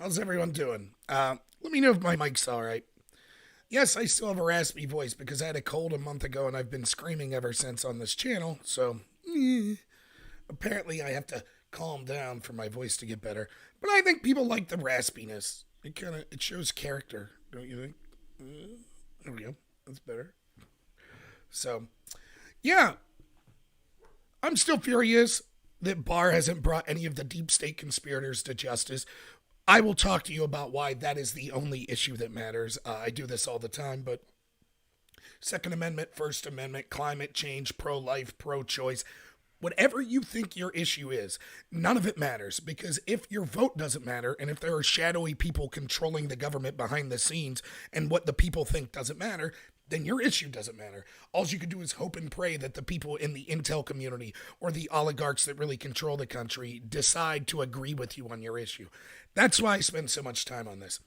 How's everyone doing? Let me know if my mic's all right. Yes, I still have a raspy voice because I had a cold a month ago and I've been screaming ever since on this channel. So, apparently I have to calm down for my voice to get better. But I think people like the raspiness. It shows character, don't you think? There we go. That's better. So, yeah, I'm still furious that Barr hasn't brought any of the deep state conspirators to justice. I will talk to you about why that is the only issue that matters. I do this all the time, but Second Amendment, First Amendment, climate change, pro life, pro choice, whatever you think your issue is, none of it matters because if your vote doesn't matter and if there are shadowy people controlling the government behind the scenes and what the people think doesn't matter, then your issue doesn't matter. All you can do is hope and pray that the people in the intel community or the oligarchs that really control the country decide to agree with you on your issue. That's why I spend so much time on this.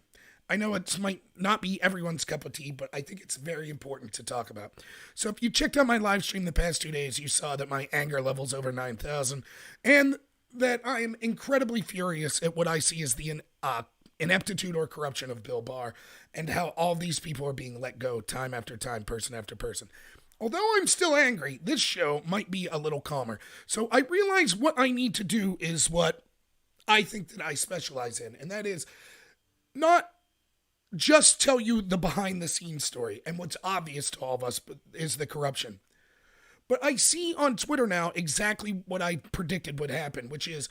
I know it might not be everyone's cup of tea, but I think it's very important to talk about. So if you checked out my live stream the past 2 days, you saw that my anger level's over 9,000 and that I am incredibly furious at what I see as the ineptitude or corruption of Bill Barr and how all these people are being let go time after time, person after person. Although I'm still angry, this show might be a little calmer. So I realize what I need to do is what I think that I specialize in, and that is not just tell you the behind the scenes story and what's obvious to all of us is the corruption. But I see on Twitter now exactly what I predicted would happen, which is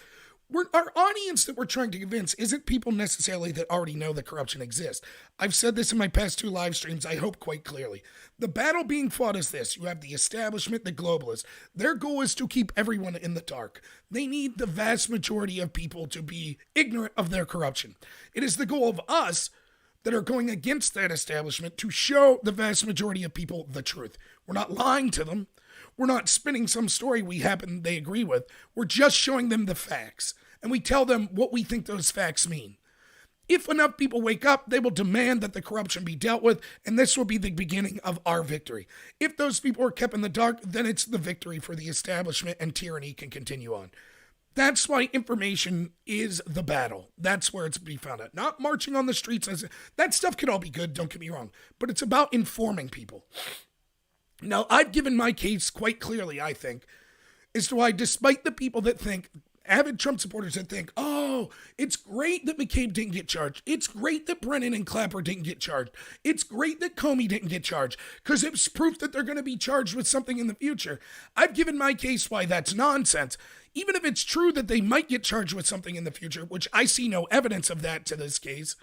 our audience that we're trying to convince isn't people necessarily that already know that corruption exists. I've said this in my past 2 live streams, I hope quite clearly. The battle being fought is this. You have the establishment, the globalists. Their goal is to keep everyone in the dark. They need the vast majority of people to be ignorant of their corruption. It is the goal of us that are going against that establishment to show the vast majority of people the truth. We're not lying to them. We're not spinning some story they agree with. We're just showing them the facts. And we tell them what we think those facts mean. If enough people wake up, they will demand that the corruption be dealt with, and this will be the beginning of our victory. If those people are kept in the dark, then it's the victory for the establishment and tyranny can continue on. That's why information is the battle. That's where it's to be found out. Not marching on the streets. That stuff could all be good, don't get me wrong. But it's about informing people. Now, I've given my case quite clearly, I think, as to why, despite the people that think, avid Trump supporters that think, oh, it's great that McCabe didn't get charged. It's great that Brennan and Clapper didn't get charged. It's great that Comey didn't get charged because it's proof that they're going to be charged with something in the future. I've given my case why that's nonsense. Even if it's true that they might get charged with something in the future, which I see no evidence of that to this case.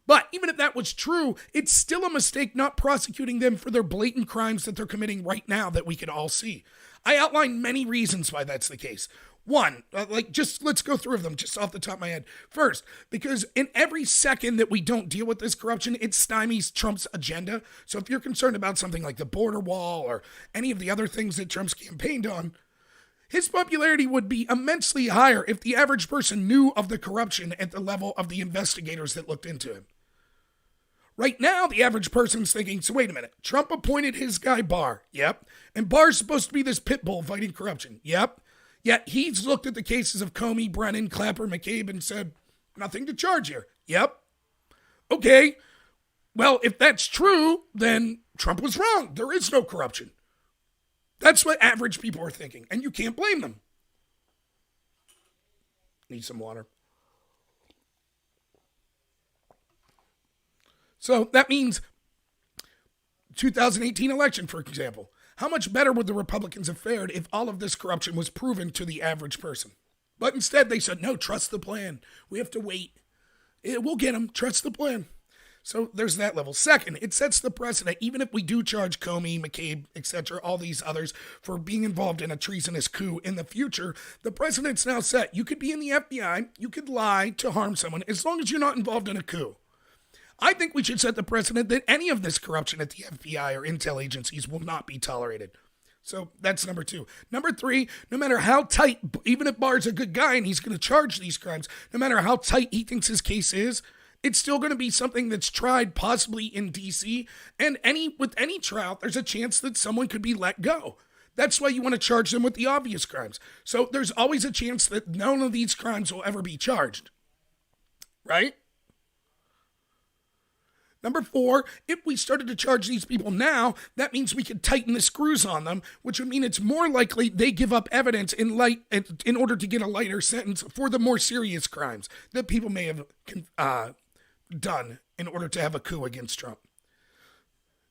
But even if that was true, it's still a mistake not prosecuting them for their blatant crimes that they're committing right now that we can all see. I outlined many reasons why that's the case. One, let's go through them just off the top of my head. First, because in every second that we don't deal with this corruption, it stymies Trump's agenda. So if you're concerned about something like the border wall or any of the other things that Trump's campaigned on, his popularity would be immensely higher if the average person knew of the corruption at the level of the investigators that looked into him. Right now, the average person's thinking, so wait a minute, Trump appointed his guy Barr. Yep. And Barr's supposed to be this pit bull fighting corruption. Yep. Yet he's looked at the cases of Comey, Brennan, Clapper, McCabe and said, nothing to charge here. Yep. Okay. Well, if that's true, then Trump was wrong. There is no corruption. That's what average people are thinking, and you can't blame them. Need some water. So that means 2018 election, for example. How much better would the Republicans have fared if all of this corruption was proven to the average person? But instead they said, no, trust the plan. We have to wait. We'll get them. Trust the plan. So there's that level. Second, it sets the precedent, even if we do charge Comey, McCabe, etc., all these others for being involved in a treasonous coup in the future, the precedent's now set. You could be in the FBI, you could lie to harm someone, as long as you're not involved in a coup. I think we should set the precedent that any of this corruption at the FBI or intel agencies will not be tolerated. So that's number 2. Number 3, no matter how tight, even if Barr's a good guy and he's going to charge these crimes, no matter how tight he thinks his case is, it's still going to be something that's tried possibly in D.C. And with any trial, there's a chance that someone could be let go. That's why you want to charge them with the obvious crimes. So there's always a chance that none of these crimes will ever be charged. Right? Number 4, if we started to charge these people now, that means we could tighten the screws on them, which would mean it's more likely they give up evidence in order to get a lighter sentence for the more serious crimes that people may have done in order to have a coup against Trump.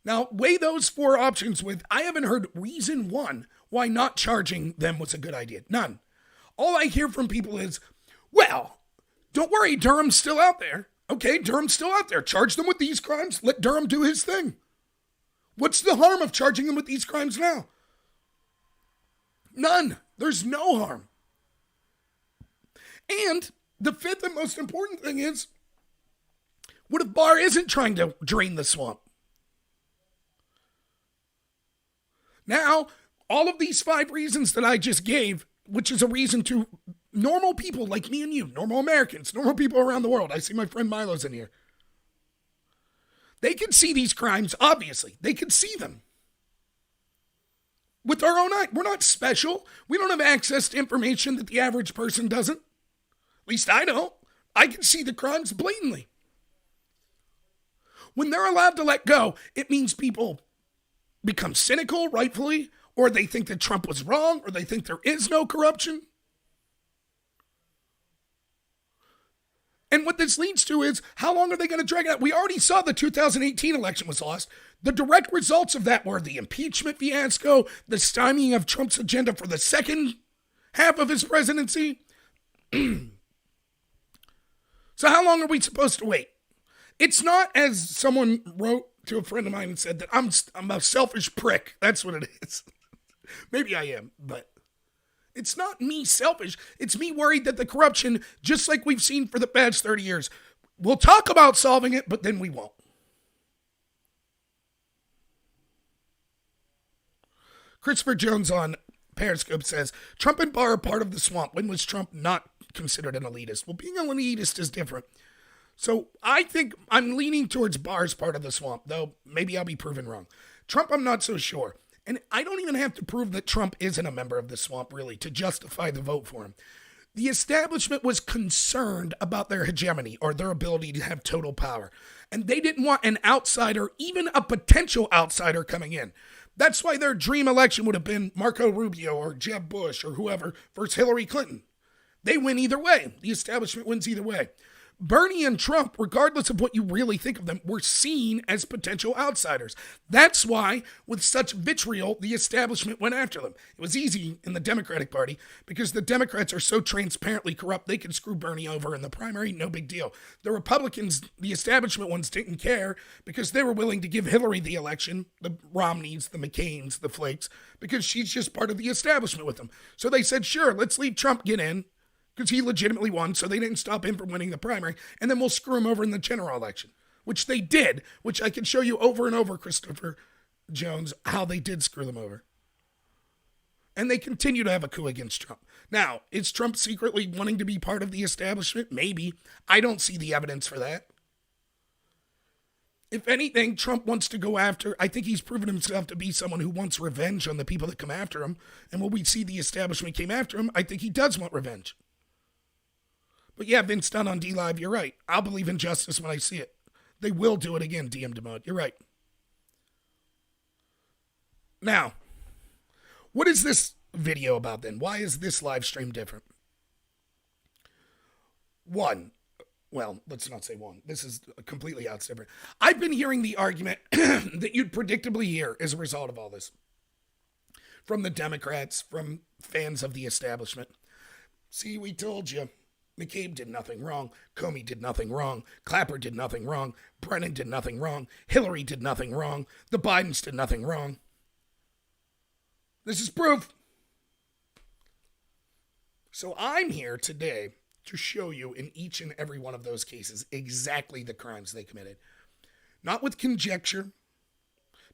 Now, weigh those 4 options with, I haven't heard reason 1 why not charging them was a good idea. None. All I hear from people is, well, don't worry, Durham's still out there. Okay, Durham's still out there. Charge them with these crimes. Let Durham do his thing. What's the harm of charging him with these crimes now? None. There's no harm. And the 5th and most important thing is, what if Barr isn't trying to drain the swamp? Now, all of these 5 reasons that I just gave, which is a reason to normal people like me and you, normal Americans, normal people around the world. I see my friend Milo's in here. They can see these crimes, obviously. They can see them. With our own eye. We're not special. We don't have access to information that the average person doesn't. At least I don't. I can see the crimes blatantly. When they're allowed to let go, it means people become cynical, rightfully, or they think that Trump was wrong, or they think there is no corruption. And what this leads to is, how long are they going to drag it out? We already saw the 2018 election was lost. The direct results of that were the impeachment fiasco, the stymieing of Trump's agenda for the second half of his presidency. So how long are we supposed to wait? It's not, as someone wrote to a friend of mine and said, that I'm a selfish prick. That's what it is. Maybe I am, but it's not me selfish. It's me worried that the corruption, just like we've seen for the past 30 years, we'll talk about solving it, but then we won't. Christopher Jones on Periscope says, Trump and Barr are part of the swamp. When was Trump not considered an elitist? Well, being an elitist is different. So I think I'm leaning towards Barr's part of the swamp, though maybe I'll be proven wrong. Trump, I'm not so sure. And I don't even have to prove that Trump isn't a member of the swamp, really, to justify the vote for him. The establishment was concerned about their hegemony or their ability to have total power. And they didn't want an outsider, even a potential outsider, coming in. That's why their dream election would have been Marco Rubio or Jeb Bush or whoever versus Hillary Clinton. They win either way. The establishment wins either way. Bernie and Trump, regardless of what you really think of them, were seen as potential outsiders. That's why, with such vitriol, the establishment went after them. It was easy in the Democratic Party because the Democrats are so transparently corrupt, they could screw Bernie over in the primary, no big deal. The Republicans, the establishment ones, didn't care because they were willing to give Hillary the election, the Romneys, the McCains, the Flakes, because she's just part of the establishment with them. So they said, sure, let's leave Trump get in, because he legitimately won, so they didn't stop him from winning the primary, and then we'll screw him over in the general election, which they did, which I can show you over and over, Christopher Jones, how they did screw them over. And they continue to have a coup against Trump. Now, is Trump secretly wanting to be part of the establishment? Maybe. I don't see the evidence for that. If anything, Trump wants to go after, I think he's proven himself to be someone who wants revenge on the people that come after him, and when we see the establishment came after him, I think he does want revenge. But yeah, Vince Dunn on DLive, you're right. I'll believe in justice when I see it. They will do it again, DM Demode. You're right. Now, what is this video about then? Why is this live stream different? One, well, let's not say one. This is completely different. I've been hearing the argument that you'd predictably hear as a result of all this. From the Democrats, from fans of the establishment. See, we told you. McCabe did nothing wrong. Comey did nothing wrong. Clapper did nothing wrong. Brennan did nothing wrong. Hillary did nothing wrong. The Bidens did nothing wrong. This is proof. So I'm here today to show you in each and every one of those cases exactly the crimes they committed. Not with conjecture,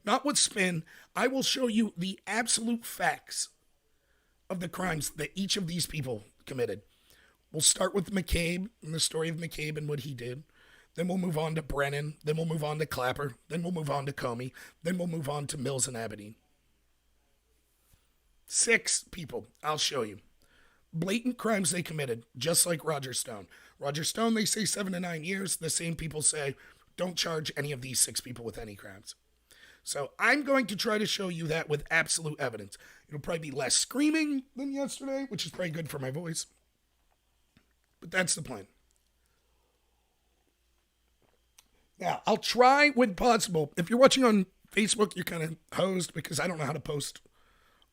not with spin. I will show you the absolute facts of the crimes that each of these people committed. We'll start with McCabe and the story of McCabe and what he did. Then we'll move on to Brennan. Then we'll move on to Clapper. Then we'll move on to Comey. Then we'll move on to Mills and Abedin. 6 people, I'll show you. Blatant crimes they committed, just like Roger Stone. Roger Stone, they say 7 to 9 years. The same people say don't charge any of these 6 people with any crimes. So I'm going to try to show you that with absolute evidence. It'll probably be less screaming than yesterday, which is probably good for my voice. But that's the plan. Now, I'll try when possible. If you're watching on Facebook, you're kind of hosed because I don't know how to post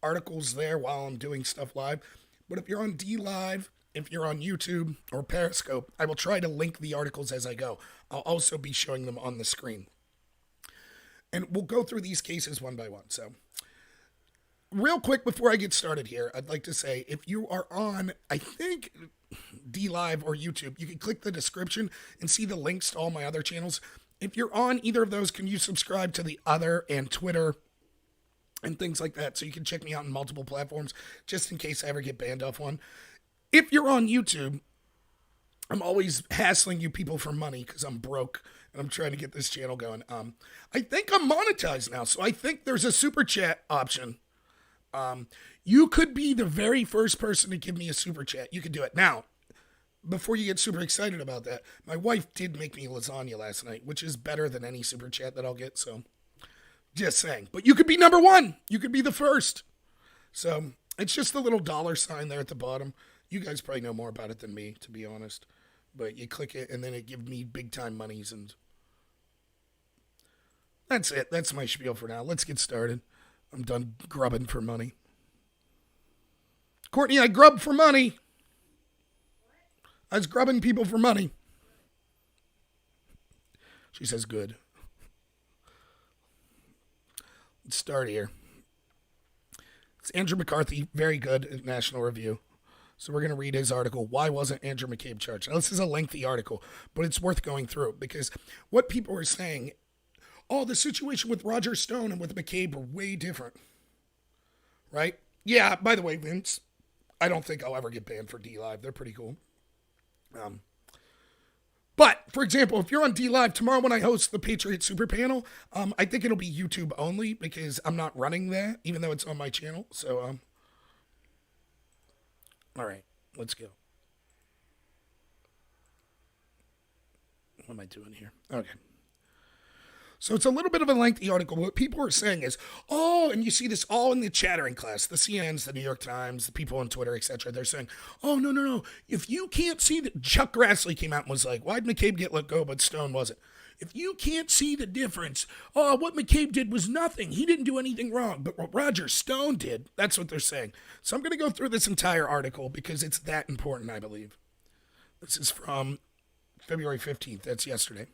articles there while I'm doing stuff live. But if you're on DLive, if you're on YouTube or Periscope, I will try to link the articles as I go. I'll also be showing them on the screen. And we'll go through these cases one by one. So, real quick before I get started here, I'd like to say if you are on, I think, DLive or YouTube, you can click the description and see the links to all my other channels. If you're on either of those, can you subscribe to the other and Twitter and things like that so you can check me out on multiple platforms just in case I ever get banned off one. If you're on YouTube, I'm always hassling you people for money because I'm broke and I'm trying to get this channel going. I think I'm monetized now, so I think there's a super chat option. You could be the very first person to give me a super chat. You could do it. Now, before you get super excited about that, my wife did make me lasagna last night, which is better than any super chat that I'll get, so just saying. But you could be number 1. You could be the first. So it's just the little $sign there at the bottom. You guys probably know more about it than me, to be honest. But you click it, and then it gives me big-time monies, and that's it. That's my spiel for now. Let's get started. I'm done grubbing for money. Courtney, I grub for money. I was grubbing people for money. She says good. Let's start here. It's Andrew McCarthy, very good at National Review. So we're going to read his article, Why Wasn't Andrew McCabe Charged? Now, this is a lengthy article, but it's worth going through because what people are saying, the situation with Roger Stone and with McCabe are way different. Right? Yeah, by the way, Vince, I don't think I'll ever get banned for DLive. They're pretty cool. But, for example, if you're on DLive tomorrow when I host the Patriot Super Panel, I think it'll be YouTube only because I'm not running that, even though it's on my channel. So, all right, let's go. What am I doing here? Okay. So it's a little bit of a lengthy article. What people are saying is, and you see this all in the chattering class, the CNNs, the New York Times, the people on Twitter, etc. They're saying, no. If you can't see that, Chuck Grassley came out and was like, why'd McCabe get let go, but Stone wasn't? If you can't see the difference, what McCabe did was nothing. He didn't do anything wrong, but what Roger Stone did, that's what they're saying. So I'm going to go through this entire article because it's that important, I believe. This is from February 15th. That's yesterday.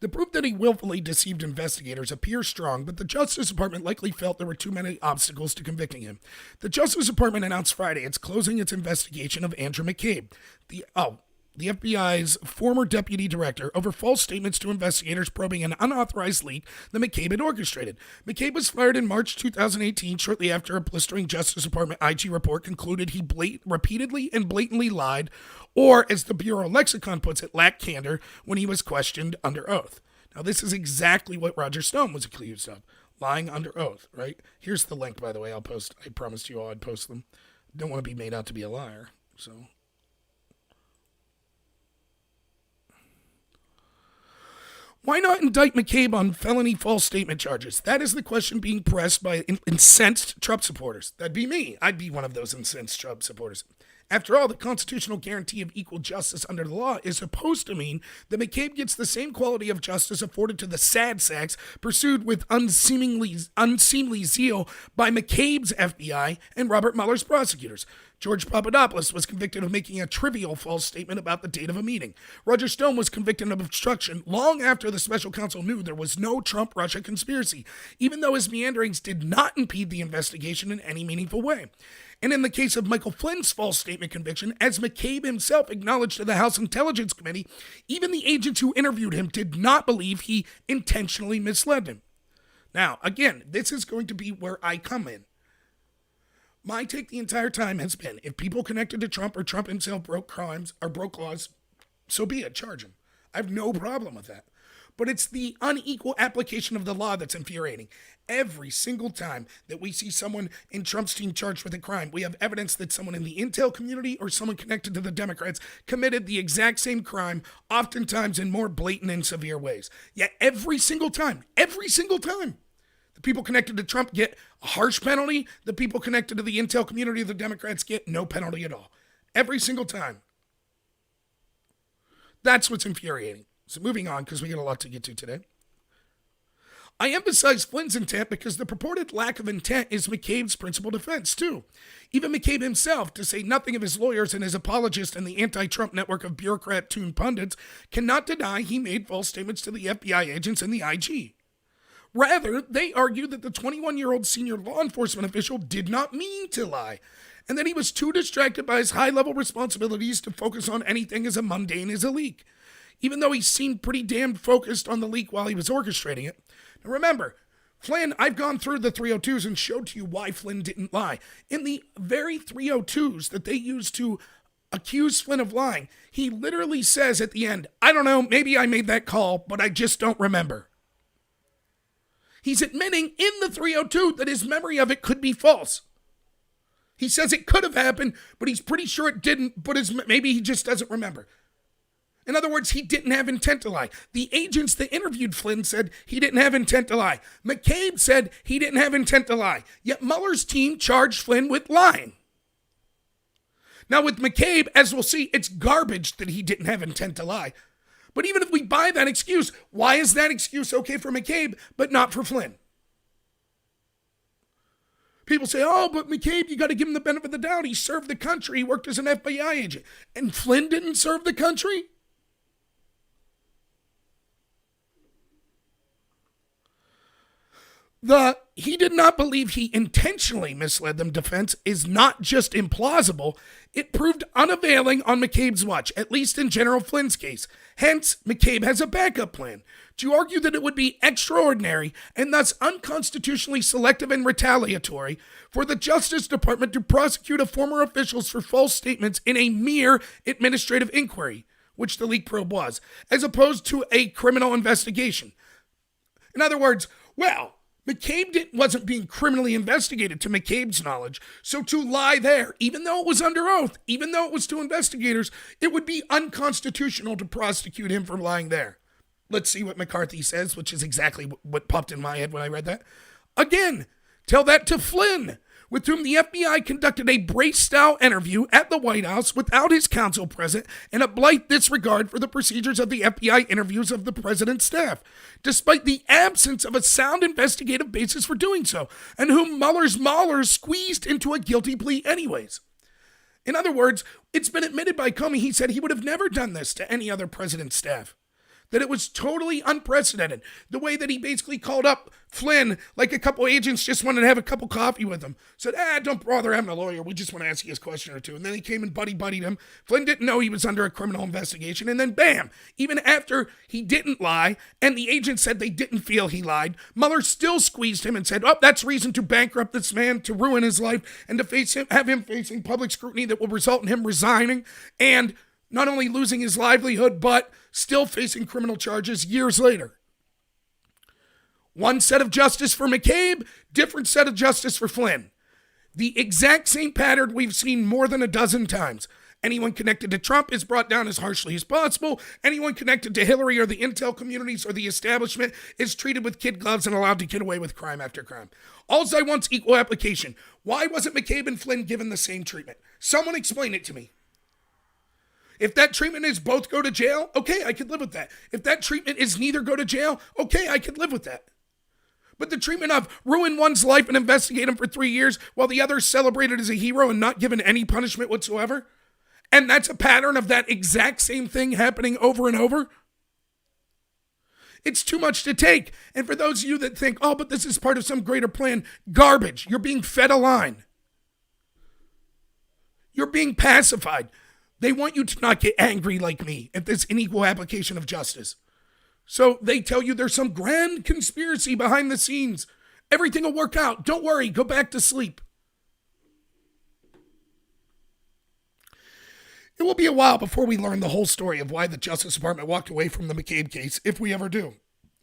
The proof that he willfully deceived investigators appears strong, but the Justice Department likely felt there were too many obstacles to convicting him. The Justice Department announced Friday it's closing its investigation of Andrew McCabe, the FBI's former deputy director, over false statements to investigators probing an unauthorized leak that McCabe had orchestrated. McCabe was fired in March 2018, shortly after a blistering Justice Department IG report concluded he repeatedly and blatantly lied, or, as the Bureau lexicon puts it, lacked candor when he was questioned under oath. Now, this is exactly what Roger Stone was accused of, lying under oath, right? Here's the link, by the way. I promised you all I'd post them. Don't want to be made out to be a liar, so... Why not indict McCabe on felony false statement charges? That is the question being pressed by incensed Trump supporters. That'd be me. I'd be one of those incensed Trump supporters. After all, the constitutional guarantee of equal justice under the law is supposed to mean that McCabe gets the same quality of justice afforded to the sad sacks pursued with unseemly zeal by McCabe's FBI and Robert Mueller's prosecutors. George Papadopoulos was convicted of making a trivial false statement about the date of a meeting. Roger Stone was convicted of obstruction long after the special counsel knew there was no Trump-Russia conspiracy, even though his meanderings did not impede the investigation in any meaningful way. And in the case of Michael Flynn's false statement conviction, as McCabe himself acknowledged to the House Intelligence Committee, even the agents who interviewed him did not believe he intentionally misled them. Now, again, this is going to be where I come in. My take the entire time has been, if people connected to Trump or Trump himself broke crimes or broke laws, so be it, charge him. I have no problem with that. But it's the unequal application of the law that's infuriating. Every single time that we see someone in Trump's team charged with a crime, we have evidence that someone in the intel community or someone connected to the Democrats committed the exact same crime, oftentimes in more blatant and severe ways. Yet every single time, the people connected to Trump get a harsh penalty. The people connected to the intel community of the Democrats get no penalty at all. Every single time. That's what's infuriating. So moving on, because we got a lot to get to today. I emphasize Flynn's intent because the purported lack of intent is McCabe's principal defense, too. Even McCabe himself, to say nothing of his lawyers and his apologists and the anti-Trump network of bureaucrat-tuned pundits, cannot deny he made false statements to the FBI agents and the IG. Rather, they argue that the 21-year-old senior law enforcement official did not mean to lie, and that he was too distracted by his high-level responsibilities to focus on anything as mundane as a leak, even though he seemed pretty damn focused on the leak while he was orchestrating it. Now remember, Flynn, I've gone through the 302s and showed to you why Flynn didn't lie. In the very 302s that they used to accuse Flynn of lying, he literally says at the end, I don't know, maybe I made that call, but I just don't remember. He's admitting in the 302 that his memory of it could be false. He says it could have happened, but he's pretty sure it didn't, but maybe he just doesn't remember. In other words, he didn't have intent to lie. The agents that interviewed Flynn said he didn't have intent to lie. McCabe said he didn't have intent to lie. Yet Mueller's team charged Flynn with lying. Now with McCabe, as we'll see, it's garbage that he didn't have intent to lie. But even if we buy that excuse, why is that excuse okay for McCabe, but not for Flynn? People say, oh, but McCabe, you got to give him the benefit of the doubt. He served the country. He worked as an FBI agent. And Flynn didn't serve the country? He did not believe he intentionally misled them defense is not just implausible, it proved unavailing on McCabe's watch, at least in General Flynn's case. Hence, McCabe has a backup plan to argue that it would be extraordinary and thus unconstitutionally selective and retaliatory for the Justice Department to prosecute former officials for false statements in a mere administrative inquiry, which the leak probe was, as opposed to a criminal investigation. In other words, well, McCabe wasn't being criminally investigated to McCabe's knowledge, so to lie there, even though it was under oath, even though it was to investigators, it would be unconstitutional to prosecute him for lying there. Let's see what McCarthy says, which is exactly what popped in my head when I read that. Again, tell that to Flynn, with whom the FBI conducted a Brace-style interview at the White House without his counsel present and a blithe disregard for the procedures of the FBI interviews of the president's staff, despite the absence of a sound investigative basis for doing so, and whom Mueller's maulers squeezed into a guilty plea anyways. In other words, it's been admitted by Comey he said he would have never done this to any other president's staff. That it was totally unprecedented. The way that he basically called up Flynn, like a couple agents just wanted to have a cup of coffee with him. Said, don't bother having a lawyer. We just want to ask you a question or two. And then he came and buddy-buddied him. Flynn didn't know he was under a criminal investigation. And then bam, even after he didn't lie and the agent said they didn't feel he lied, Mueller still squeezed him and said, that's reason to bankrupt this man, to ruin his life, and to have him facing public scrutiny that will result in him resigning and not only losing his livelihood, but still facing criminal charges years later. One set of justice for McCabe, different set of justice for Flynn. The exact same pattern we've seen more than a dozen times. Anyone connected to Trump is brought down as harshly as possible. Anyone connected to Hillary or the intel communities or the establishment is treated with kid gloves and allowed to get away with crime after crime. All's I want's equal application. Why wasn't McCabe and Flynn given the same treatment? Someone explain it to me. If that treatment is both go to jail, okay, I could live with that. If that treatment is neither go to jail, okay, I could live with that. But the treatment of ruin one's life and investigate him for 3 years while the other is celebrated as a hero and not given any punishment whatsoever, and that's a pattern of that exact same thing happening over and over, it's too much to take. And for those of you that think, but this is part of some greater plan, garbage. You're being fed a line. You're being pacified. They want you to not get angry like me at this unequal application of justice. So they tell you there's some grand conspiracy behind the scenes. Everything will work out. Don't worry. Go back to sleep. It will be a while before we learn the whole story of why the Justice Department walked away from the McCabe case, if we ever do.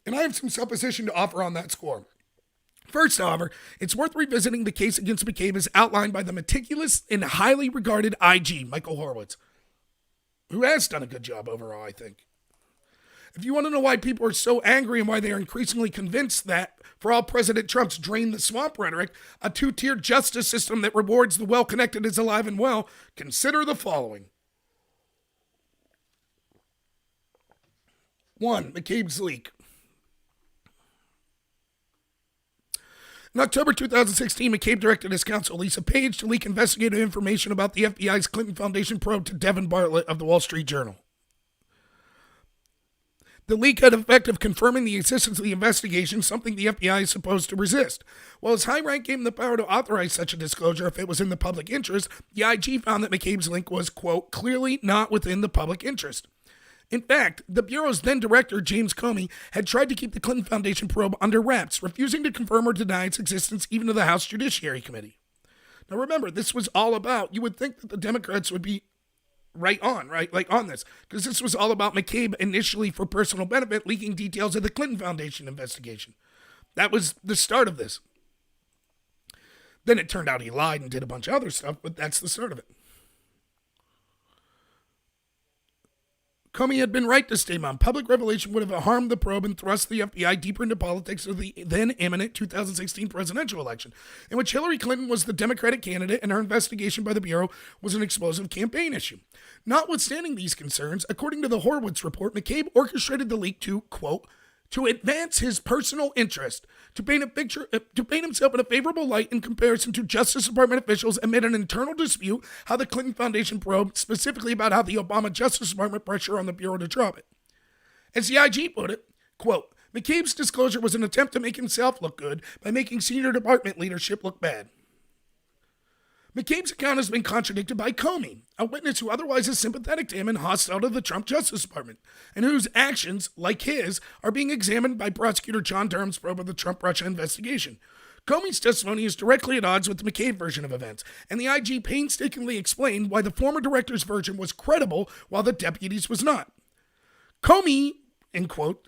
And I have some supposition to offer on that score. First, however, it's worth revisiting the case against McCabe as outlined by the meticulous and highly regarded IG, Michael Horowitz, who has done a good job overall, I think. If you want to know why people are so angry and why they are increasingly convinced that, for all President Trump's drain the swamp rhetoric, a two-tiered justice system that rewards the well-connected is alive and well, consider the following. 1. McCabe's leak. In October 2016, McCabe directed his counsel, Lisa Page, to leak investigative information about the FBI's Clinton Foundation probe to Devin Bartlett of the Wall Street Journal. The leak had the effect of confirming the existence of the investigation, something the FBI is supposed to resist. While his high rank gave him the power to authorize such a disclosure if it was in the public interest, the IG found that McCabe's link was, quote, clearly not within the public interest. In fact, the Bureau's then director, James Comey, had tried to keep the Clinton Foundation probe under wraps, refusing to confirm or deny its existence even to the House Judiciary Committee. Now remember, this was all about, you would think that the Democrats would be right on this, because this was all about McCabe initially for personal benefit leaking details of the Clinton Foundation investigation. That was the start of this. Then it turned out he lied and did a bunch of other stuff, but that's the start of it. Comey had been right to stay mum. Public revelation would have harmed the probe and thrust the FBI deeper into politics of the then imminent 2016 presidential election, in which Hillary Clinton was the Democratic candidate and her investigation by the Bureau was an explosive campaign issue. Notwithstanding these concerns, according to the Horowitz report, McCabe orchestrated the leak to, quote, to advance his personal interest, to paint himself in a favorable light in comparison to Justice Department officials amid an internal dispute how the Clinton Foundation probe, specifically about how the Obama Justice Department pressure on the Bureau to drop it. As the IG put it, quote, McCabe's disclosure was an attempt to make himself look good by making senior department leadership look bad. McCabe's account has been contradicted by Comey, a witness who otherwise is sympathetic to him and hostile to the Trump Justice Department, and whose actions, like his, are being examined by prosecutor John Durham's probe of the Trump-Russia investigation. Comey's testimony is directly at odds with the McCabe version of events, and the IG painstakingly explained why the former director's version was credible while the deputy's was not. Comey, in quote,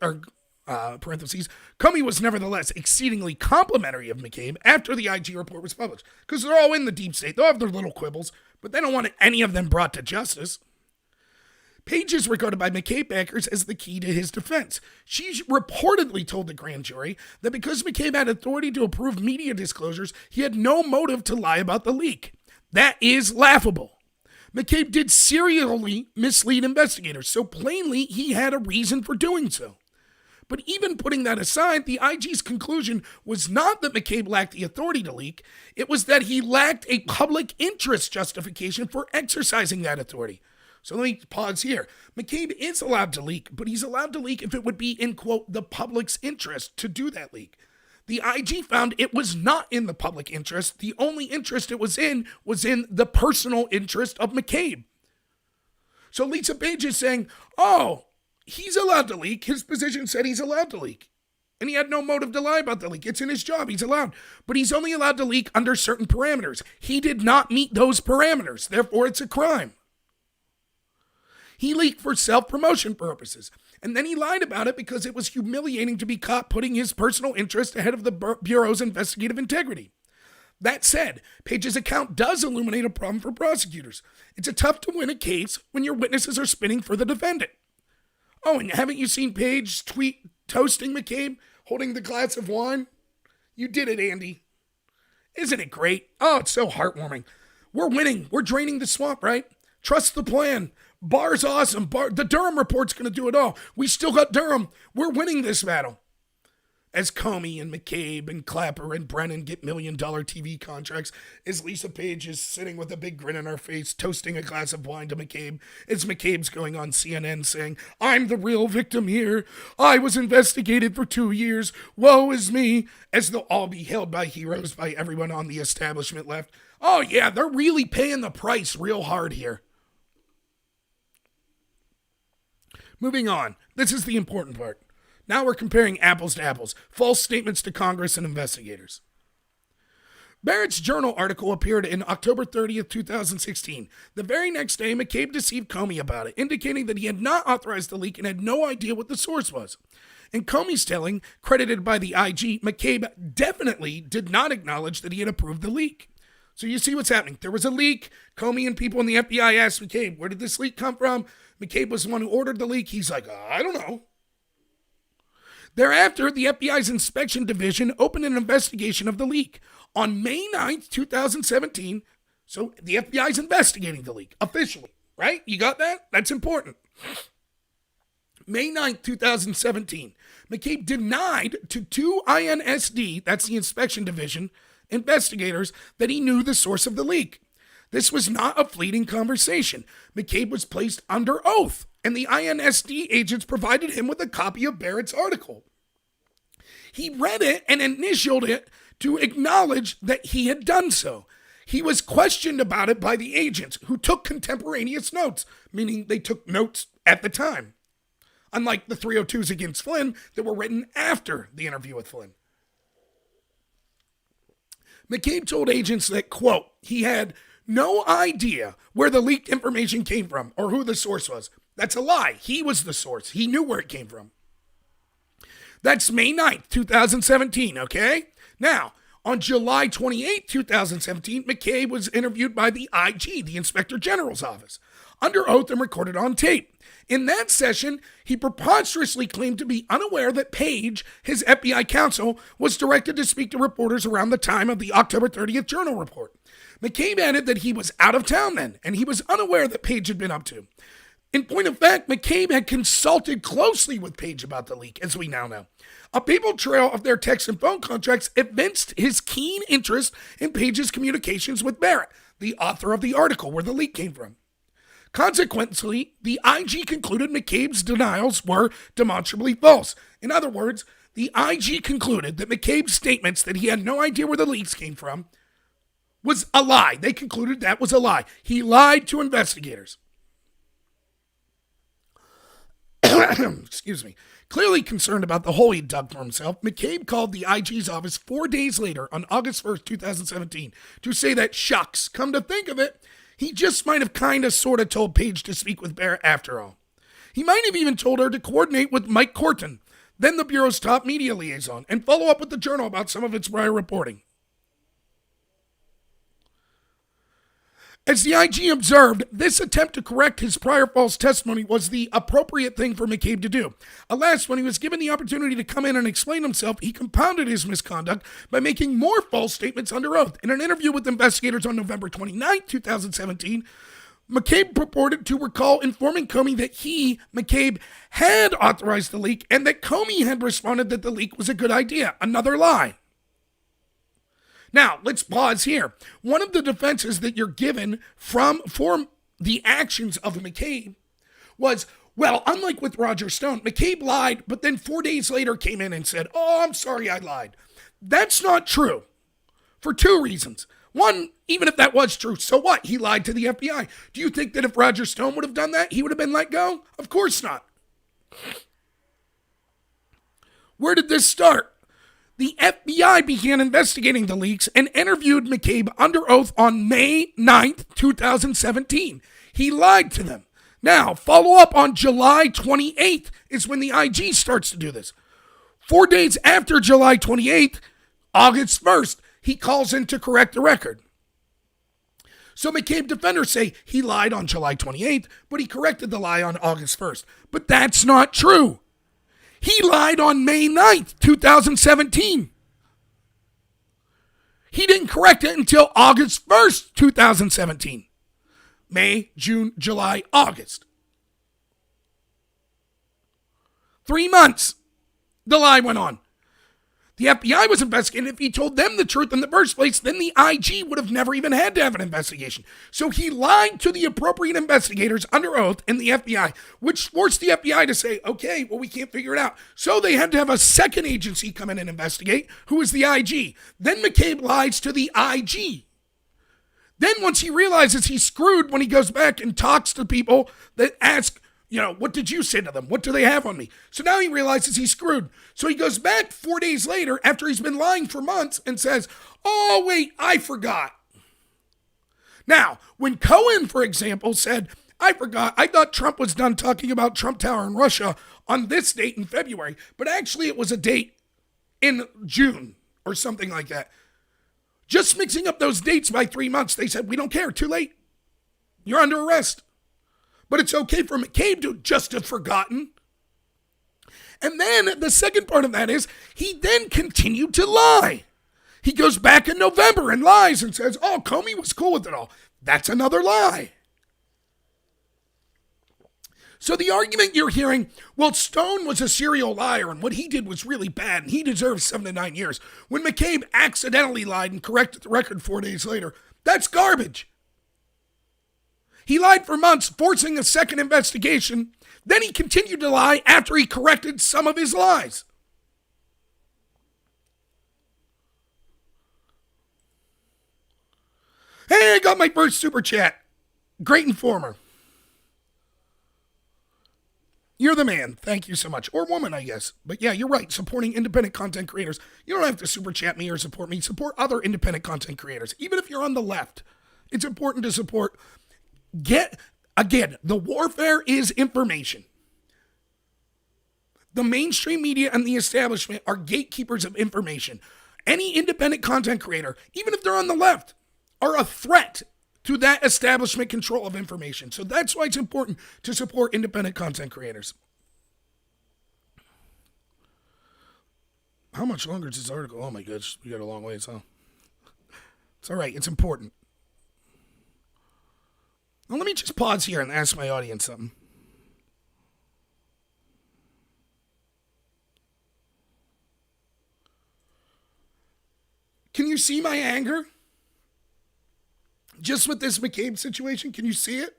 parentheses, Comey was nevertheless exceedingly complimentary of McCabe after the IG report was published, because they're all in the deep state. They'll have their little quibbles, but they don't want any of them brought to justice. Page is regarded by McCabe backers as the key to his defense. She reportedly told the grand jury that because McCabe had authority to approve media disclosures, he had no motive to lie about the leak. That is laughable. McCabe did serially mislead investigators, so plainly he had a reason for doing so. But even putting that aside, the IG's conclusion was not that McCabe lacked the authority to leak. It was that he lacked a public interest justification for exercising that authority. So let me pause here. McCabe is allowed to leak, but he's allowed to leak if it would be in, quote, the public's interest to do that leak. The IG found it was not in the public interest. The only interest it was in the personal interest of McCabe. So Lisa Page is saying, oh, he's allowed to leak. His position said he's allowed to leak. And he had no motive to lie about the leak. It's in his job. He's allowed. But he's only allowed to leak under certain parameters. He did not meet those parameters. Therefore, it's a crime. He leaked for self-promotion purposes. And then he lied about it because it was humiliating to be caught putting his personal interest ahead of the Bureau's investigative integrity. That said, Page's account does illuminate a problem for prosecutors. It's tough to win a case when your witnesses are spinning for the defendant. Oh, and haven't you seen Page tweet toasting McCabe, holding the glass of wine? You did it, Andy. Isn't it great? Oh, it's so heartwarming. We're winning. We're draining the swamp, right? Trust the plan. Barr's awesome. The Durham report's going to do it all. We still got Durham. We're winning this battle. As Comey and McCabe and Clapper and Brennan get $1 million TV contracts, as Lisa Page is sitting with a big grin on her face, toasting a glass of wine to McCabe, as McCabe's going on CNN saying, I'm the real victim here. I was investigated for 2 years. Woe is me. As they'll all be hailed by heroes by everyone on the establishment left. Oh yeah, they're really paying the price real hard here. Moving on. This is the important part. Now we're comparing apples to apples, false statements to Congress and investigators. Barrett's journal article appeared in October 30th, 2016. The very next day, McCabe deceived Comey about it, indicating that he had not authorized the leak and had no idea what the source was. In Comey's telling, credited by the IG, McCabe definitely did not acknowledge that he had approved the leak. So you see what's happening. There was a leak. Comey and people in the FBI asked McCabe, where did this leak come from? McCabe was the one who ordered the leak. He's like, I don't know. Thereafter, the FBI's inspection division opened an investigation of the leak. On May 9th, 2017, so the FBI's investigating the leak officially, right? You got that? That's important. May 9th, 2017, McCabe denied to two INSD, that's the inspection division, investigators that he knew the source of the leak. This was not a fleeting conversation. McCabe was placed under oath, and the INSD agents provided him with a copy of Barrett's article. He read it and initialed it to acknowledge that he had done so. He was questioned about it by the agents, who took contemporaneous notes, meaning they took notes at the time, unlike the 302s against Flynn that were written after the interview with Flynn. McCabe told agents that, quote, he had no idea where the leaked information came from or who the source was. That's a lie. He was the source. He knew where it came from. That's May 9th, 2017, okay? Now, on July 28th, 2017, McCabe was interviewed by the IG, the Inspector General's office, under oath and recorded on tape. In that session, he preposterously claimed to be unaware that Page, his FBI counsel, was directed to speak to reporters around the time of the October 30th Journal report. McCabe added that he was out of town then, and he was unaware that Page had been up to. In point of fact, McCabe had consulted closely with Page about the leak, as we now know. A paper trail of their text and phone contracts evinced his keen interest in Page's communications with Barrett, the author of the article where the leak came from. Consequently, the IG concluded McCabe's denials were demonstrably false. In other words, the IG concluded that McCabe's statements that he had no idea where the leaks came from was a lie. They concluded that was a lie. He lied to investigators. Excuse me. Clearly concerned about the hole he dug for himself, McCabe called the IG's office 4 days later on August 1st, 2017 to say that, shucks, come to think of it, he just might have kind of sort of told Page to speak with Barrett after all. He might have even told her to coordinate with Mike Corton, then the Bureau's top media liaison, and follow up with the Journal about some of its prior reporting. As the IG observed, this attempt to correct his prior false testimony was the appropriate thing for McCabe to do. Alas, when he was given the opportunity to come in and explain himself, he compounded his misconduct by making more false statements under oath. In an interview with investigators on November 29, 2017, McCabe purported to recall informing Comey that he, McCabe, had authorized the leak and that Comey had responded that the leak was a good idea. Another lie. Now, let's pause here. One of the defenses that you're given for the actions of McCabe was, well, unlike with Roger Stone, McCabe lied, but then 4 days later came in and said, oh, I'm sorry I lied. That's not true for two reasons. One, even if that was true, so what? He lied to the FBI. Do you think that if Roger Stone would have done that, he would have been let go? Of course not. Where did this start? The FBI began investigating the leaks and interviewed McCabe under oath on May 9th, 2017. He lied to them. Now, follow up on July 28th is when the IG starts to do this. 4 days after July 28th, August 1st, he calls in to correct the record. So McCabe defenders say he lied on July 28th, but he corrected the lie on August 1st. But that's not true. He lied on May 9th, 2017. He didn't correct it until August 1st, 2017. May, June, July, August. 3 months. The lie went on. The FBI was investigating. If he told them the truth in the first place, then the IG would have never even had to have an investigation. So he lied to the appropriate investigators under oath in the FBI, which forced the FBI to say, okay, well, we can't figure it out. So they had to have a second agency come in and investigate, who was the IG. Then McCabe lies to the IG. Then once he realizes he's screwed, when he goes back and talks to people that ask, What did you say to them? What do they have on me? So now he realizes he's screwed. So he goes back 4 days later after he's been lying for months and says, oh, wait, I forgot. Now, when Cohen, for example, said, I forgot, I thought Trump was done talking about Trump Tower in Russia on this date in February, but actually it was a date in June or something like that. Just mixing up those dates by 3 months, they said, we don't care, too late. You're under arrest. But it's okay for McCabe to just have forgotten. And then the second part of that is he then continued to lie. He goes back in November and lies and says, oh, Comey was cool with it all. That's another lie. So the argument you're hearing, well, Stone was a serial liar and what he did was really bad and he deserves 7 to 9 years. When McCabe accidentally lied and corrected the record 4 days later, that's garbage. He lied for months, forcing a second investigation. Then he continued to lie after he corrected some of his lies. Hey, I got my first super chat. Great informer. You're the man. Thank you so much. Or woman, I guess. But yeah, you're right. Supporting independent content creators. You don't have to super chat me or support me. Support other independent content creators. Even if you're on the left, it's important to support. Again, the warfare is information. The mainstream media and the establishment are gatekeepers of information. Any independent content creator, even if they're on the left, are a threat to that establishment control of information. So that's why it's important to support independent content creators. How much longer is this article? Oh my gosh, we got a long ways, huh? It's all right, it's important. Now let me just pause here and ask my audience something. Can you see my anger? Just with this McCabe situation, can you see it?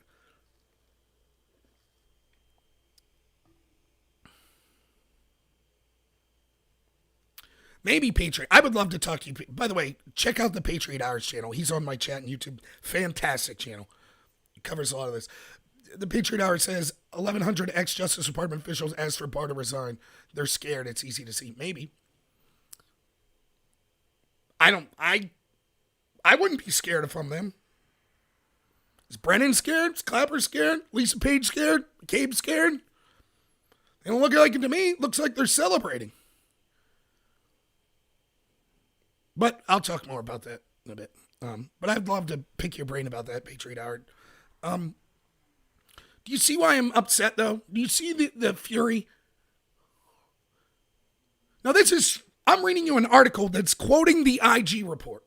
Maybe Patriot. I would love to talk to you. By the way, check out the Patriot Hours channel. He's on my chat on YouTube. Fantastic channel. He covers a lot of this. The Patriot Hour says 1,100 ex-Justice Department officials asked for Barr to resign. They're scared. It's easy to see. Maybe. I wouldn't be scared if I'm them. Is Brennan scared? Is Clapper scared? Lisa Page scared? McCabe scared? They don't look like it to me. It looks like they're celebrating. But I'll talk more about that in a bit. But I'd love to pick your brain about that, Patriot Howard. Do you see why I'm upset, though? Do you see the fury? Now, I'm reading you an article that's quoting the IG report.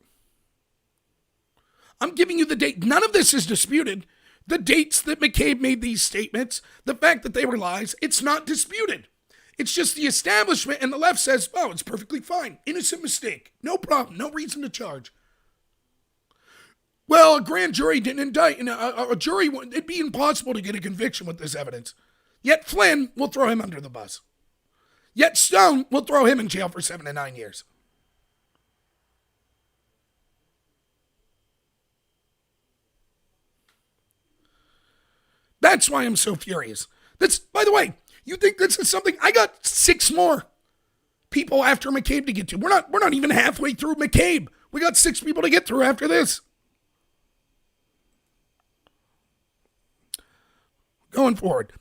I'm giving you the date. None of this is disputed. The dates that McCabe made these statements, the fact that they were lies, it's not disputed. It's just the establishment and the left says, oh, it's perfectly fine. Innocent mistake. No problem. No reason to charge. Well, a grand jury didn't indict. And a jury, it'd be impossible to get a conviction with this evidence. Yet Flynn will throw him under the bus. Yet Stone will throw him in jail for 7 to 9 years. That's why I'm so furious. By the way, you think this is something? I got 6 more people after McCabe to get to. We're not even halfway through McCabe. We got 6 people to get through after this. Going forward,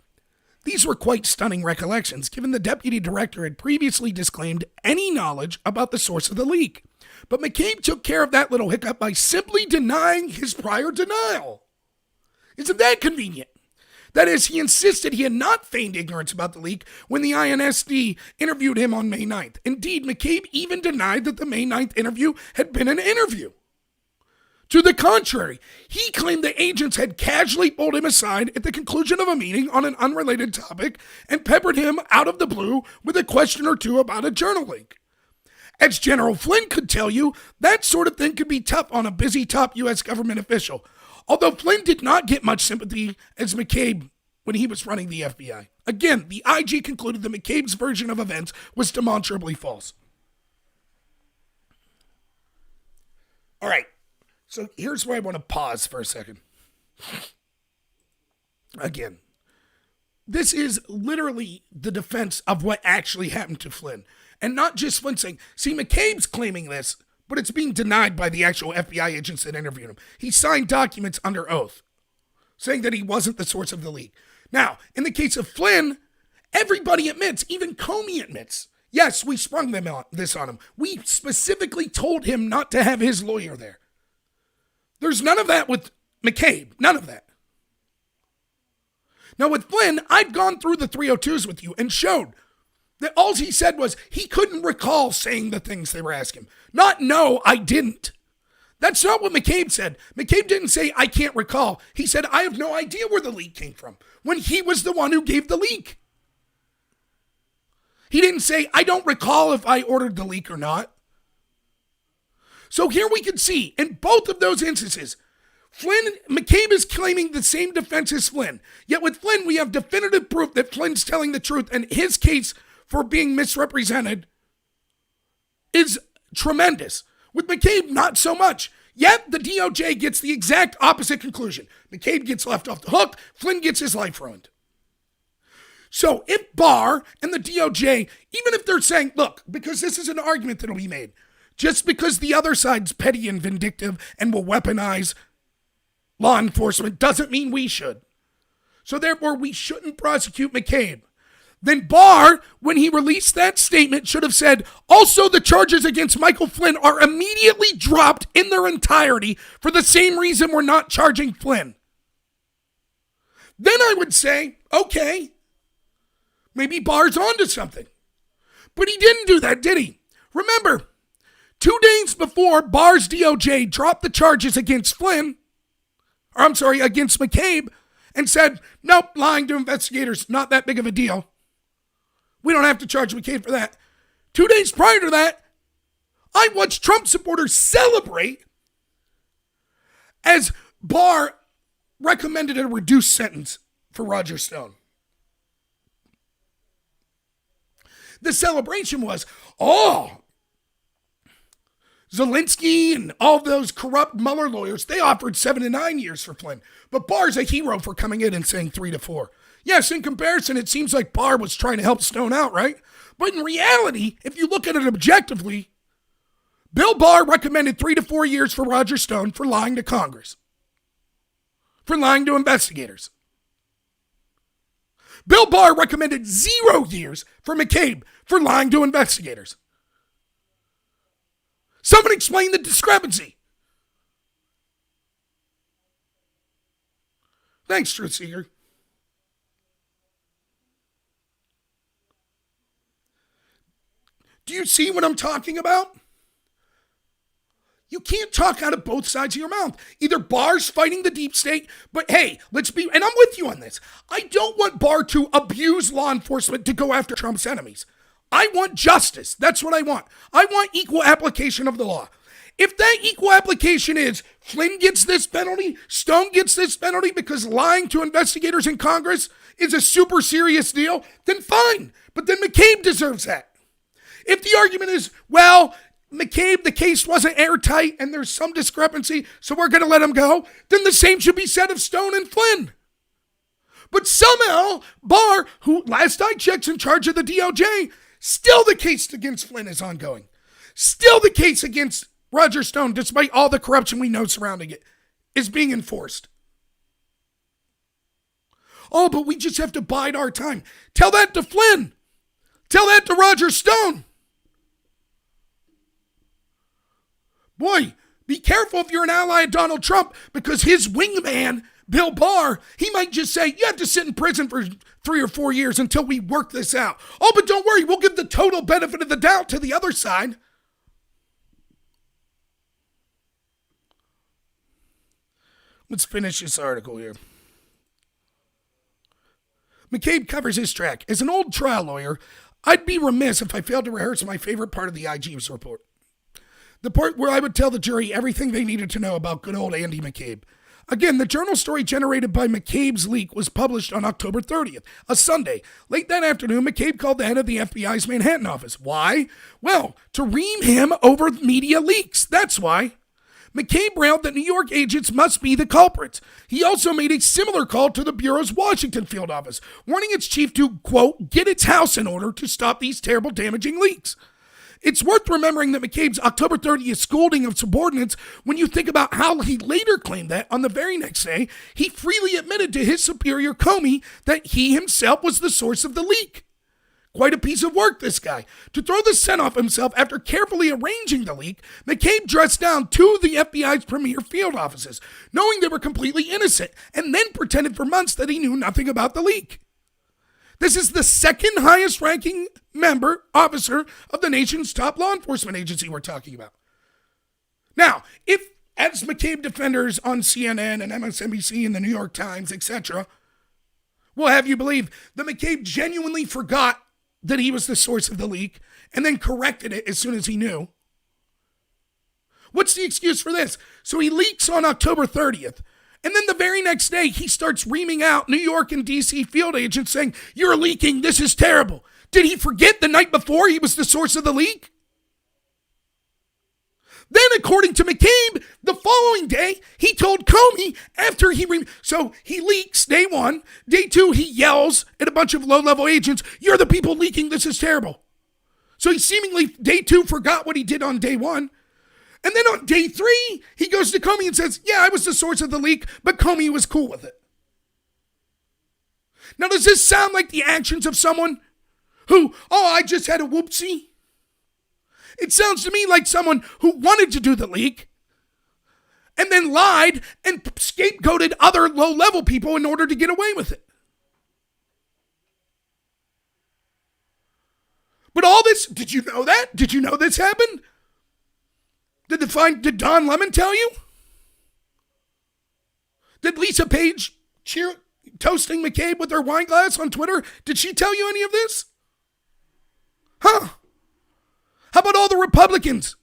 these were quite stunning recollections, given the deputy director had previously disclaimed any knowledge about the source of the leak. But McCabe took care of that little hiccup by simply denying his prior denial. Isn't that convenient? That is, he insisted he had not feigned ignorance about the leak when the INSD interviewed him on May 9th. Indeed, McCabe even denied that the May 9th interview had been an interview. To the contrary, he claimed the agents had casually pulled him aside at the conclusion of a meeting on an unrelated topic and peppered him out of the blue with a question or two about a journal leak. As General Flynn could tell you, that sort of thing could be tough on a busy top U.S. government official. Although Flynn did not get much sympathy as McCabe when he was running the FBI. Again, the IG concluded that McCabe's version of events was demonstrably false. All right, so here's where I want to pause for a second. Again, This is literally the defense of what actually happened to Flynn. And not just Flynn saying, see, McCabe's claiming this, but it's being denied by the actual FBI agents that interviewed him. He signed documents under oath saying that he wasn't the source of the leak. Now, in the case of Flynn, everybody admits, even Comey admits, yes, we sprung this on him. We specifically told him not to have his lawyer there. There's none of that with McCabe. None of that. Now, with Flynn, I've gone through the 302s with you and showed that all he said was he couldn't recall saying the things they were asking him. Not, no, I didn't. That's not what McCabe said. McCabe didn't say, I can't recall. He said, I have no idea where the leak came from, when he was the one who gave the leak. He didn't say, I don't recall if I ordered the leak or not. So here we can see, in both of those instances, McCabe is claiming the same defense as Flynn. Yet with Flynn, we have definitive proof that Flynn's telling the truth, and his case for being misrepresented is tremendous. With McCabe, not so much. Yet the DOJ gets the exact opposite conclusion. McCabe gets left off the hook. Flynn gets his life ruined. So if Barr and the DOJ, even if they're saying, look, because this is an argument that'll be made, just because the other side's petty and vindictive and will weaponize law enforcement doesn't mean we should. So therefore, we shouldn't prosecute McCabe. Then Barr, when he released that statement, should have said, also the charges against Michael Flynn are immediately dropped in their entirety for the same reason we're not charging Flynn. Then I would say, okay, maybe Barr's onto something. But he didn't do that, did he? Remember, 2 days before Barr's DOJ dropped the charges against against McCabe, and said, nope, lying to investigators, not that big of a deal. We don't have to charge McCabe for that. 2 days prior to that, I watched Trump supporters celebrate as Barr recommended a reduced sentence for Roger Stone. The celebration was, Zelensky and all those corrupt Mueller lawyers, they offered 7 to 9 years for Flynn. But Barr's a hero for coming in and saying 3 to 4. Yes, in comparison, it seems like Barr was trying to help Stone out, right? But in reality, if you look at it objectively, Bill Barr recommended 3 to 4 years for Roger Stone for lying to Congress, for lying to investigators. Bill Barr recommended 0 years for McCabe for lying to investigators. Someone explain the discrepancy. Thanks, Truth Seeker. Do you see what I'm talking about? You can't talk out of both sides of your mouth. Either Barr's fighting the deep state, but hey, and I'm with you on this. I don't want Barr to abuse law enforcement to go after Trump's enemies. I want justice. That's what I want. I want equal application of the law. If that equal application is Flynn gets this penalty, Stone gets this penalty because lying to investigators in Congress is a super serious deal, then fine. But then McCabe deserves that. If the argument is, well, McCabe, the case wasn't airtight and there's some discrepancy, so we're going to let him go, then the same should be said of Stone and Flynn. But somehow, Barr, who last I checked in charge of the DOJ, still the case against Flynn is ongoing. Still the case against Roger Stone, despite all the corruption we know surrounding it, is being enforced. Oh, but we just have to bide our time. Tell that to Flynn. Tell that to Roger Stone. Boy, be careful if you're an ally of Donald Trump, because his wingman, Bill Barr, he might just say, you have to sit in prison for 3 or 4 years until we work this out. Oh, but don't worry, we'll give the total benefit of the doubt to the other side. Let's finish this article here. McCabe covers his track. As an old trial lawyer, I'd be remiss if I failed to rehearse my favorite part of the IG's report. The part where I would tell the jury everything they needed to know about good old Andy McCabe. Again, the journal story generated by McCabe's leak was published on October 30th, a Sunday. Late that afternoon, McCabe called the head of the FBI's Manhattan office. Why? Well, to ream him over media leaks. That's why. McCabe railed that New York agents must be the culprits. He also made a similar call to the Bureau's Washington field office, warning its chief to, quote, get its house in order to stop these terrible damaging leaks. It's worth remembering that McCabe's October 30th scolding of subordinates, when you think about how he later claimed that on the very next day, he freely admitted to his superior Comey that he himself was the source of the leak. Quite a piece of work, this guy. To throw the scent off himself after carefully arranging the leak, McCabe dressed down two of the FBI's premier field offices, knowing they were completely innocent, and then pretended for months that he knew nothing about the leak. This is the second highest ranking officer of the nation's top law enforcement agency we're talking about. Now, if, as McCabe defenders on CNN and MSNBC and the New York Times, etc., will have you believe that McCabe genuinely forgot that he was the source of the leak and then corrected it as soon as he knew, what's the excuse for this? So he leaks on October 30th. And then the very next day, he starts reaming out New York and D.C. field agents saying, you're leaking, this is terrible. Did he forget the night before he was the source of the leak? Then, according to McCabe, the following day, he told Comey after so he leaks day one. Day two, he yells at a bunch of low-level agents, you're the people leaking, this is terrible. So he seemingly, day two, forgot what he did on day one. And then on day three, he goes to Comey and says, yeah, I was the source of the leak, but Comey was cool with it. Now, does this sound like the actions of someone who, I just had a whoopsie? It sounds to me like someone who wanted to do the leak and then lied and scapegoated other low-level people in order to get away with it. But all this, did you know that? Did you know this happened? Did Don Lemon tell you? Did Lisa Page toasting McCabe with her wine glass on Twitter, did she tell you any of this? Huh? How about all the Republicans?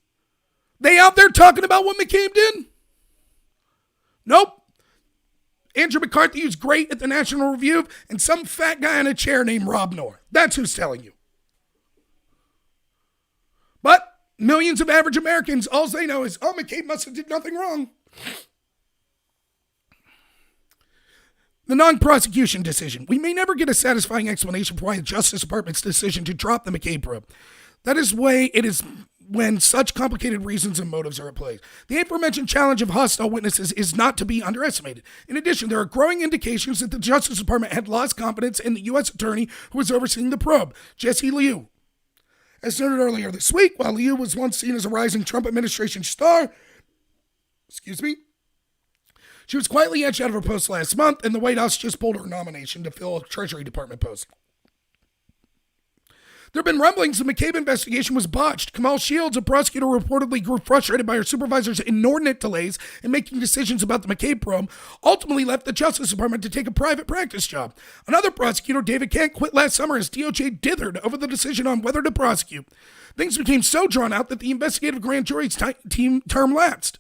They out there talking about what McCabe did? Nope. Andrew McCarthy is great at the National Review, and some fat guy in a chair named Rob Noor. That's who's telling you. But millions of average Americans, all they know is, McCabe must have did nothing wrong. The non-prosecution decision. We may never get a satisfying explanation for why the Justice Department's decision to drop the McCabe probe. That is why it is when such complicated reasons and motives are at play. The aforementioned challenge of hostile witnesses is not to be underestimated. In addition, there are growing indications that the Justice Department had lost confidence in the U.S. attorney who was overseeing the probe, Jesse Liu. As noted earlier this week, while Liu was once seen as a rising Trump administration star, she was quietly edged out of her post last month, and the White House just pulled her nomination to fill a Treasury Department post. There have been rumblings the McCabe investigation was botched. Kamal Shields, a prosecutor, reportedly grew frustrated by her supervisor's inordinate delays in making decisions about the McCabe probe, ultimately left the Justice Department to take a private practice job. Another prosecutor, David Kent, quit last summer as DOJ dithered over the decision on whether to prosecute. Things became so drawn out that the investigative grand jury's team term lapsed.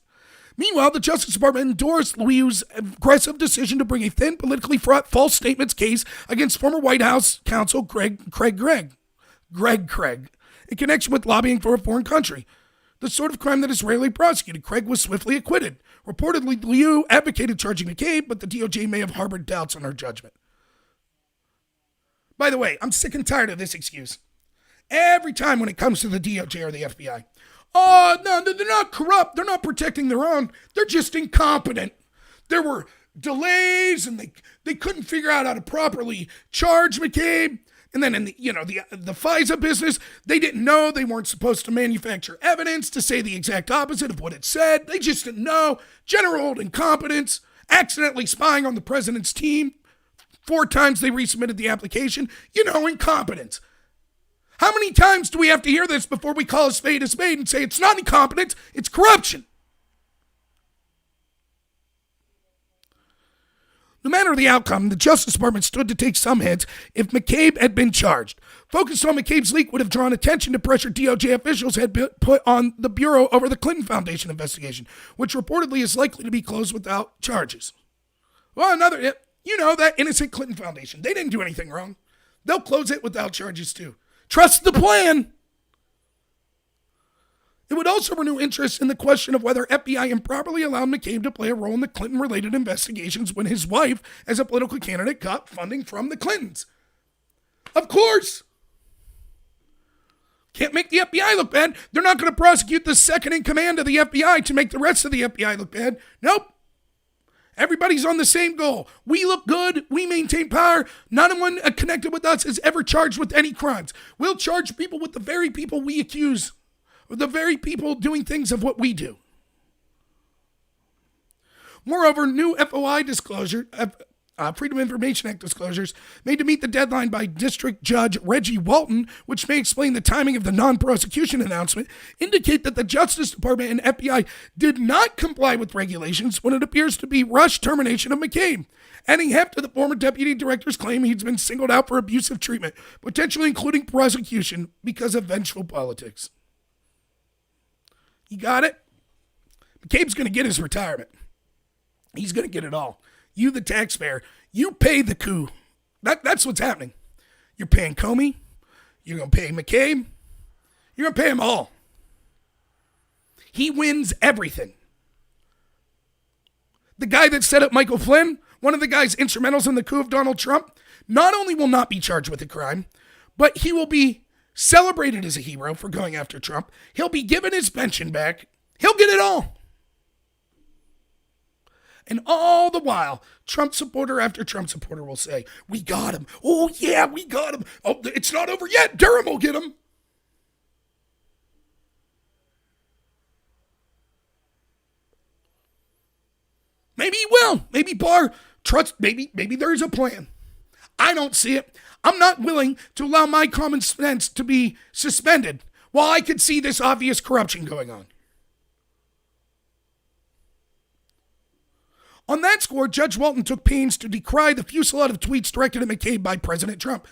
Meanwhile, the Justice Department endorsed Liu's aggressive decision to bring a thin, politically fraught false statements case against former White House counsel Greg Craig, in connection with lobbying for a foreign country, the sort of crime that is rarely prosecuted. Craig was swiftly acquitted. Reportedly, Liu advocated charging McCabe, but the DOJ may have harbored doubts on her judgment. By the way, I'm sick and tired of this excuse. Every time when it comes to the DOJ or the FBI, no, they're not corrupt. They're not protecting their own. They're just incompetent. There were delays, and they couldn't figure out how to properly charge McCabe. And then in the FISA business, they didn't know they weren't supposed to manufacture evidence to say the exact opposite of what it said. They just didn't know. General incompetence, accidentally spying on the president's team. 4 times they resubmitted the application. Incompetence. How many times do we have to hear this before we call a spade and say it's not incompetence, it's corruption? No matter the outcome, the Justice Department stood to take some hits if McCabe had been charged. Focus on McCabe's leak would have drawn attention to pressure DOJ officials had put on the Bureau over the Clinton Foundation investigation, which reportedly is likely to be closed without charges. Well, that innocent Clinton Foundation. They didn't do anything wrong. They'll close it without charges too. Trust the plan. It would also renew interest in the question of whether FBI improperly allowed McCabe to play a role in the Clinton-related investigations when his wife, as a political candidate, got funding from the Clintons. Of course! Can't make the FBI look bad. They're not going to prosecute the second in command of the FBI to make the rest of the FBI look bad. Nope. Everybody's on the same goal. We look good. We maintain power. None one connected with us is ever charged with any crimes. We'll charge people with the very people we accuse, or the very people doing things of what we do. Moreover, new FOI disclosure, Freedom of Information Act disclosures made to meet the deadline by District Judge Reggie Walton, which may explain the timing of the non-prosecution announcement, indicate that the Justice Department and FBI did not comply with regulations when it appears to be rushed termination of McCabe, adding heft to the former deputy director's claim he's been singled out for abusive treatment, potentially including prosecution because of vengeful politics. You got it? McCabe's going to get his retirement. He's going to get it all. You, the taxpayer, you pay the coup. That's what's happening. You're paying Comey. You're going to pay McCabe. You're going to pay them all. He wins everything. The guy that set up Michael Flynn, one of the guys instrumentals in the coup of Donald Trump, not only will not be charged with a crime, but he will be celebrated as a hero for going after Trump. He'll be given his pension back. He'll get it all. And all the while, Trump supporter after Trump supporter will say, we got him. Oh, yeah, we got him. Oh, it's not over yet. Durham will get him. Maybe he will. Maybe Barr, maybe there's a plan. I don't see it. I'm not willing to allow my common sense to be suspended while I could see this obvious corruption going on. On that score, Judge Walton took pains to decry the fusillade of tweets directed at McCabe by President Trump.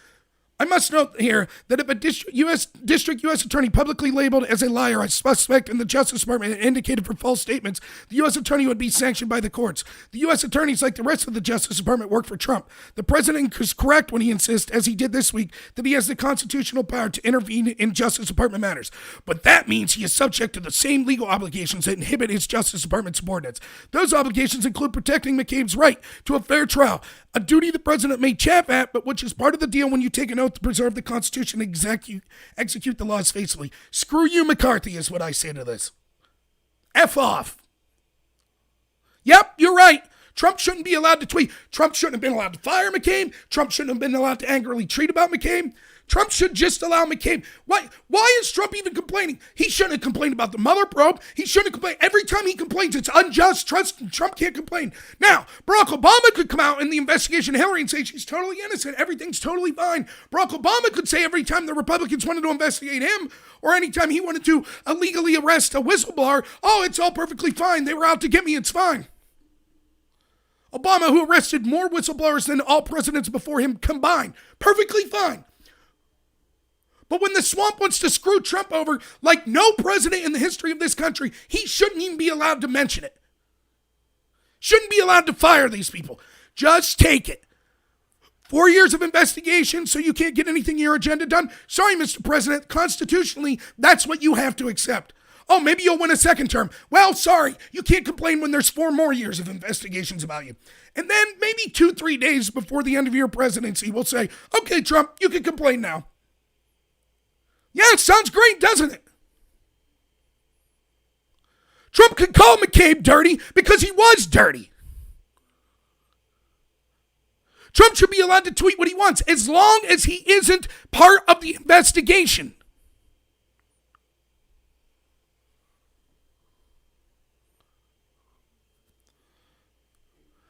I must note here that if a district U.S. attorney publicly labeled as a liar a suspect in the Justice Department and indicated for false statements, the U.S. attorney would be sanctioned by the courts. The U.S. attorneys, like the rest of the Justice Department, work for Trump. The president is correct when he insists, as he did this week, that he has the constitutional power to intervene in Justice Department matters. But that means he is subject to the same legal obligations that inhibit his Justice Department subordinates. Those obligations include protecting McCabe's right to a fair trial, a duty the president may chafe at, but which is part of the deal when you take an oath to preserve the Constitution and execute the laws faithfully. Screw you, McCarthy, is what I say to this. F off. Yep, you're right. Trump shouldn't be allowed to tweet. Trump shouldn't have been allowed to fire McCabe. Trump shouldn't have been allowed to angrily tweet about McCabe. Trump should just allow McCabe. Why is Trump even complaining? He shouldn't have complained about the Mueller probe. He shouldn't have complained. Every time he complains, it's unjust. Trump can't complain. Now, Barack Obama could come out in the investigation of Hillary and say she's totally innocent. Everything's totally fine. Barack Obama could say every time the Republicans wanted to investigate him, or anytime he wanted to illegally arrest a whistleblower, oh, it's all perfectly fine. They were out to get me. It's fine. Obama, who arrested more whistleblowers than all presidents before him combined, perfectly fine. But when the swamp wants to screw Trump over like no president in the history of this country, he shouldn't even be allowed to mention it. Shouldn't be allowed to fire these people. Just take it. 4 years of investigation so you can't get anything in your agenda done? Sorry, Mr. President, constitutionally, that's what you have to accept. Oh, maybe you'll win a second term. Well, sorry, you can't complain when there's 4 more years of investigations about you. And then maybe 2-3 days before the end of your presidency, we'll say, okay, Trump, you can complain now. Yeah, it sounds great, doesn't it? Trump could call McCabe dirty because he was dirty. Trump should be allowed to tweet what he wants as long as he isn't part of the investigation.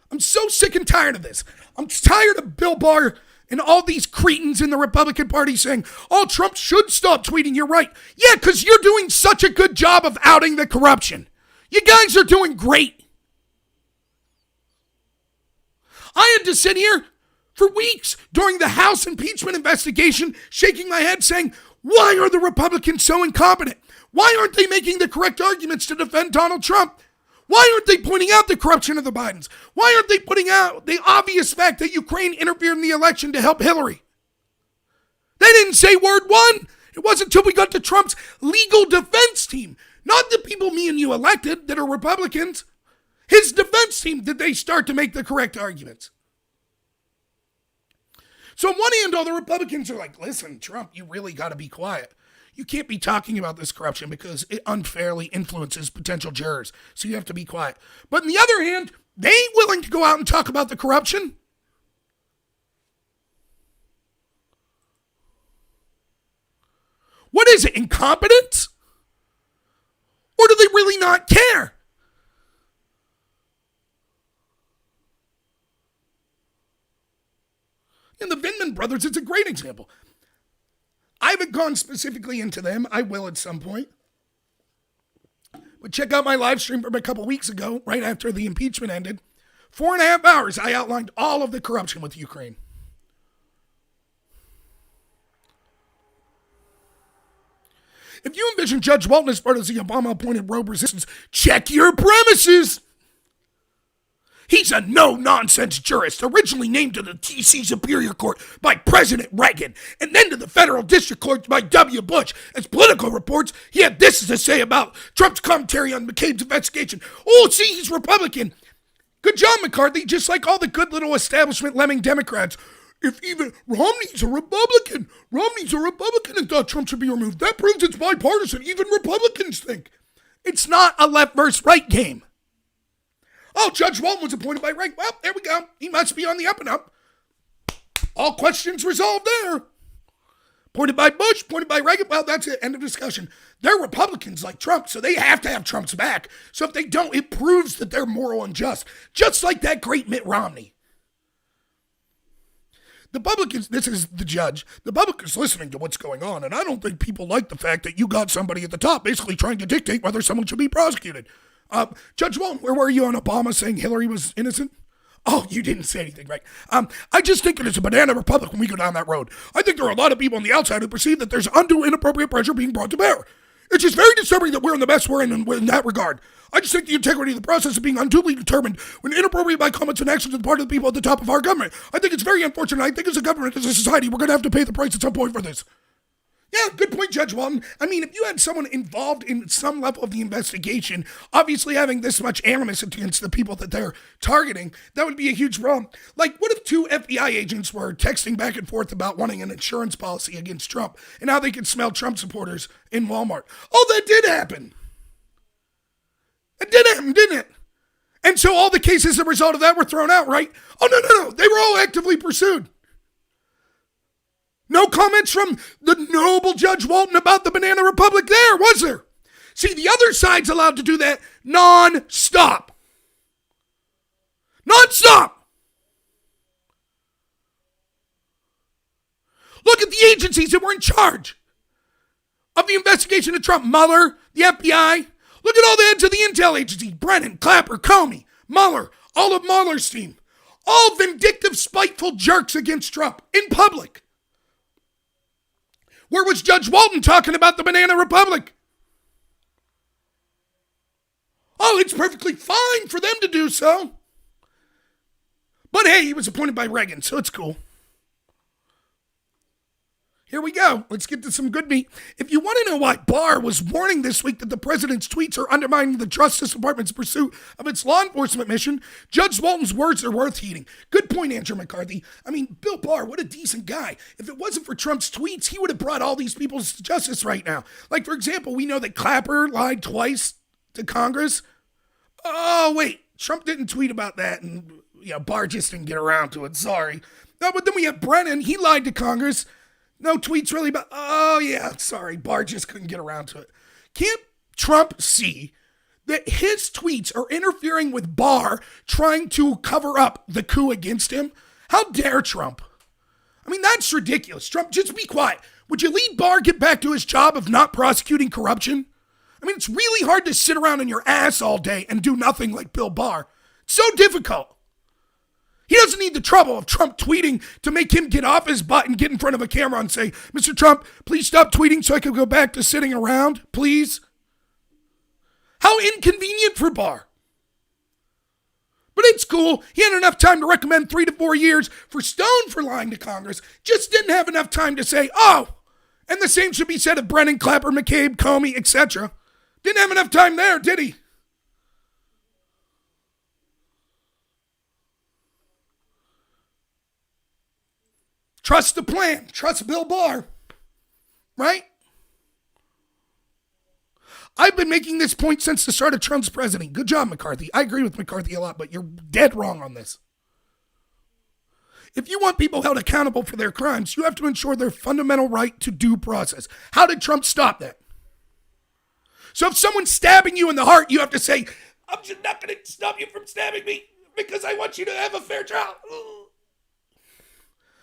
I'm so sick and tired of this. I'm tired of Bill Barr and all these cretins in the Republican Party saying, oh, Trump should stop tweeting. You're right. Yeah, because you're doing such a good job of outing the corruption. You guys are doing great. I had to sit here for weeks during the House impeachment investigation, shaking my head saying, why are the Republicans so incompetent? Why aren't they making the correct arguments to defend Donald Trump? Why aren't they pointing out the corruption of the Bidens? Why aren't they putting out the obvious fact that Ukraine interfered in the election to help Hillary? They didn't say word one. It wasn't until we got to Trump's legal defense team Not the people me and you elected that are Republicans. His defense team, did they start to make the correct arguments? So on one hand, all the Republicans are like, listen, Trump, you really got to be quiet. You can't be talking about this corruption because it unfairly influences potential jurors. So you have to be quiet. But on the other hand, they ain't willing to go out and talk about the corruption. What is it, incompetence? Or do they really not care? And the Vindman brothers, it's a great example. I haven't gone specifically into them. I will at some point. But check out my live stream from a couple weeks ago, right after the impeachment ended. 4.5 hours, I outlined all of the corruption with Ukraine. If you envision Judge Walton as part of the Obama-appointed rogue resistance, check your premises. He's a no-nonsense jurist, originally named to the D.C. Superior Court by President Reagan, and then to the Federal District Court by W. Bush. As Politico reports, he had this to say about Trump's commentary on McCabe's investigation. Oh, see, he's Republican. Good job, McCarthy, just like all the good little establishment lemming Democrats. If even Romney's a Republican and thought Trump should be removed, that proves it's bipartisan. Even Republicans think. It's not a left versus right game. Oh, Judge Walton was appointed by Reagan. Well, there we go. He must be on the up and up. All questions resolved there. Appointed by Bush, appointed by Reagan. Well, that's it. End of discussion. They're Republicans like Trump, so they have to have Trump's back. So if they don't, it proves that they're moral and just. Just like that great Mitt Romney. The publicans, this is the judge, the public is listening to what's going on, and I don't think people like the fact that you got somebody at the top basically trying to dictate whether someone should be prosecuted. Judge Walton, where were you on Obama saying Hillary was innocent? Oh, you didn't say anything, right? I just think it is a banana republic when we go down that road. I think there are a lot of people on the outside who perceive that there's undue inappropriate pressure being brought to bear. It's just very disturbing that we're in the mess we're in that regard. I just think the integrity of the process is being unduly determined when inappropriate by comments and actions on the part of the people at the top of our government. I think it's very unfortunate. I think as a government, as a society, we're going to have to pay the price at some point for this. Yeah, good point, Judge Walton. I mean, if you had someone involved in some level of the investigation, obviously having this much animus against the people that they're targeting, that would be a huge problem. Like, what if 2 FBI agents were texting back and forth about wanting an insurance policy against Trump and how they could smell Trump supporters in Walmart? Oh, that did happen. It did happen, didn't it? And so all the cases as a result of that were thrown out, right? Oh, no. They were all actively pursued. No comments from the noble Judge Walton about the Banana Republic there, was there? See, the other side's allowed to do that non-stop. Non-stop. Look at the agencies that were in charge of the investigation of Trump. Mueller, the FBI. Look at all the heads of the intel agencies. Brennan, Clapper, Comey, Mueller, all of Mueller's team. All vindictive, spiteful jerks against Trump in public. Where was Judge Walton talking about the Banana Republic? Oh, it's perfectly fine for them to do so. But hey, he was appointed by Reagan, so it's cool. Here we go. Let's get to some good meat. If you want to know why Barr was warning this week that the president's tweets are undermining the Justice Department's pursuit of its law enforcement mission, Judge Walton's words are worth heeding. Good point, Andrew McCarthy. I mean, Bill Barr, what a decent guy. If it wasn't for Trump's tweets, he would have brought all these people to justice right now. Like, for example, we know that Clapper lied twice to Congress. Oh, wait. Trump didn't tweet about that, and Barr just didn't get around to it. Sorry. No, but then we have Brennan. He lied to Congress. No tweets really about, oh yeah, sorry, Barr just couldn't get around to it. Can't Trump see that his tweets are interfering with Barr trying to cover up the coup against him? How dare Trump? I mean, that's ridiculous. Trump, just be quiet. Would you leave Barr get back to his job of not prosecuting corruption? I mean, it's really hard to sit around in your ass all day and do nothing like Bill Barr. It's so difficult. He doesn't need the trouble of Trump tweeting to make him get off his butt and get in front of a camera and say, Mr. Trump, please stop tweeting so I can go back to sitting around, please. How inconvenient for Barr. But it's cool. He had enough time to recommend 3 to 4 years for Stone for lying to Congress. Just didn't have enough time to say, oh, and the same should be said of Brennan, Clapper, McCabe, Comey, etc. Didn't have enough time there, did he? Trust the plan. Trust Bill Barr. Right? I've been making this point since the start of Trump's presidency. Good job, McCarthy. I agree with McCarthy a lot, but you're dead wrong on this. If you want people held accountable for their crimes, you have to ensure their fundamental right to due process. How did Trump stop that? So if someone's stabbing you in the heart, you have to say, I'm just not going to stop you from stabbing me because I want you to have a fair trial.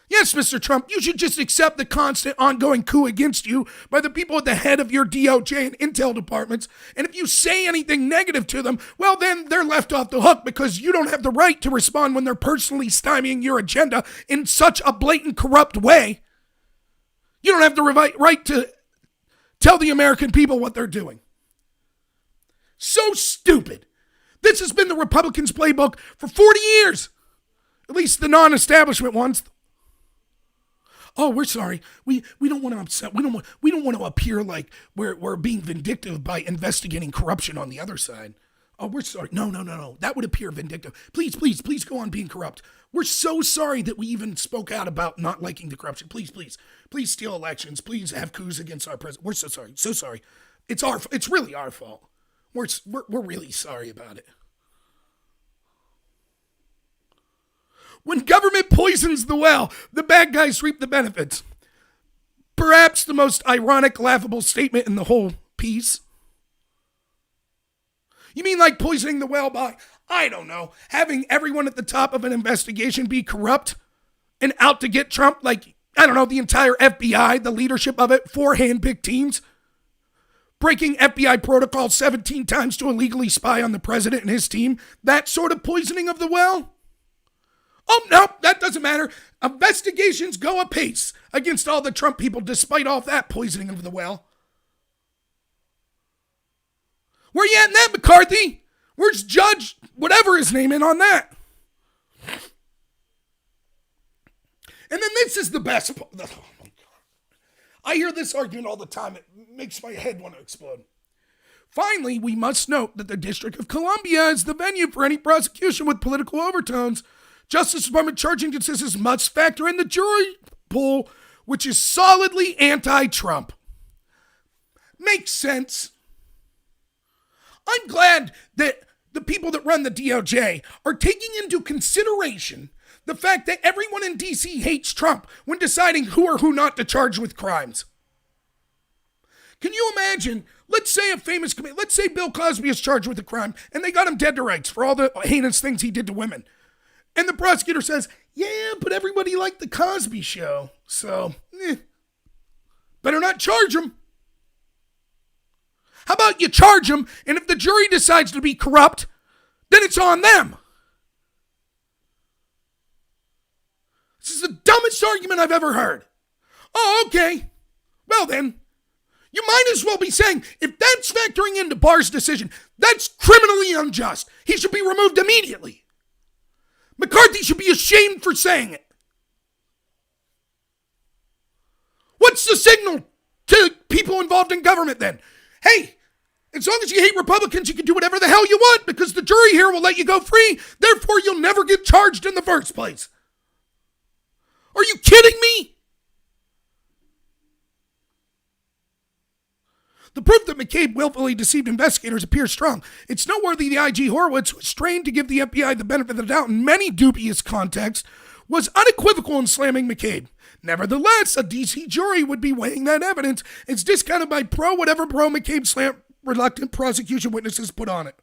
Yes, Mr. Trump, you should just accept the constant ongoing coup against you by the people at the head of your DOJ and intel departments. And if you say anything negative to them, well, then they're left off the hook because you don't have the right to respond when they're personally stymieing your agenda in such a blatant, corrupt way. You don't have the right to tell the American people what they're doing. So stupid. This has been the Republicans' playbook for 40 years. At least the non-establishment ones. Oh, we're sorry. We don't want to upset. We don't want to appear like we're being vindictive by investigating corruption on the other side. Oh, we're sorry. No. That would appear vindictive. Please go on being corrupt. We're so sorry that we even spoke out about not liking the corruption. Please steal elections. Please have coups against our president. We're so sorry. So sorry. It's really our fault. We're really sorry about it. When government poisons the well, the bad guys reap the benefits. Perhaps the most ironic, laughable statement in the whole piece. You mean like poisoning the well by, I don't know, having everyone at the top of an investigation be corrupt and out to get Trump? Like, I don't know, the entire FBI, the leadership of it, 4 hand-picked teams? Breaking FBI protocol 17 times to illegally spy on the president and his team? That sort of poisoning of the well? Oh, no, that doesn't matter. Investigations go apace against all the Trump people despite all that poisoning of the well. Where you at in that, McCarthy? Where's Judge, whatever his name, in on that? And then this is the best part. Oh, my God. I hear this argument all the time. It makes my head want to explode. Finally, we must note that the District of Columbia is the venue for any prosecution with political overtones. Justice Department charging consensus must factor in the jury pool, which is solidly anti-Trump. Makes sense. I'm glad that the people that run the DOJ are taking into consideration the fact that everyone in D.C. hates Trump when deciding who or who not to charge with crimes. Can you imagine, let's say let's say Bill Cosby is charged with a crime and they got him dead to rights for all the heinous things he did to women. And the prosecutor says, yeah, but everybody liked the Cosby Show, so better not charge him. How about you charge him, and if the jury decides to be corrupt, then it's on them. This is the dumbest argument I've ever heard. Oh, okay. Well then, you might as well be saying, if that's factoring into Barr's decision, that's criminally unjust. He should be removed immediately. McCarthy should be ashamed for saying it. What's the signal to people involved in government then? Hey, as long as you hate Republicans, you can do whatever the hell you want because the jury here will let you go free. Therefore, you'll never get charged in the first place. Are you kidding me? The proof that McCabe willfully deceived investigators appears strong. It's noteworthy the IG Horowitz, who was trained to give the FBI the benefit of the doubt in many dubious contexts, was unequivocal in slamming McCabe. Nevertheless, a DC jury would be weighing that evidence. It's discounted by whatever McCabe slam reluctant prosecution witnesses put on it.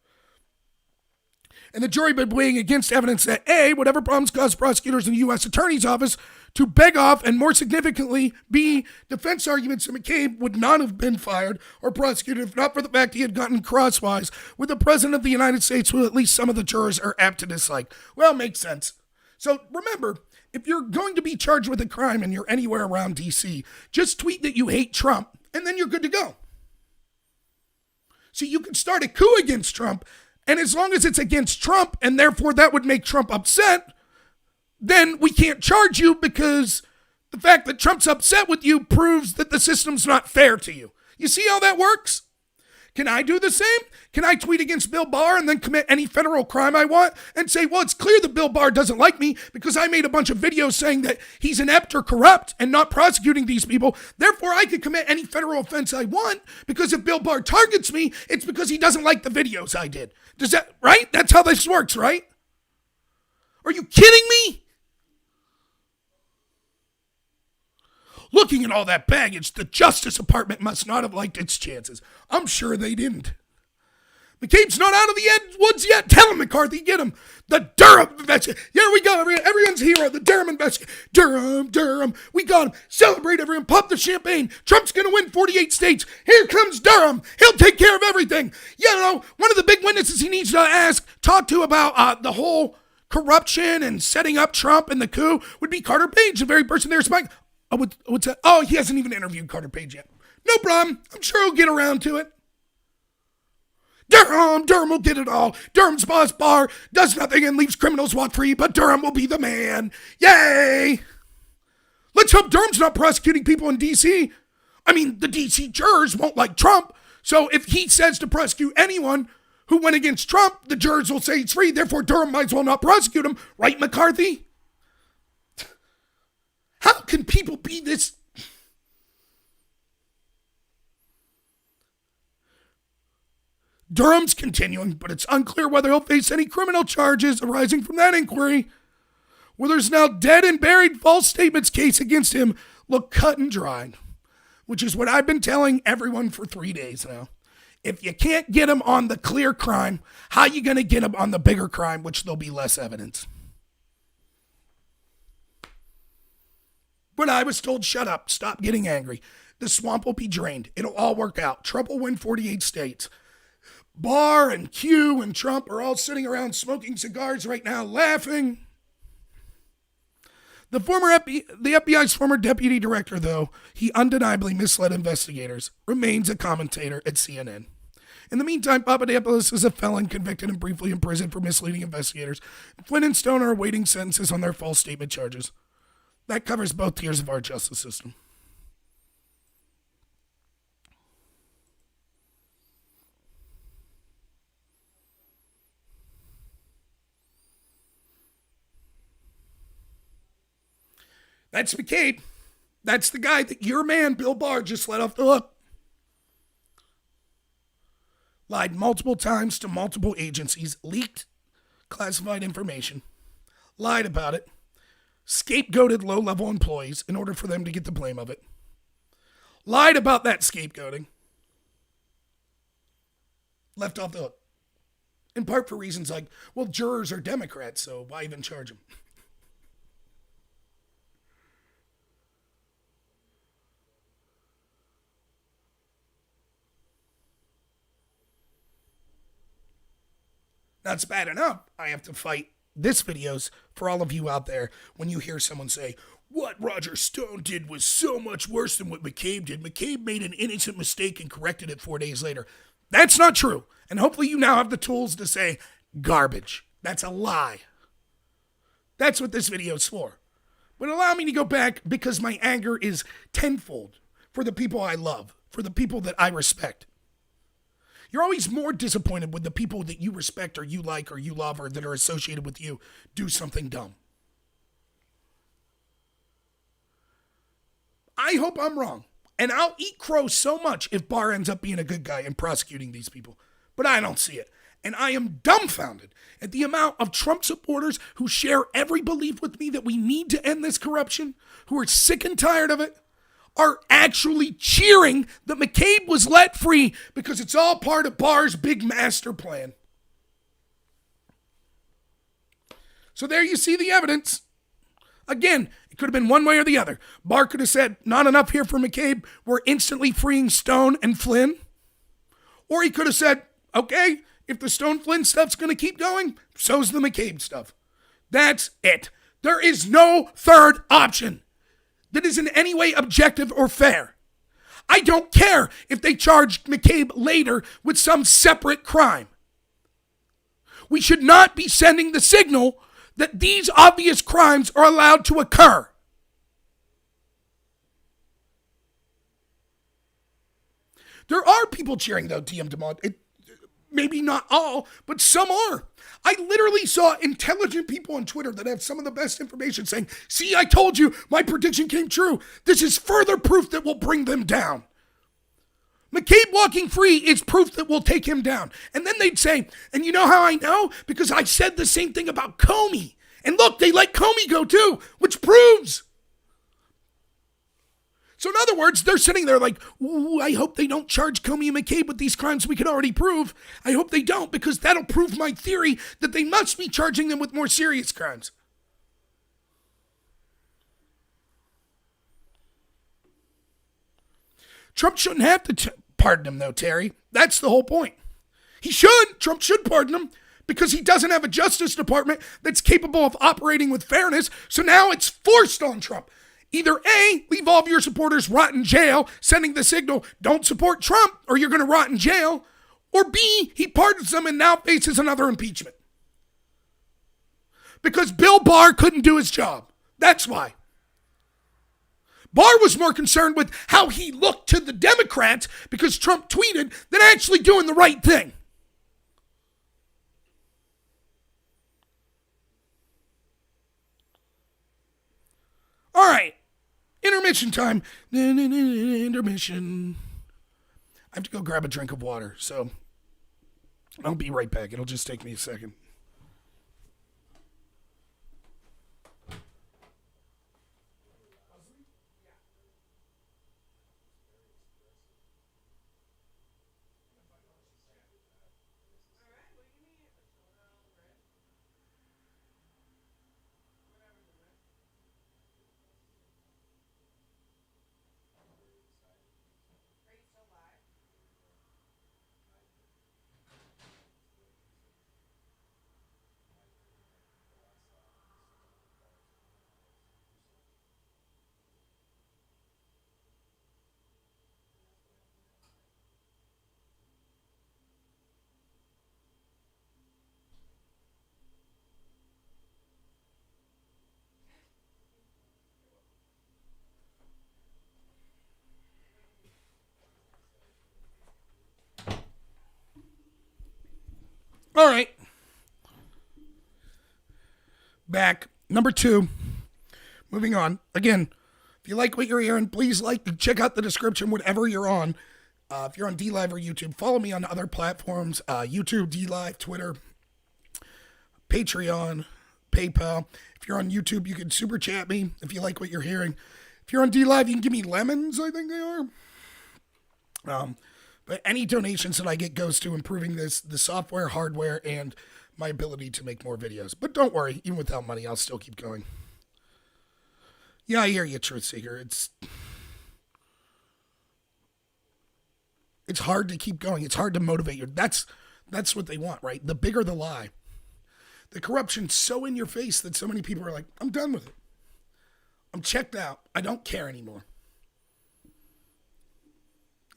And the jury would be weighing against evidence that A, whatever problems caused prosecutors in the U.S. Attorney's Office to beg off, and more significantly, B, defense arguments that McCabe would not have been fired or prosecuted if not for the fact he had gotten crosswise with the President of the United States, who at least some of the jurors are apt to dislike. Well, makes sense. So remember, if you're going to be charged with a crime and you're anywhere around D.C., just tweet that you hate Trump, and then you're good to go. See, you can start a coup against Trump, and as long as it's against Trump, and therefore that would make Trump upset, then we can't charge you because the fact that Trump's upset with you proves that the system's not fair to you. You see how that works? Can I do the same? Can I tweet against Bill Barr and then commit any federal crime I want and say, well, it's clear that Bill Barr doesn't like me because I made a bunch of videos saying that he's inept or corrupt and not prosecuting these people. Therefore, I can commit any federal offense I want because if Bill Barr targets me, it's because he doesn't like the videos I did. Does that, right? That's how this works, right? Are you kidding me? Looking at all that baggage, the Justice Department must not have liked its chances. I'm sure they didn't. McCabe's not out of the woods yet. Tell him, McCarthy, get him. The Durham investigation. Here we go, everyone's hero. The Durham investigation. Durham. We got him. Celebrate, everyone. Pop the champagne. Trump's going to win 48 states. Here comes Durham. He'll take care of everything. You know, one of the big witnesses he needs to talk to about the whole corruption and setting up Trump and the coup would be Carter Page, the very person they're spying. Oh, what's that? Oh, he hasn't even interviewed Carter Page yet. No problem. I'm sure he'll get around to it. Durham will get it all. Durham's boss Barr does nothing and leaves criminals walk free, but Durham will be the man. Yay! Let's hope Durham's not prosecuting people in D.C. I mean, the D.C. jurors won't like Trump, so if he says to prosecute anyone who went against Trump, the jurors will say he's free, therefore Durham might as well not prosecute him. Right, McCarthy? How can people be this? Durham's continuing, but it's unclear whether he'll face any criminal charges arising from that inquiry. Whether's now dead and buried false statements case against him look cut and dried, which is what I've been telling everyone for 3 days now. If you can't get him on the clear crime, how are you going to get him on the bigger crime, which there'll be less evidence? But I was told, shut up, stop getting angry. The swamp will be drained. It'll all work out. Trump will win 48 states. Barr and Q and Trump are all sitting around smoking cigars right now, laughing. The FBI's former deputy director, though he undeniably misled investigators, remains a commentator at CNN. In the meantime, Papadopoulos is a felon convicted and briefly imprisoned for misleading investigators. Flynn and Stone are awaiting sentences on their false statement charges. That covers both tiers of our justice system. That's McCabe. That's the guy that your man, Bill Barr, just let off the hook. Lied multiple times to multiple agencies, leaked classified information, lied about it, scapegoated low-level employees in order for them to get the blame of it, lied about that scapegoating, left off the hook. In part for reasons like, well, jurors are Democrats, so why even charge them? That's bad enough. I have to fight this videos for all of you out there when you hear someone say, what Roger Stone did was so much worse than what McCabe did. McCabe made an innocent mistake and corrected it 4 days later. That's not true. And hopefully you now have the tools to say, garbage. That's a lie. That's what this video is for. But allow me to go back because my anger is tenfold for the people I love, for the people that I respect. You're always more disappointed when the people that you respect or you like or you love or that are associated with you do something dumb. I hope I'm wrong. And I'll eat crow so much if Barr ends up being a good guy and prosecuting these people. But I don't see it. And I am dumbfounded at the amount of Trump supporters who share every belief with me that we need to end this corruption, who are sick and tired of it, are actually cheering that McCabe was let free because it's all part of Barr's big master plan. So there you see the evidence. Again, it could have been one way or the other. Barr could have said, not enough here for McCabe, we're instantly freeing Stone and Flynn. Or he could have said, okay, if the Stone Flynn stuff's going to keep going, so's the McCabe stuff. That's it. There is no third option that is in any way objective or fair. I don't care if they charged McCabe later with some separate crime. We should not be sending the signal that these obvious crimes are allowed to occur. There are people cheering, though, TM Demont. Maybe not all, but some are. I literally saw intelligent people on Twitter that have some of the best information saying, see, I told you, my prediction came true. This is further proof that will bring them down. McCabe walking free is proof that will take him down. And then they'd say, and you know how I know? Because I said the same thing about Comey. And look, they let Comey go too, which proves. So in other words, they're sitting there like, ooh, I hope they don't charge Comey and McCabe with these crimes we can already prove. I hope they don't, because that'll prove my theory that they must be charging them with more serious crimes. Trump shouldn't have to pardon him, though, Terry. That's the whole point. He should. Trump should pardon him because he doesn't have a Justice Department that's capable of operating with fairness. So now it's forced on Trump. Either A, leave all of your supporters rot in jail, sending the signal, don't support Trump or you're going to rot in jail. Or B, he pardons them and now faces another impeachment. Because Bill Barr couldn't do his job. That's why. Barr was more concerned with how he looked to the Democrats because Trump tweeted than actually doing the right thing. All right. Intermission time. Intermission. I have to go grab a drink of water, so I'll be right back. It'll just take me a second. All right. Back. Number 2. Moving on. Again, if you like what you're hearing, please check out the description, whatever you're on. If you're on DLive or YouTube, follow me on other platforms. YouTube, DLive, Twitter, Patreon, PayPal. If you're on YouTube, you can super chat me if you like what you're hearing. If you're on DLive, you can give me lemons, I think they are. But any donations that I get goes to improving the software, hardware, and my ability to make more videos. But don't worry, even without money, I'll still keep going. Yeah, I hear you, Truth Seeker. It's hard to keep going. It's hard to motivate you. That's what they want, right? The bigger the lie. The corruption's so in your face that so many people are like, I'm done with it. I'm checked out. I don't care anymore.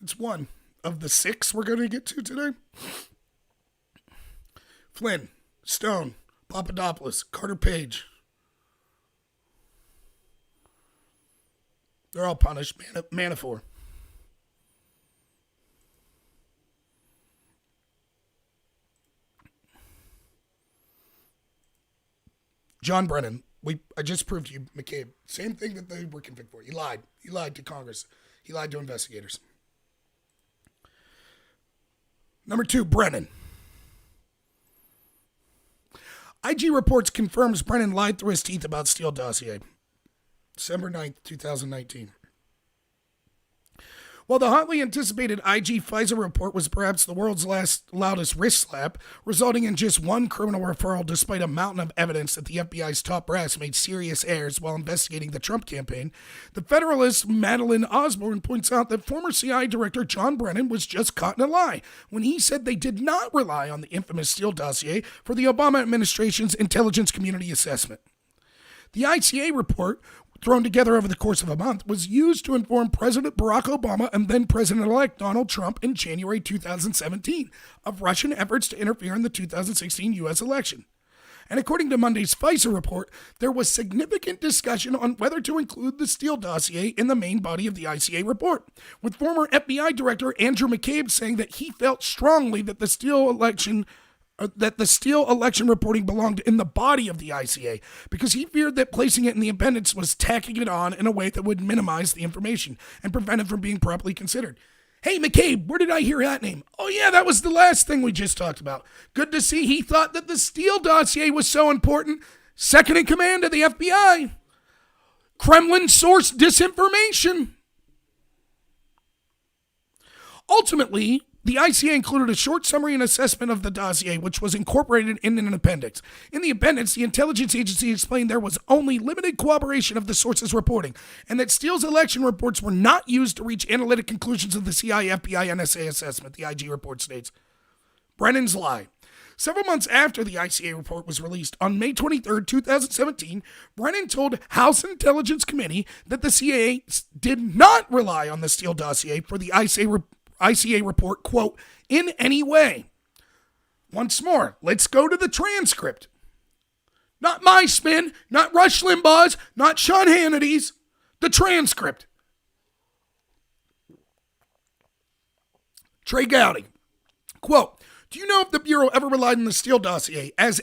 It's one of the 6 we're going to get to today. Flynn, Stone, Papadopoulos, Carter Page. They're all punished. Manafort. John Brennan. I just proved to you, McCabe. Same thing that they were convicted for. He lied. He lied to Congress. He lied to investigators. Number 2, Brennan. IG reports confirms Brennan lied through his teeth about Steele dossier. December 9th, 2019. While the hotly anticipated IG FISA report was perhaps the world's loudest wrist slap, resulting in just one criminal referral despite a mountain of evidence that the FBI's top brass made serious errors while investigating the Trump campaign, the Federalist Madeline Osborne points out that former CIA Director John Brennan was just caught in a lie when he said they did not rely on the infamous Steele dossier for the Obama administration's intelligence community assessment. The ICA report, thrown together over the course of a month, was used to inform President Barack Obama and then President-elect Donald Trump in January 2017 of Russian efforts to interfere in the 2016 U.S. election. And according to Monday's FISA report, there was significant discussion on whether to include the Steele dossier in the main body of the ICA report, with former FBI Director Andrew McCabe saying that he felt strongly that the Steele election reporting belonged in the body of the ICA because he feared that placing it in the appendix was tacking it on in a way that would minimize the information and prevent it from being properly considered. Hey, McCabe, where did I hear that name? Oh, yeah, that was the last thing we just talked about. Good to see he thought that the Steele dossier was so important. Second in command of the FBI. Kremlin source disinformation. Ultimately, the ICA included a short summary and assessment of the dossier, which was incorporated in an appendix. In the appendix, the intelligence agency explained there was only limited corroboration of the source's reporting, and that Steele's election reports were not used to reach analytic conclusions of the CIA, FBI, NSA assessment, the IG report states. Brennan's lie. Several months after the ICA report was released, on May 23, 2017, Brennan told House Intelligence Committee that the CIA did not rely on the Steele dossier for the ICA report, quote, in any way. Once more, let's go to the transcript. Not my spin, not Rush Limbaugh's, not Sean Hannity's. The transcript. Trey Gowdy, quote, do you know if the Bureau ever relied on the Steele dossier as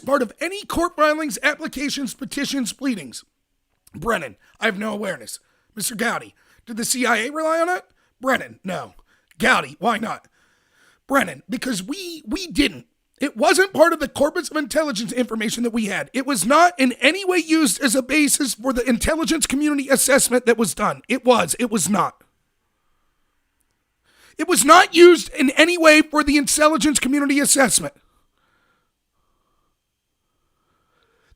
part of any court filings, applications, petitions, pleadings? Brennan, I have no awareness. Mr. Gowdy, did the CIA rely on it? Brennan, no. Gowdy, why not? Brennan, because we didn't. It wasn't part of the corpus of intelligence information that we had. It was not in any way used as a basis for the intelligence community assessment that was done. It was not. It was not used in any way for the intelligence community assessment.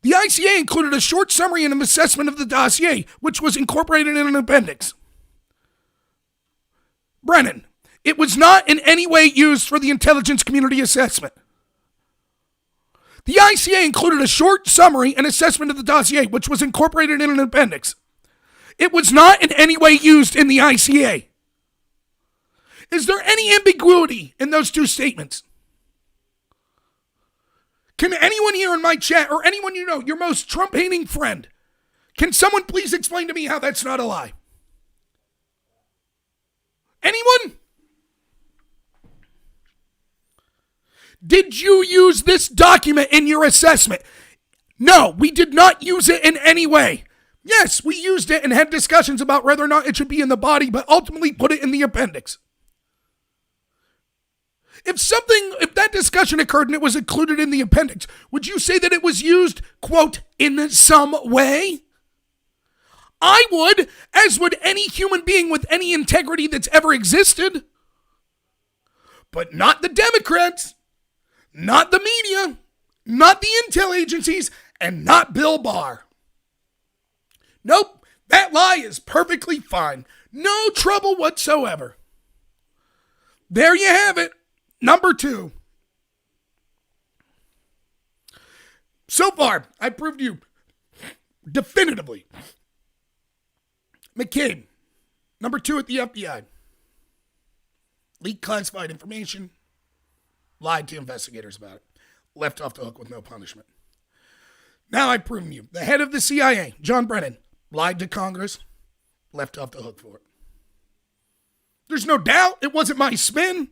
The ICA included a short summary and an assessment of the dossier, which was incorporated in an appendix. Brennan, it was not in any way used for the intelligence community assessment. The ICA included a short summary and assessment of the dossier, which was incorporated in an appendix. It was not in any way used in the ICA. Is there any ambiguity in those two statements? Can anyone here in my chat, or anyone you know, your most Trump-hating friend, can someone please explain to me how that's not a lie? Anyone? Did you use this document in your assessment? No, we did not use it in any way. Yes, we used it and had discussions about whether or not it should be in the body, but ultimately put it in the appendix. If that discussion occurred and it was included in the appendix, would you say that it was used, quote, in some way? I would, as would any human being with any integrity that's ever existed. But not the Democrats, not the media, not the intel agencies, and not Bill Barr. Nope, that lie is perfectly fine. No trouble whatsoever. There you have it. Number 2. So far, I proved to you definitively. McCabe, number 2 at the FBI. Leaked classified information. Lied to investigators about it. Left off the hook with no punishment. Now I've proven you. The head of the CIA, John Brennan, lied to Congress. Left off the hook for it. There's no doubt it wasn't my spin.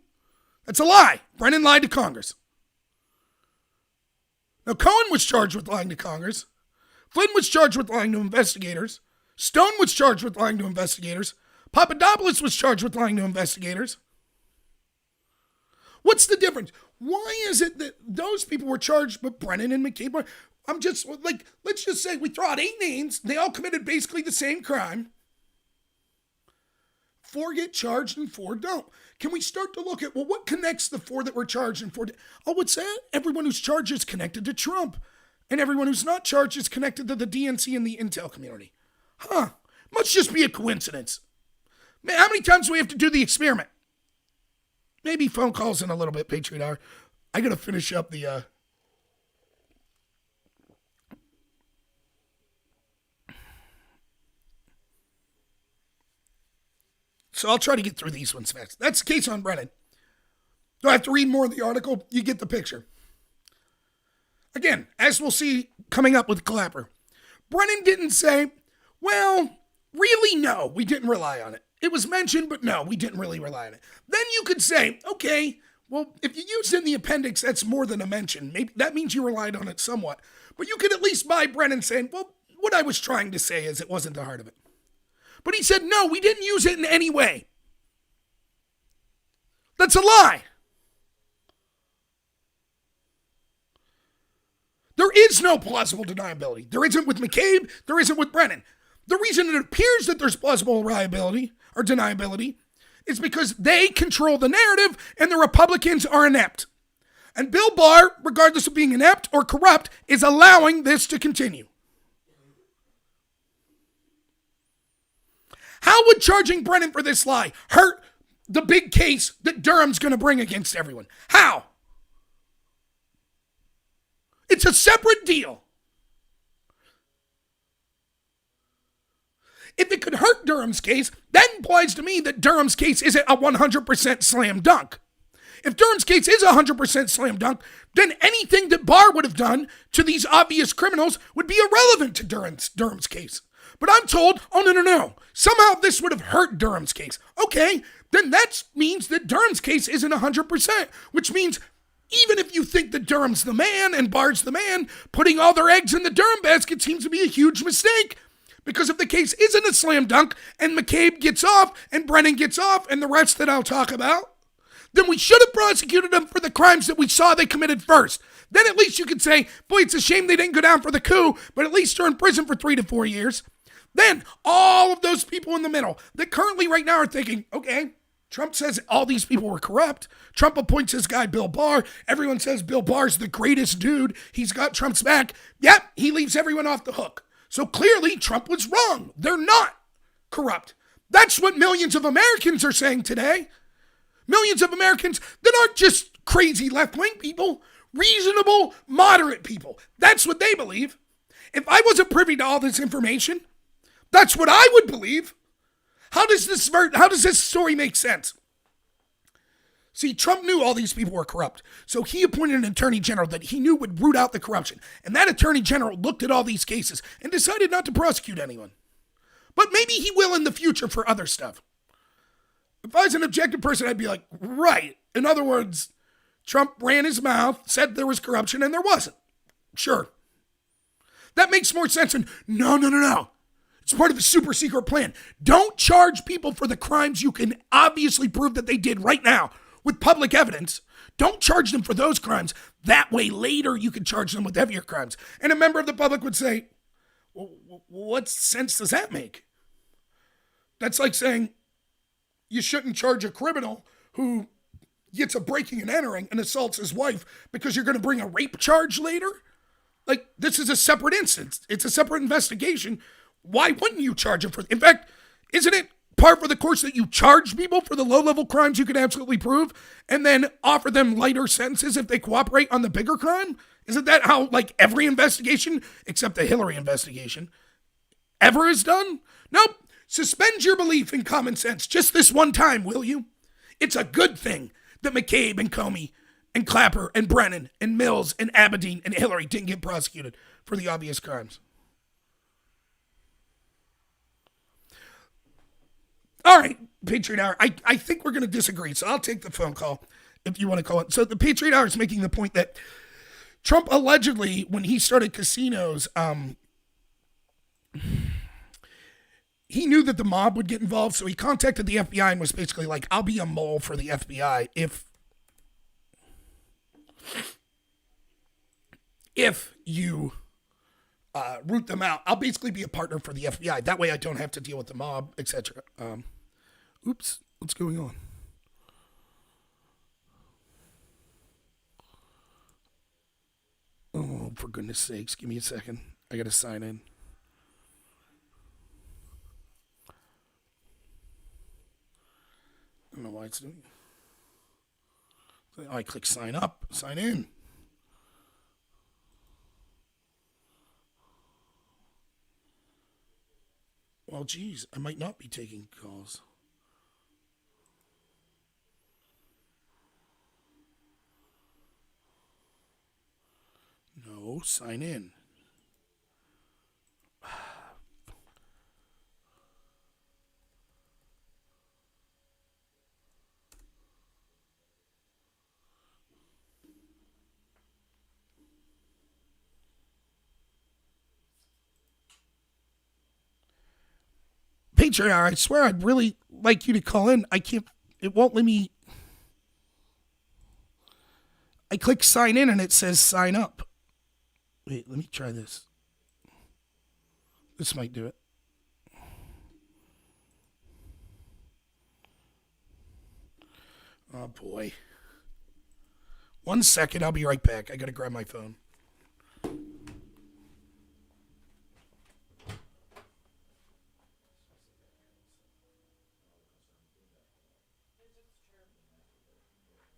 That's a lie. Brennan lied to Congress. Now, Cohen was charged with lying to Congress. Flynn was charged with lying to investigators. Stone was charged with lying to investigators. Papadopoulos was charged with lying to investigators. What's the difference? Why is it that those people were charged, but Brennan and McCabe? I'm just like, let's just say we throw out 8 names. They all committed basically the same crime. 4 get charged and 4 don't. Can we start to look at, well, what connects the 4 that were charged and 4? Oh, what's that? Everyone who's charged is connected to Trump. And everyone who's not charged is connected to the DNC and the intel community. Huh. Must just be a coincidence. Man, how many times do we have to do the experiment? Maybe phone calls in a little bit, Patriot Hour. I got to finish up the... So I'll try to get through these ones fast. That's the case on Brennan. Do I have to read more of the article? You get the picture. Again, as we'll see coming up with Clapper, Brennan didn't say, well, really, no, we didn't rely on it. It was mentioned, but no, we didn't really rely on it. Then you could say, okay, well, if you used it in the appendix, that's more than a mention. Maybe that means you relied on it somewhat. But you could at least buy Brennan saying, well, what I was trying to say is it wasn't the heart of it. But he said, no, we didn't use it in any way. That's a lie. There is no plausible deniability. There isn't with McCabe. There isn't with Brennan. The reason it appears that there's plausible reliability or deniability is because they control the narrative and the Republicans are inept. And Bill Barr, regardless of being inept or corrupt, is allowing this to continue. How would charging Brennan for this lie hurt the big case that Durham's going to bring against everyone? How? It's a separate deal. If it could hurt Durham's case, that implies to me that Durham's case isn't a 100% slam dunk. If Durham's case is a 100% slam dunk, then anything that Barr would have done to these obvious criminals would be irrelevant to Durham's case. But I'm told, oh, no. Somehow this would have hurt Durham's case. Okay, then that means that Durham's case isn't 100%, which means even if you think that Durham's the man and Barr's the man, putting all their eggs in the Durham basket seems to be a huge mistake. Because if the case isn't a slam dunk and McCabe gets off and Brennan gets off and the rest that I'll talk about, then we should have prosecuted them for the crimes that we saw they committed first. Then at least you could say, boy, it's a shame they didn't go down for the coup, but at least they're in prison for 3 to 4 years. Then all of those people in the middle that currently right now are thinking, okay, Trump says all these people were corrupt. Trump appoints his guy, Bill Barr. Everyone says Bill Barr's the greatest dude. He's got Trump's back. Yep, he leaves everyone off the hook. So clearly Trump was wrong. They're not corrupt. That's what millions of Americans are saying today. Millions of Americans that aren't just crazy left-wing people, reasonable, moderate people. That's what they believe. If I wasn't privy to all this information, that's what I would believe. How does this story make sense? See, Trump knew all these people were corrupt, so he appointed an attorney general that he knew would root out the corruption. And that attorney general looked at all these cases and decided not to prosecute anyone. But maybe he will in the future for other stuff. If I was an objective person, I'd be like, right. In other words, Trump ran his mouth, said there was corruption, and there wasn't. Sure. That makes more sense than, no. It's part of a super secret plan. Don't charge people for the crimes you can obviously prove that they did right now with public evidence. Don't charge them for those crimes. That way later you can charge them with heavier crimes. And a member of the public would say, well, what sense does that make? That's like saying you shouldn't charge a criminal who gets a breaking and entering and assaults his wife because you're going to bring a rape charge later? Like, this is a separate instance. It's a separate investigation. Why wouldn't you charge him for it? In fact, isn't it par for the course that you charge people for the low-level crimes you can absolutely prove and then offer them lighter sentences if they cooperate on the bigger crime? Isn't that how, like, every investigation, except the Hillary investigation, ever is done? Nope. Suspend your belief in common sense just this one time, will you? It's a good thing that McCabe and Comey and Clapper and Brennan and Mills and Abedin and Hillary didn't get prosecuted for the obvious crimes. All right, Patriot Hour. I think we're going to disagree, so I'll take the phone call if you want to call it. So the Patriot Hour is making the point that Trump allegedly, when he started casinos, he knew that the mob would get involved, so he contacted the FBI and was basically like, I'll be a mole for the FBI if you root them out. I'll basically be a partner for the FBI. That way I don't have to deal with the mob, etc. Oops, what's going on? Oh, for goodness sakes, give me a second. I gotta sign in. I don't know why it's doing. I click sign up, sign in. Well, geez, I might not be taking calls. No. No, sign in. Patreon, I swear I'd really like you to call in. I can't, it won't let me. I click sign in and it says sign up. Wait, let me try this. This might do it. Oh boy. 1 second, I'll be right back. I gotta grab my phone.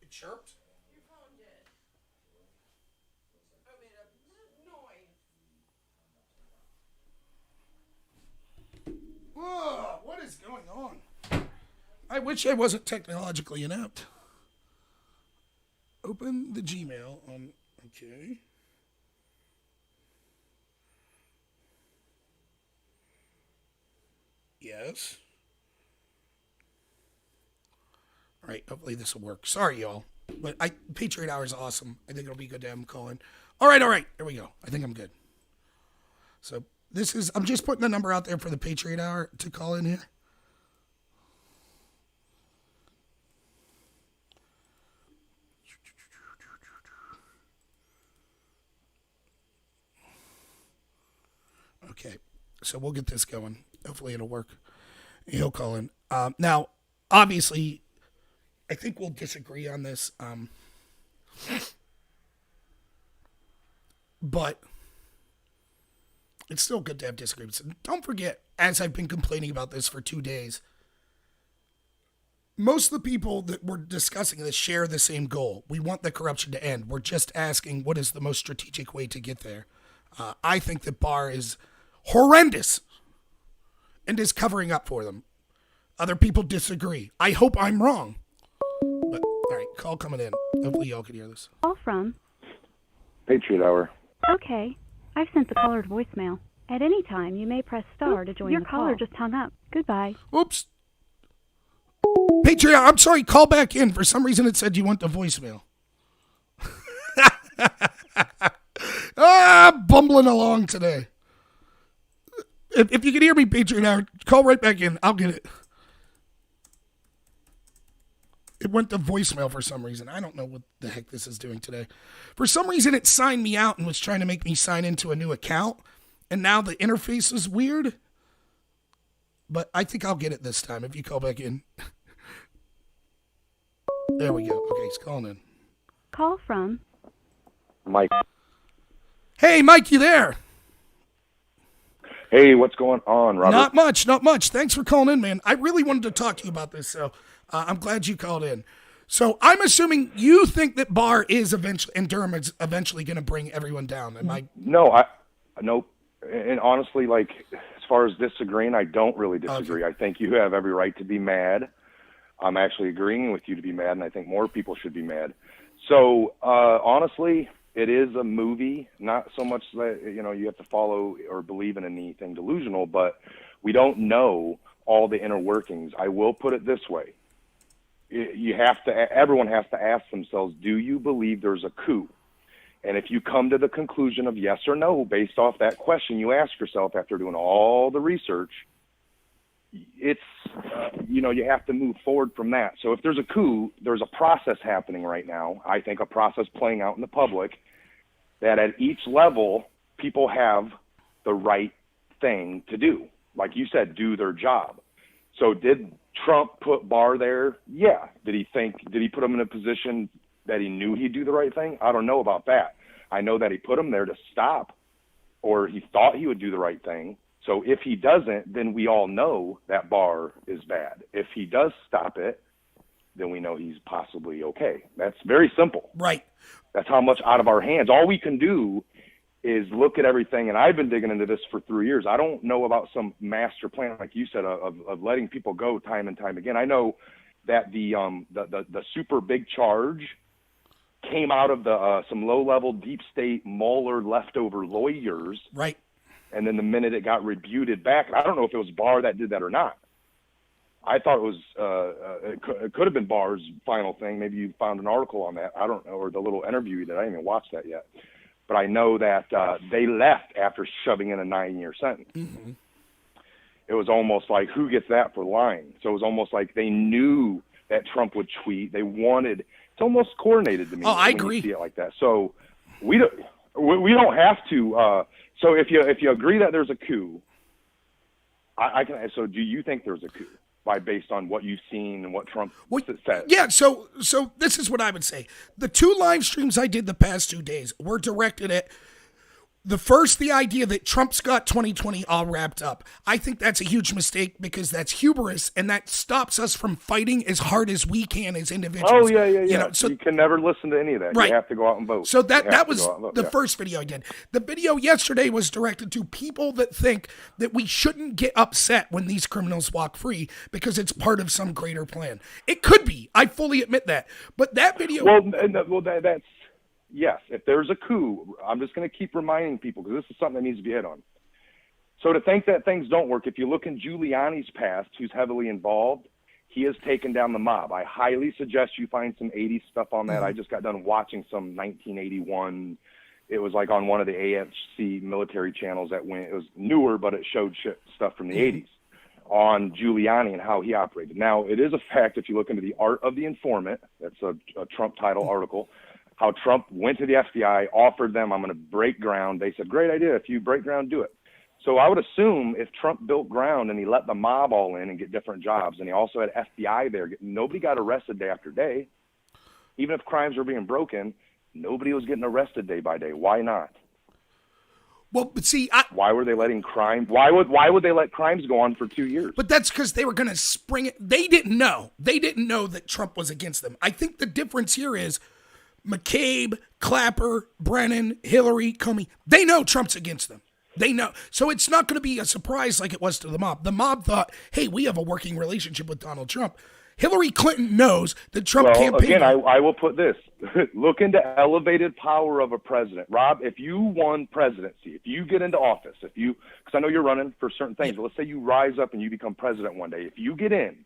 It chirped? Your phone did. I made a noise. Whoa, what is going on? I wish I wasn't technologically inept. Open the Gmail on, okay. Yes. All right, hopefully this will work. Sorry, y'all. But Patriot Hour is awesome. I think it'll be good to have him call in. All right. There we go. I think I'm good. So I'm just putting the number out there for the Patriot Hour to call in here. Okay, so we'll get this going. Hopefully it'll work. He'll call in. Now, obviously, I think we'll disagree on this. But it's still good to have disagreements. And don't forget, as I've been complaining about this for 2 days, most of the people that we're discussing this share the same goal. We want the corruption to end. We're just asking what is the most strategic way to get there. I think that Barr is horrendous and is covering up for them. Other people disagree. I hope I'm wrong. But, all right, call coming in. Hopefully y'all can hear this. Call from Patriot Hour. Okay. I've sent the caller to voicemail. At any time, you may press star to join the call. Your caller just hung up. Goodbye. Oops. Patriot, I'm sorry, call back in. For some reason it said you went to voicemail. Bumbling along today. If you can hear me, Patriot Hour, call right back in. I'll get it. It went to voicemail for some reason. I don't know what the heck this is doing today. For some reason, it signed me out and was trying to make me sign into a new account. And now the interface is weird. But I think I'll get it this time if you call back in. There we go. Okay, he's calling in. Call from Mike. Hey, Mike, you there? Hey, what's going on, Robert? Not much. Thanks for calling in, man. I really wanted to talk to you about this, so I'm glad you called in. So I'm assuming you think that Barr is eventually, and Durham is eventually going to bring everyone down. Am I? No, nope. And honestly, like, as far as disagreeing, I don't really disagree. Okay. I think you have every right to be mad. I'm actually agreeing with you to be mad, and I think more people should be mad. So, honestly, it is a movie, not so much that, you have to follow or believe in anything delusional, but we don't know all the inner workings. I will put it this way. Everyone has to ask themselves, do you believe there's a coup? And if you come to the conclusion of yes or no, based off that question you ask yourself after doing all the research, it's, you have to move forward from that. So if there's a coup, there's a process happening right now. I think a process playing out in the public that at each level, people have the right thing to do. Like you said, do their job. So did Trump put Barr there? Yeah. Did he put him in a position that he knew he'd do the right thing? I don't know about that. I know that he put him there to stop, or he thought he would do the right thing. So if he doesn't, then we all know that Barr is bad. If he does stop it, then we know he's possibly okay. That's very simple. Right. That's how much out of our hands. All we can do is look at everything, and I've been digging into this for 3 years. I don't know about some master plan, like you said, of letting people go time and time again. I know that the super big charge came out of the some low-level deep state Mueller leftover lawyers. Right. And then the minute it got rebuted back, I don't know if it was Barr that did that or not. I thought it was it could have been Barr's final thing. Maybe you found an article on that. I don't know, or the little interview that I didn't even watch that yet. But I know that they left after shoving in a 9-year sentence. Mm-hmm. It was almost like, who gets that for lying? So it was almost like they knew that Trump would tweet. They wanted. It's almost coordinated to me. Oh, I when agree. You see it like that. So we don't have to. So if you agree that there's a coup, I can. So do you think there's a coup? Based on what you've seen and what Trump said. Yeah, so this is what I would say. The 2 live streams I did the past 2 days were directed at the idea that Trump's got 2020 all wrapped up. I think that's a huge mistake because that's hubris and that stops us from fighting as hard as we can as individuals. Oh, yeah. You know, so you can never listen to any of that. Right. You have to go out and vote. So that was the first video I did. The video yesterday was directed to people that think that we shouldn't get upset when these criminals walk free because it's part of some greater plan. It could be. I fully admit that. But that video... That's... Yes, if there's a coup, I'm just going to keep reminding people because this is something that needs to be hit on. So to think that things don't work, if you look in Giuliani's past, who's heavily involved, he has taken down the mob. I highly suggest you find some 80s stuff on that. Mm-hmm. I just got done watching some 1981. It was like on one of the AFC military channels that went. It was newer, but it showed stuff from the 80s on Giuliani and how he operated. Now, it is a fact if you look into The Art of the Informant, that's a Trump title article, how Trump went to the FBI, offered them, I'm going to break ground. They said, great idea. If you break ground, do it. So I would assume if Trump built ground and he let the mob all in and get different jobs, and he also had FBI there, nobody got arrested day after day. Even if crimes were being broken, nobody was getting arrested day by day. Why not? Well, but see, why were they letting crime? Why would they let crimes go on for 2 years? But that's because they were going to spring it. They didn't know. They didn't know that Trump was against them. I think the difference here is McCabe, Clapper, Brennan, Hillary, Comey, they know Trump's against them. They know. So it's not going to be a surprise like it was to the mob. The mob thought, hey, we have a working relationship with Donald Trump. Hillary Clinton knows that Trump campaigned. Again, I will put this. Look into elevated power of a president. Rob, if you won presidency, if you get into office, because I know you're running for certain things, but let's say you rise up and you become president one day. If you get in,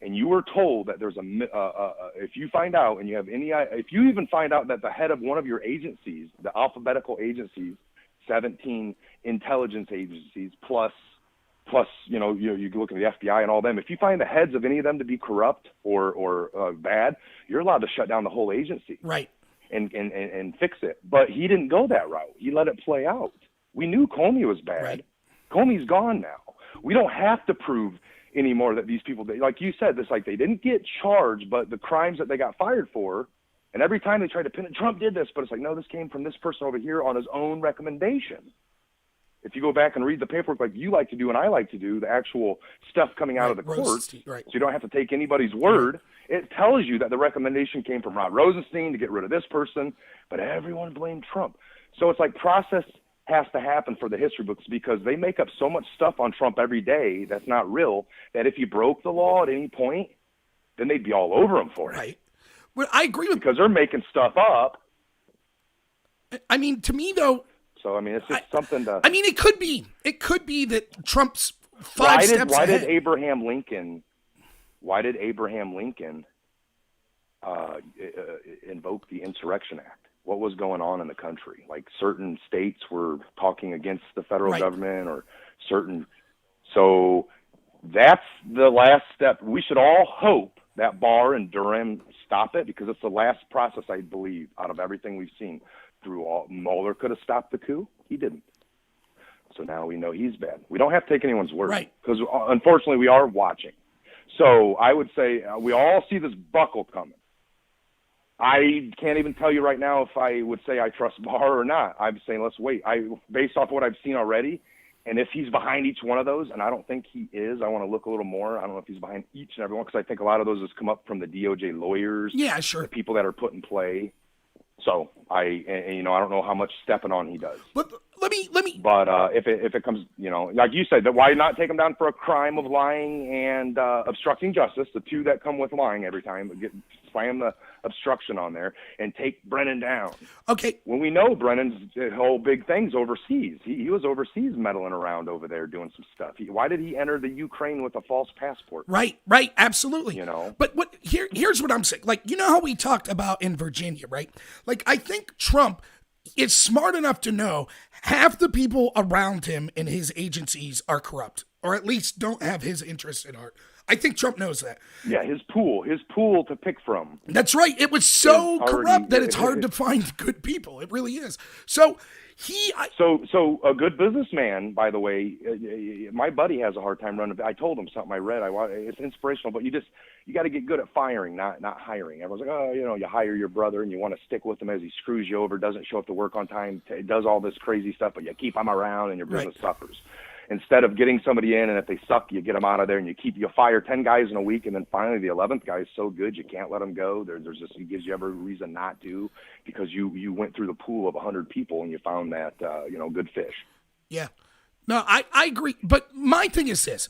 and you were told that there's if you find out and you have if you even find out that the head of one of your agencies, the alphabetical agencies, 17 intelligence agencies plus, you look at the FBI and all them. If you find the heads of any of them to be corrupt or bad, you're allowed to shut down the whole agency. Right. And fix it. But he didn't go that route. He let it play out. We knew Comey was bad. Right. Comey's gone now. We don't have to prove anymore that these people, like you said, it's like they didn't get charged, but the crimes that they got fired for, and every time they tried to pin it, Trump did this, but it's like, no, this came from this person over here on his own recommendation. If you go back and read the paperwork like you like to do and I like to do, the actual stuff coming out of the court, right. So you don't have to take anybody's word, it tells you that the recommendation came from Rod Rosenstein to get rid of this person, but everyone blamed Trump. So it's like process has to happen for the history books because they make up so much stuff on Trump every day that's not real that if you broke the law at any point, then they'd be all over him for it. Right. Well, I agree with because they're making stuff up. I mean, to me though. So I mean, it's just something to. I mean, it could be that Trump's five steps ahead. Why did Abraham Lincoln invoke the Insurrection Act? What was going on in the country? Like certain states were talking against the federal government or certain. So that's the last step. We should all hope that Barr and Durham stop it because it's the last process, I believe, out of everything we've seen through all. Mueller could have stopped the coup. He didn't. So now we know he's bad. We don't have to take anyone's word. Right. Because unfortunately we are watching. So I would say we all see this buckle coming. I can't even tell you right now if I would say I trust Barr or not. I'm saying let's wait. Based off what I've seen already, and if he's behind each one of those, and I don't think he is, I want to look a little more. I don't know if he's behind each and every one because I think a lot of those has come up from the DOJ lawyers. Yeah, sure. The people that are put in play. So I don't know how much stepping on he does. But let me. But if it comes, like you said, that why not take him down for a crime of lying and obstructing justice, the two that come with lying every time, slam obstruction on there and take Brennan down. Okay. When we know Brennan's whole big thing's overseas. He was overseas meddling around over there doing some stuff. Why did he enter the Ukraine with a false passport? Right, absolutely. You know? But here's what I'm saying. Like, you know how we talked about in Virginia, right? Like, I think Trump is smart enough to know half the people around him in his agencies are corrupt, or at least don't have his interest at heart. I think Trump knows that. Yeah, his pool to pick from. That's right. It was so corrupt that it's hard to find good people. It really is. So So a good businessman, by the way, my buddy has a hard time running. I told him something I read. It's inspirational, but you got to get good at firing, not hiring. Everyone's like, oh, you hire your brother and you want to stick with him as he screws you over, doesn't show up to work on time, does all this crazy stuff, but you keep him around and your business suffers. Instead of getting somebody in, and if they suck, you get them out of there, and you fire 10 guys in a week, and then finally the 11th guy is so good you can't let him go. It gives you every reason not to, because you went through the pool of 100 people and you found that good fish. Yeah, no, I agree, but my thing is this: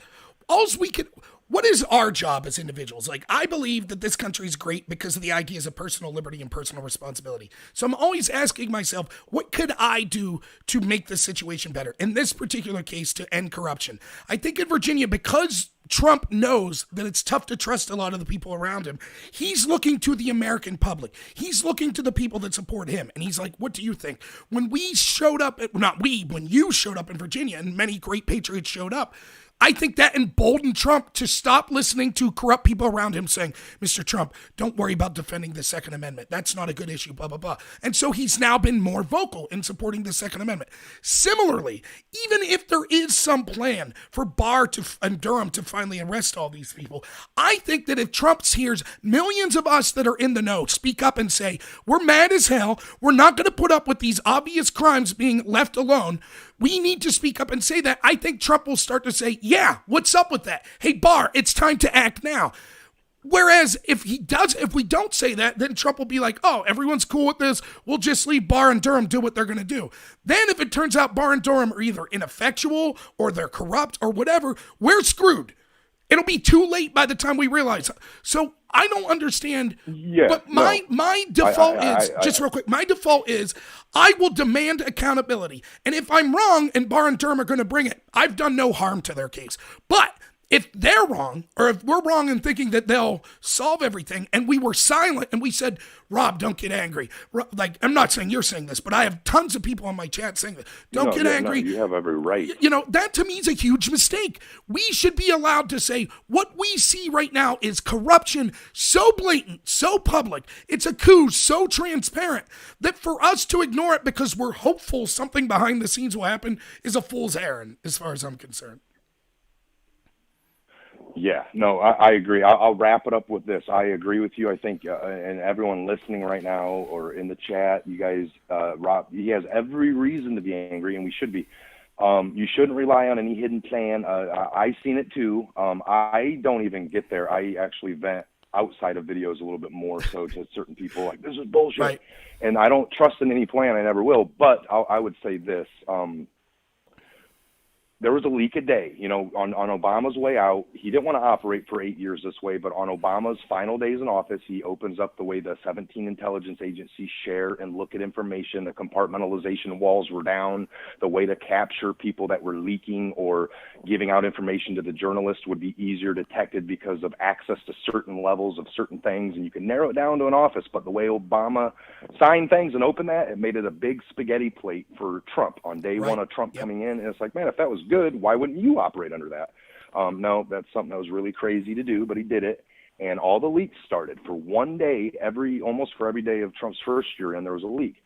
what is our job as individuals? Like, I believe that this country is great because of the ideas of personal liberty and personal responsibility. So I'm always asking myself, what could I do to make this situation better? In this particular case, to end corruption. I think in Virginia, because Trump knows that it's tough to trust a lot of the people around him, he's looking to the American public. He's looking to the people that support him. And he's like, what do you think? When you showed up in Virginia, and many great patriots showed up, I think that emboldened Trump to stop listening to corrupt people around him saying, Mr. Trump, don't worry about defending the Second Amendment. That's not a good issue, blah, blah, blah. And so he's now been more vocal in supporting the Second Amendment. Similarly, even if there is some plan for Barr and Durham to finally arrest all these people, I think that if Trump hears millions of us that are in the know speak up and say, we're mad as hell, we're not going to put up with these obvious crimes being left alone, we need to speak up and say that. I think Trump will start to say, yeah, what's up with that? Hey, Barr, it's time to act now. Whereas if we don't say that, then Trump will be like, oh, everyone's cool with this. We'll just leave Barr and Durham do what they're going to do. Then if it turns out Barr and Durham are either ineffectual or they're corrupt or whatever, we're screwed. It'll be too late by the time we realize. So I don't understand. Yeah, but my default my default is I will demand accountability. And if I'm wrong and Barr and Durham are going to bring it, I've done no harm to their case. But if they're wrong, or if we're wrong in thinking that they'll solve everything, and we were silent and we said, Rob, don't get angry. Like, I'm not saying you're saying this, but I have tons of people on my chat saying that. Don't get angry. No, you have every right. That to me is a huge mistake. We should be allowed to say what we see right now is corruption so blatant, so public. It's a coup so transparent that for us to ignore it because we're hopeful something behind the scenes will happen is a fool's errand, as far as I'm concerned. Yeah, no, I agree. I'll wrap it up with this. I agree with you. I think, and everyone listening right now or in the chat, you guys, Rob, he has every reason to be angry, and we should be. You shouldn't rely on any hidden plan. I've seen it too. I don't even get there. I actually vent outside of videos a little bit more so to certain people, like, this is bullshit. Right. And I don't trust in any plan. I never will. But I would say this. There was a leak a day, on Obama's way out. He didn't want to operate for 8 years this way, but on Obama's final days in office, he opens up the way the 17 intelligence agencies share and look at information. The compartmentalization walls were down. The way to capture people that were leaking or giving out information to the journalists would be easier detected because of access to certain levels of certain things, and you can narrow it down to an office. But the way Obama signed things and opened that, it made it a big spaghetti plate for Trump on day one of Trump coming in. And it's like, man, if that was good, why wouldn't you operate under that? No, that's something that was really crazy to do, but he did it. And all the leaks started for one day, almost for every day of Trump's first year, and there was a leak.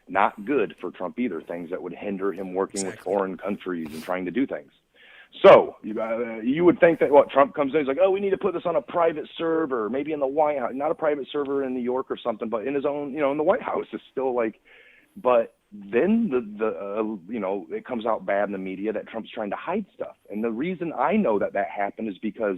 Not good for Trump either, things that would hinder him working with foreign countries and trying to do things. So you would think that Trump comes in, he's like, oh, we need to put this on a private server, maybe in the White House, not a private server in New York or something, but in his own, in the White House. Is still like, but then it comes out bad in the media that Trump's trying to hide stuff. And the reason I know that happened is because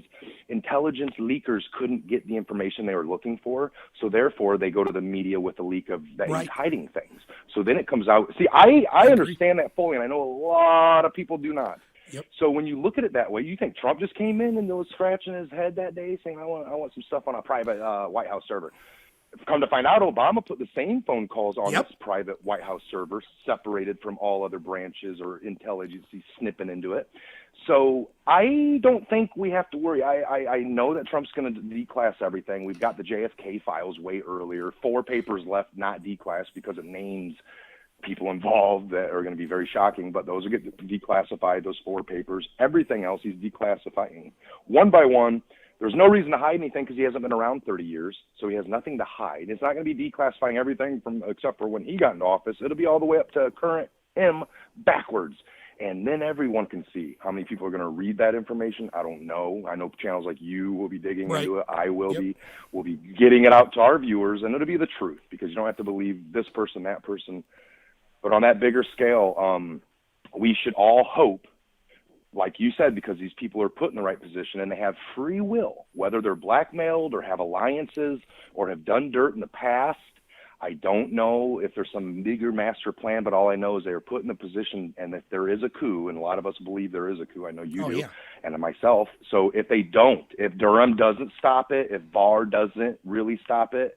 intelligence leakers couldn't get the information they were looking for. So therefore they go to the media with the leak of that he's hiding things. So then it comes out. See, I understand that fully, and I know a lot of people do not. Yep. So when you look at it that way, you think Trump just came in and was scratching his head that day saying, I want some stuff on a private White House server. come to find out, Obama put the same phone calls on Yep. this private White House server, separated from all other branches or intel agencies snipping into it. So I don't think we have to worry. I know that Trump's going to declass everything. We've got the JFK files way earlier. 4 papers left not declassed because it names people involved that are going to be very shocking, but those will get declassified, those 4 papers. Everything else he's declassifying one by one. There's no reason to hide anything because he hasn't been around 30 years, so he has nothing to hide. It's not going to be declassifying everything from except for when he got into office. It'll be all the way up to current him backwards, and then everyone can see. How many people are going to read that information? I don't know. I know channels like you will be digging into it. I will be. We'll be getting it out to our viewers, and it'll be the truth because you don't have to believe this person, that person. But on that bigger scale, we should all hope, like you said, because these people are put in the right position and they have free will, whether they're blackmailed or have alliances or have done dirt in the past. I don't know if there's some bigger master plan, but all I know is they are put in a position, and if there is a coup, and a lot of us believe there is a coup, I know you do, and myself. So if they don't, if Durham doesn't stop it, if Barr doesn't really stop it,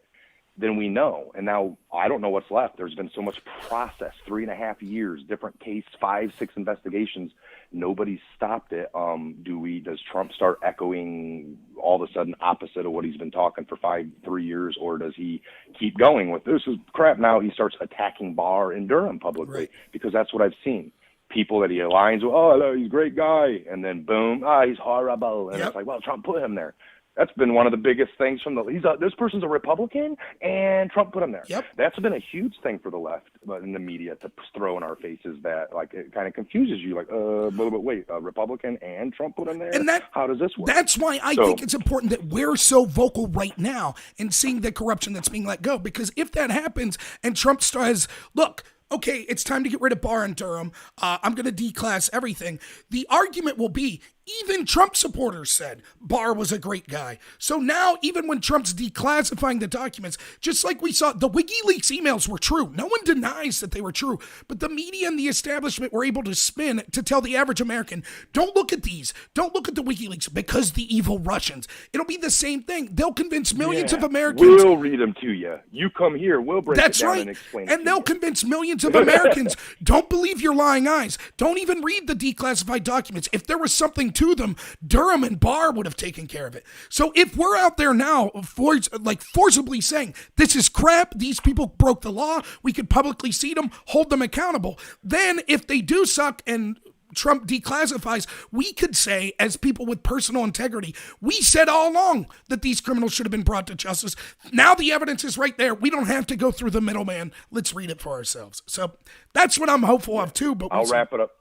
then we know. And now I don't know what's left. There's been so much process, 3.5 years, different case, 5, 6 investigations. Nobody's stopped it. Does Trump start echoing all of a sudden opposite of what he's been talking for 3 years, or does he keep going with this is crap? Now he starts attacking Barr and Durham publicly because that's what I've seen. People that he aligns with, oh, he's a great guy, and then boom, he's horrible. And it's like, well, Trump put him there. That's been one of the biggest things from this person's a Republican, and Trump put him there. That's been a huge thing for the left in the media to throw in our faces. That like it kind of confuses you. Like, but wait, a Republican and Trump put him there. And how does this work? That's why I think it's important that we're so vocal right now in seeing the corruption that's being let go. Because if that happens and Trump says, look, okay, it's time to get rid of Barr and Durham. I'm going to declass everything. The argument will be, even Trump supporters said Barr was a great guy. So now, even when Trump's declassifying the documents, just like we saw, the WikiLeaks emails were true. No one denies that they were true. But the media and the establishment were able to spin to tell the average American, don't look at these. Don't look at the WikiLeaks because the evil Russians. It'll be the same thing. They'll convince millions of Americans. We'll read them to you. You come here. We'll break it down and explain it to you. And they'll convince millions of Americans, don't believe your lying eyes. Don't even read the declassified documents. If there was something to them, Durham and Barr would have taken care of it. So if we're out there now forcibly saying this is crap, these people broke the law, we could publicly see them, hold them accountable, then if they do suck and Trump declassifies, we could say, as people with personal integrity, we said all along that these criminals should have been brought to justice. Now the evidence is right there. We don't have to go through the middleman. Let's read it for ourselves. So that's what I'm hopeful of too. But I'll wrap it up.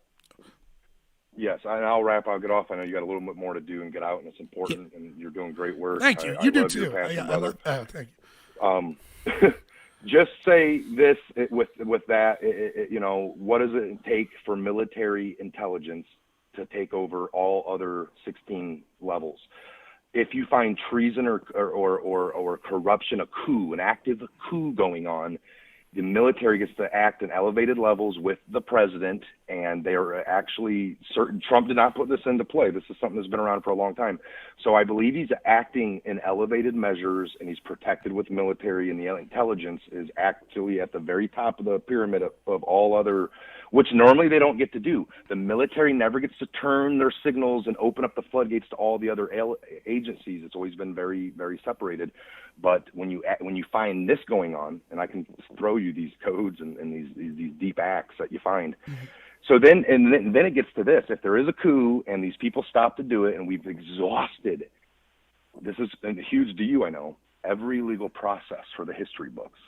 Yes, I'll wrap. I'll get off. I know you got a little bit more to do and get out, and it's important, and you're doing great work. Thank you. You do too. Thank you. Just say this with that. What does it take for military intelligence to take over all other 16 levels? If you find treason or corruption, a coup, an active coup going on, the military gets to act in elevated levels with the president, and they are actually certain. Trump did not put this into play. This is something that's been around for a long time. So I believe he's acting in elevated measures, and he's protected with military, and the intelligence is actually at the very top of the pyramid of all other, which normally they don't get to do. The military never gets to turn their signals and open up the floodgates to all the other agencies. It's always been very, very separated. But when you find this going on, and I can throw you these codes and these deep acts that you find. Mm-hmm. So then it gets to this. If there is a coup and these people stop to do it, and we've exhausted, this is a huge DU, I know, every legal process for the history books.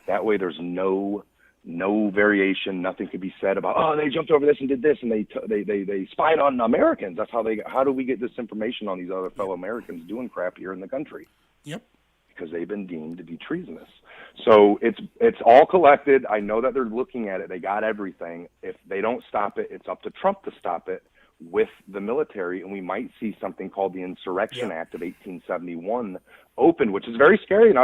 That way there's no variation. Nothing could be said about, they jumped over this and did this, and they spied on Americans. That's how do we get this information on these other fellow Americans doing crap here in the country? Yep. Because they've been deemed to be treasonous. So it's all collected. I know that they're looking at it. They got everything. If they don't stop it, it's up to Trump to stop it with the military, and we might see something called the Insurrection Act of 1871 opened, which is very scary.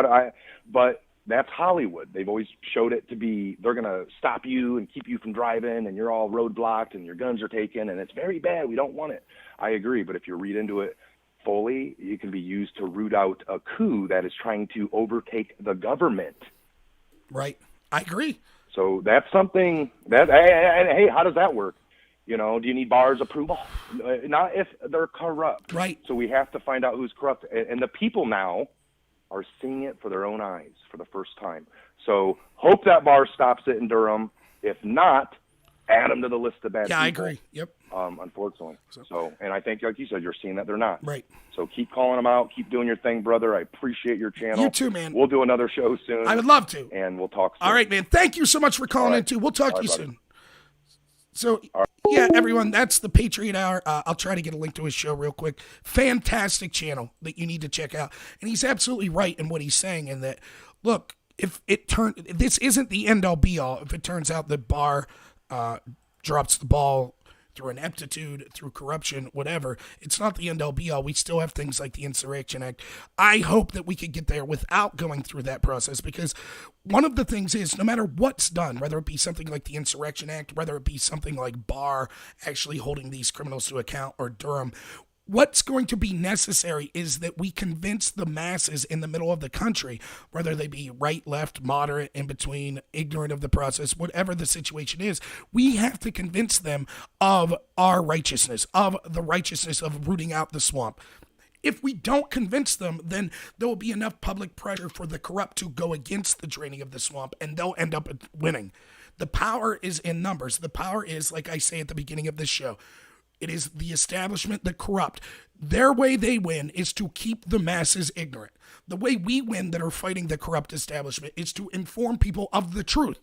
But that's Hollywood. They've always showed it to be, they're going to stop you and keep you from driving, and you're all roadblocked and your guns are taken, and it's very bad. We don't want it. I agree. But if you read into it fully, it can be used to root out a coup that is trying to overtake the government. Right. I agree. So that's something that, hey, how does that work? You know, do you need Barr's approval? Not if they're corrupt. Right. So we have to find out who's corrupt. And the people now are seeing it for their own eyes for the first time. So hope that Barr stops it in Durham. If not, add them to the list of bad people. Yeah, I agree. Yep. Unfortunately. So, and I think, like you said, you're seeing that they're not. Right. So keep calling them out. Keep doing your thing, brother. I appreciate your channel. You too, man. We'll do another show soon. I would love to. And we'll talk soon. All right, man. Thank you so much for calling in, too. We'll talk to you soon. So, yeah, everyone, that's the Patriot Hour. I'll try to get a link to his show real quick. Fantastic channel that you need to check out. And he's absolutely right in what he's saying in that, look, this isn't the end-all be-all. If it turns out that Barr drops the ball through ineptitude, through corruption, whatever, it's not the end-all be-all. We still have things like the Insurrection Act. I hope that we could get there without going through that process, because one of the things is, no matter what's done, whether it be something like the Insurrection Act, whether it be something like Barr actually holding these criminals to account, or Durham, what's going to be necessary is that we convince the masses in the middle of the country, whether they be right, left, moderate, in between, ignorant of the process, whatever the situation is, we have to convince them of our righteousness, of the righteousness of rooting out the swamp. If we don't convince them, then there will be enough public pressure for the corrupt to go against the draining of the swamp, and they'll end up winning. The power is in numbers. The power is, like I say at the beginning of this show, it is the establishment, the corrupt. Their way they win is to keep the masses ignorant. The way we win that are fighting the corrupt establishment is to inform people of the truth.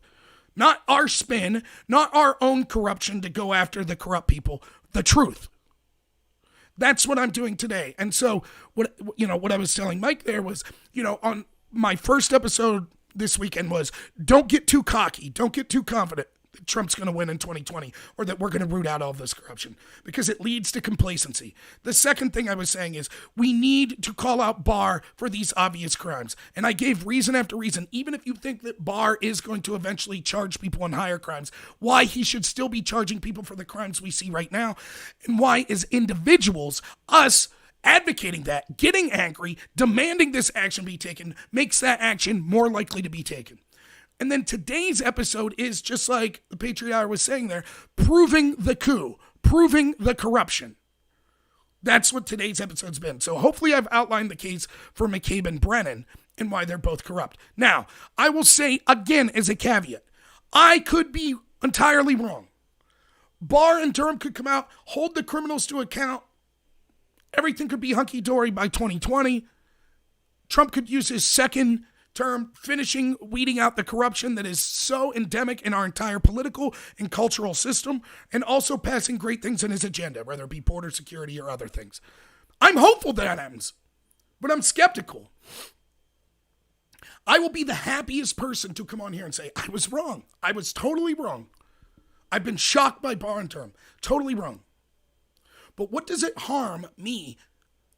Not our spin, not our own corruption to go after the corrupt people. The truth. That's what I'm doing today. And so what I was telling Mike there was, on my first episode this weekend was, don't get too cocky. Don't get too confident that Trump's going to win in 2020, or that we're going to root out all of this corruption, because it leads to complacency. The second thing I was saying is, we need to call out Barr for these obvious crimes. And I gave reason after reason, even if you think that Barr is going to eventually charge people on higher crimes, why he should still be charging people for the crimes we see right now, and why, as individuals, us advocating that, getting angry, demanding this action be taken, makes that action more likely to be taken. And then today's episode is, just like the Patriot Hour was saying there, proving the coup, proving the corruption. That's what today's episode's been. So hopefully I've outlined the case for McCabe and Brennan and why they're both corrupt. Now, I will say again as a caveat, I could be entirely wrong. Barr and Durham could come out, hold the criminals to account. Everything could be hunky-dory by 2020. Trump could use his second term finishing weeding out the corruption that is so endemic in our entire political and cultural system, and also passing great things in his agenda, whether it be border security or other things. I'm hopeful that happens, but I'm skeptical. I will be the happiest person to come on here and say, I was wrong. I was totally wrong. I've been shocked by Barr and Durham. Totally wrong. But what does it harm me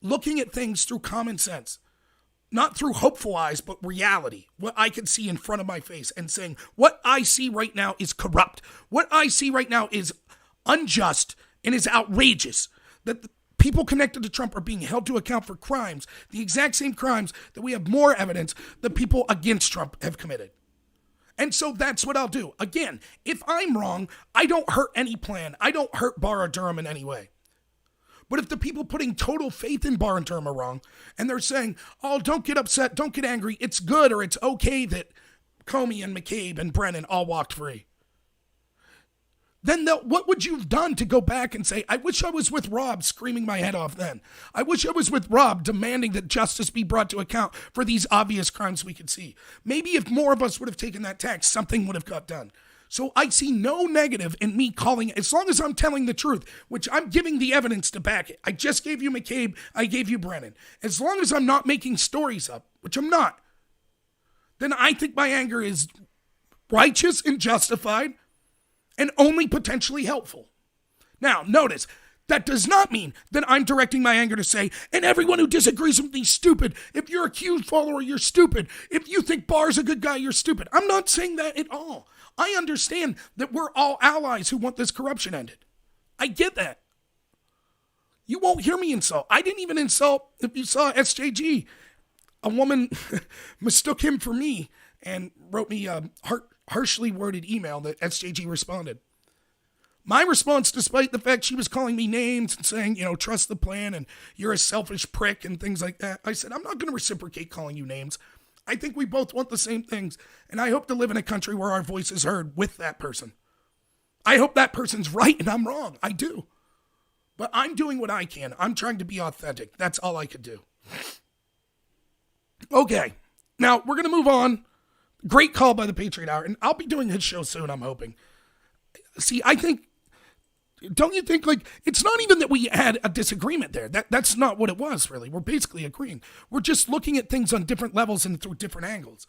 looking at things through common sense? Not through hopeful eyes, but reality. What I can see in front of my face, and saying, what I see right now is corrupt. What I see right now is unjust and is outrageous. That the people connected to Trump are being held to account for crimes, the exact same crimes that we have more evidence that people against Trump have committed. And so that's what I'll do. Again, if I'm wrong, I don't hurt any plan. I don't hurt Barr or Durham in any way. But if the people putting total faith in Barr and Durham are wrong, and they're saying, oh, don't get upset, don't get angry, it's good or it's okay that Comey and McCabe and Brennan all walked free, then what would you have done to go back and say, I wish I was with Rob screaming my head off then. I wish I was with Rob demanding that justice be brought to account for these obvious crimes we could see. Maybe if more of us would have taken that tack, something would have got done. So I see no negative in me calling it, as long as I'm telling the truth, which I'm giving the evidence to back it. I just gave you McCabe, I gave you Brennan. As long as I'm not making stories up, which I'm not, then I think my anger is righteous and justified and only potentially helpful. Now, notice, that does not mean that I'm directing my anger to say, and everyone who disagrees with me is stupid. If you're a Q follower, you're stupid. If you think Barr's a good guy, you're stupid. I'm not saying that at all. I understand that we're all allies who want this corruption ended. I get that. You won't hear me insult. I didn't even insult. If you saw SJG, a woman mistook him for me and wrote me a harshly worded email that SJG responded. My response, despite the fact she was calling me names and saying, trust the plan and you're a selfish prick and things like that, I said, I'm not going to reciprocate calling you names. I think we both want the same things, and I hope to live in a country where our voice is heard with that person. I hope that person's right and I'm wrong. I do. But I'm doing what I can. I'm trying to be authentic. That's all I could do. Okay. Now, we're going to move on. Great call by the Patriot Hour, and I'll be doing his show soon, I'm hoping. See, don't you think, it's not even that we had a disagreement there. That's not what it was, really. We're basically agreeing. We're just looking at things on different levels and through different angles.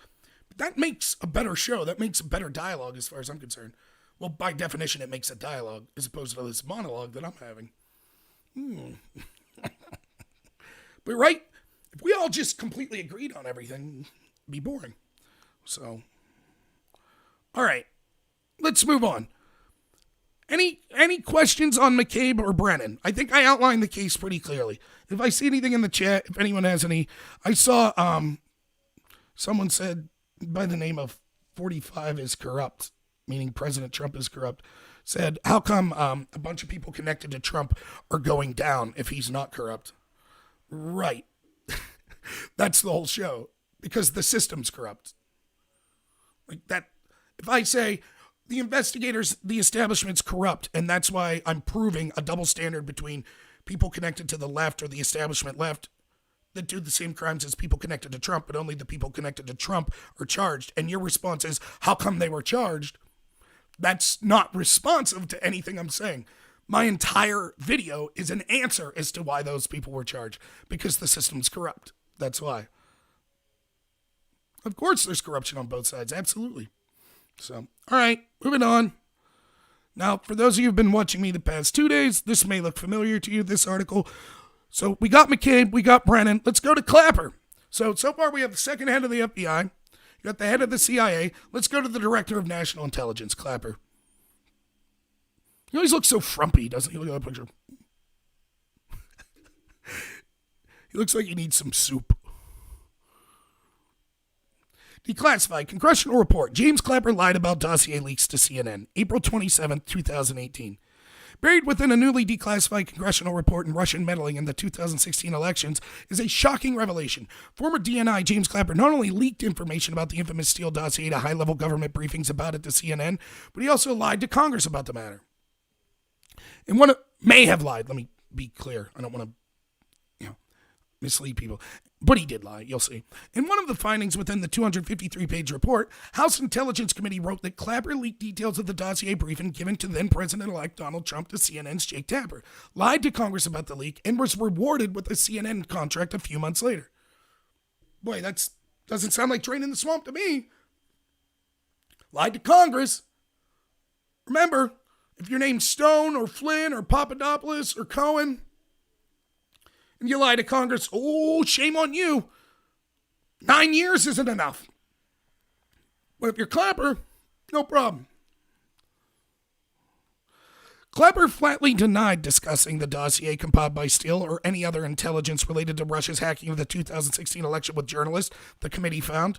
But that makes a better show. That makes a better dialogue as far as I'm concerned. Well, by definition, it makes a dialogue as opposed to this monologue that I'm having. But right, if we all just completely agreed on everything, it'd be boring. So, all right, let's move on. Any questions on McCabe or Brennan? I think I outlined the case pretty clearly. If I see anything in the chat, if anyone has any, I saw someone said by the name of 45 is corrupt, meaning President Trump is corrupt, said, how come a bunch of people connected to Trump are going down if he's not corrupt? Right. That's the whole show, because the system's corrupt. Like that, if I say the investigators, the establishment's corrupt, and that's why I'm proving a double standard between people connected to the left or the establishment left that do the same crimes as people connected to Trump, but only the people connected to Trump are charged. And your response is, how come they were charged? That's not responsive to anything I'm saying. My entire video is an answer as to why those people were charged, because the system's corrupt. That's why. Of course there's corruption on both sides, absolutely. So, all right, moving on. Now, for those of you who've been watching me the past 2 days, this may look familiar to you, this article. So we got McCabe, we got Brennan. Let's go to Clapper. So far we have the second head of the FBI. You got the head of the CIA. Let's go to the director of national intelligence, Clapper. He always looks so frumpy, doesn't he? Look at that picture. He looks like he needs some soup. Declassified congressional report. James Clapper lied about dossier leaks to CNN. April 27, 2018. Buried within a newly declassified congressional report in Russian meddling in the 2016 elections is a shocking revelation. Former DNI James Clapper not only leaked information about the infamous Steele dossier to high-level government briefings about it to CNN, but he also lied to Congress about the matter. And may have lied. Let me be clear. I don't want to, mislead people. But he did lie, you'll see. In one of the findings within the 253-page report, House Intelligence Committee wrote that Clapper leaked details of the dossier briefing given to then-President-elect Donald Trump to CNN's Jake Tapper, lied to Congress about the leak, and was rewarded with a CNN contract a few months later. Boy, that doesn't sound like draining the swamp to me. Lied to Congress. Remember, if your name's Stone or Flynn or Papadopoulos or Cohen, and you lie to Congress, oh, shame on you. 9 years isn't enough. But if you're Clapper, no problem. Clapper flatly denied discussing the dossier compiled by Steele or any other intelligence related to Russia's hacking of the 2016 election with journalists, the committee found.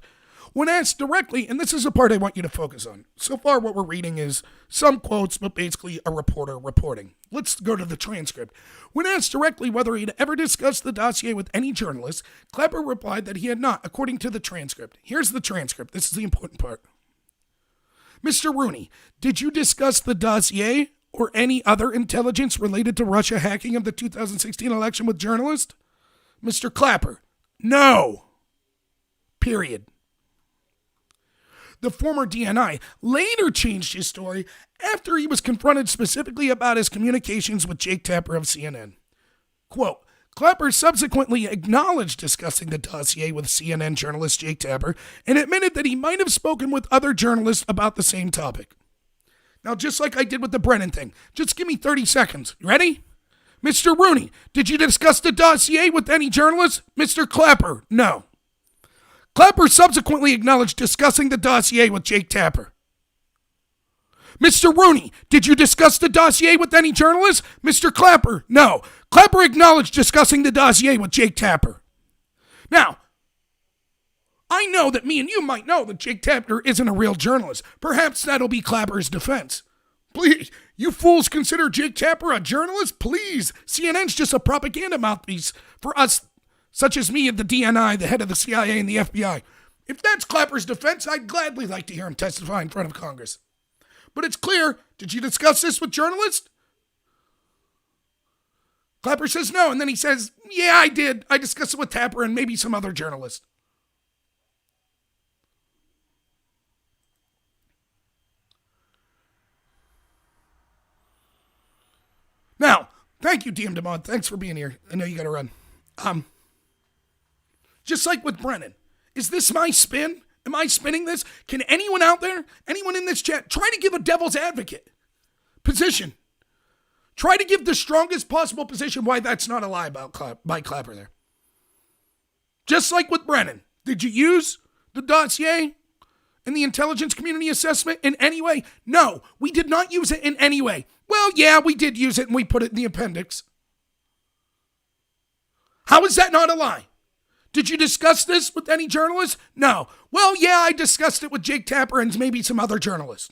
When asked directly, and this is the part I want you to focus on. So far what we're reading is some quotes, but basically a reporter reporting. Let's go to the transcript. When asked directly whether he'd ever discussed the dossier with any journalist, Clapper replied that he had not, according to the transcript. Here's the transcript. This is the important part. Mr. Rooney, did you discuss the dossier or any other intelligence related to Russia hacking of the 2016 election with journalists? Mr. Clapper, no. Period. The former DNI later changed his story after he was confronted specifically about his communications with Jake Tapper of CNN. Quote, Clapper subsequently acknowledged discussing the dossier with CNN journalist Jake Tapper and admitted that he might have spoken with other journalists about the same topic. Now, just like I did with the Brennan thing, just give me 30 seconds. You ready? Mr. Rooney, did you discuss the dossier with any journalists? Mr. Clapper, no. Clapper subsequently acknowledged discussing the dossier with Jake Tapper. Mr. Rooney, did you discuss the dossier with any journalist? Mr. Clapper, no. Clapper acknowledged discussing the dossier with Jake Tapper. Now, I know that me and you might know that Jake Tapper isn't a real journalist. Perhaps that'll be Clapper's defense. Please, you fools consider Jake Tapper a journalist? Please, CNN's just a propaganda mouthpiece for us, such as me and the DNI, the head of the CIA and the FBI. If that's Clapper's defense, I'd gladly like to hear him testify in front of Congress. But it's clear, did you discuss this with journalists? Clapper says no, and then he says, yeah, I did. I discussed it with Tapper and maybe some other journalist. Now, thank you, DM DeMond. Thanks for being here. I know you got to run. Just like with Brennan, is this my spin? Am I spinning this? Can anyone out there, anyone in this chat, try to give a devil's advocate position? Try to give the strongest possible position why that's not a lie by Clapper there. Just like with Brennan, did you use the dossier and the intelligence community assessment in any way? No, we did not use it in any way. Well, yeah, we did use it and we put it in the appendix. How is that not a lie? Did you discuss this with any journalist? No. Well, yeah, I discussed it with Jake Tapper and maybe some other journalist.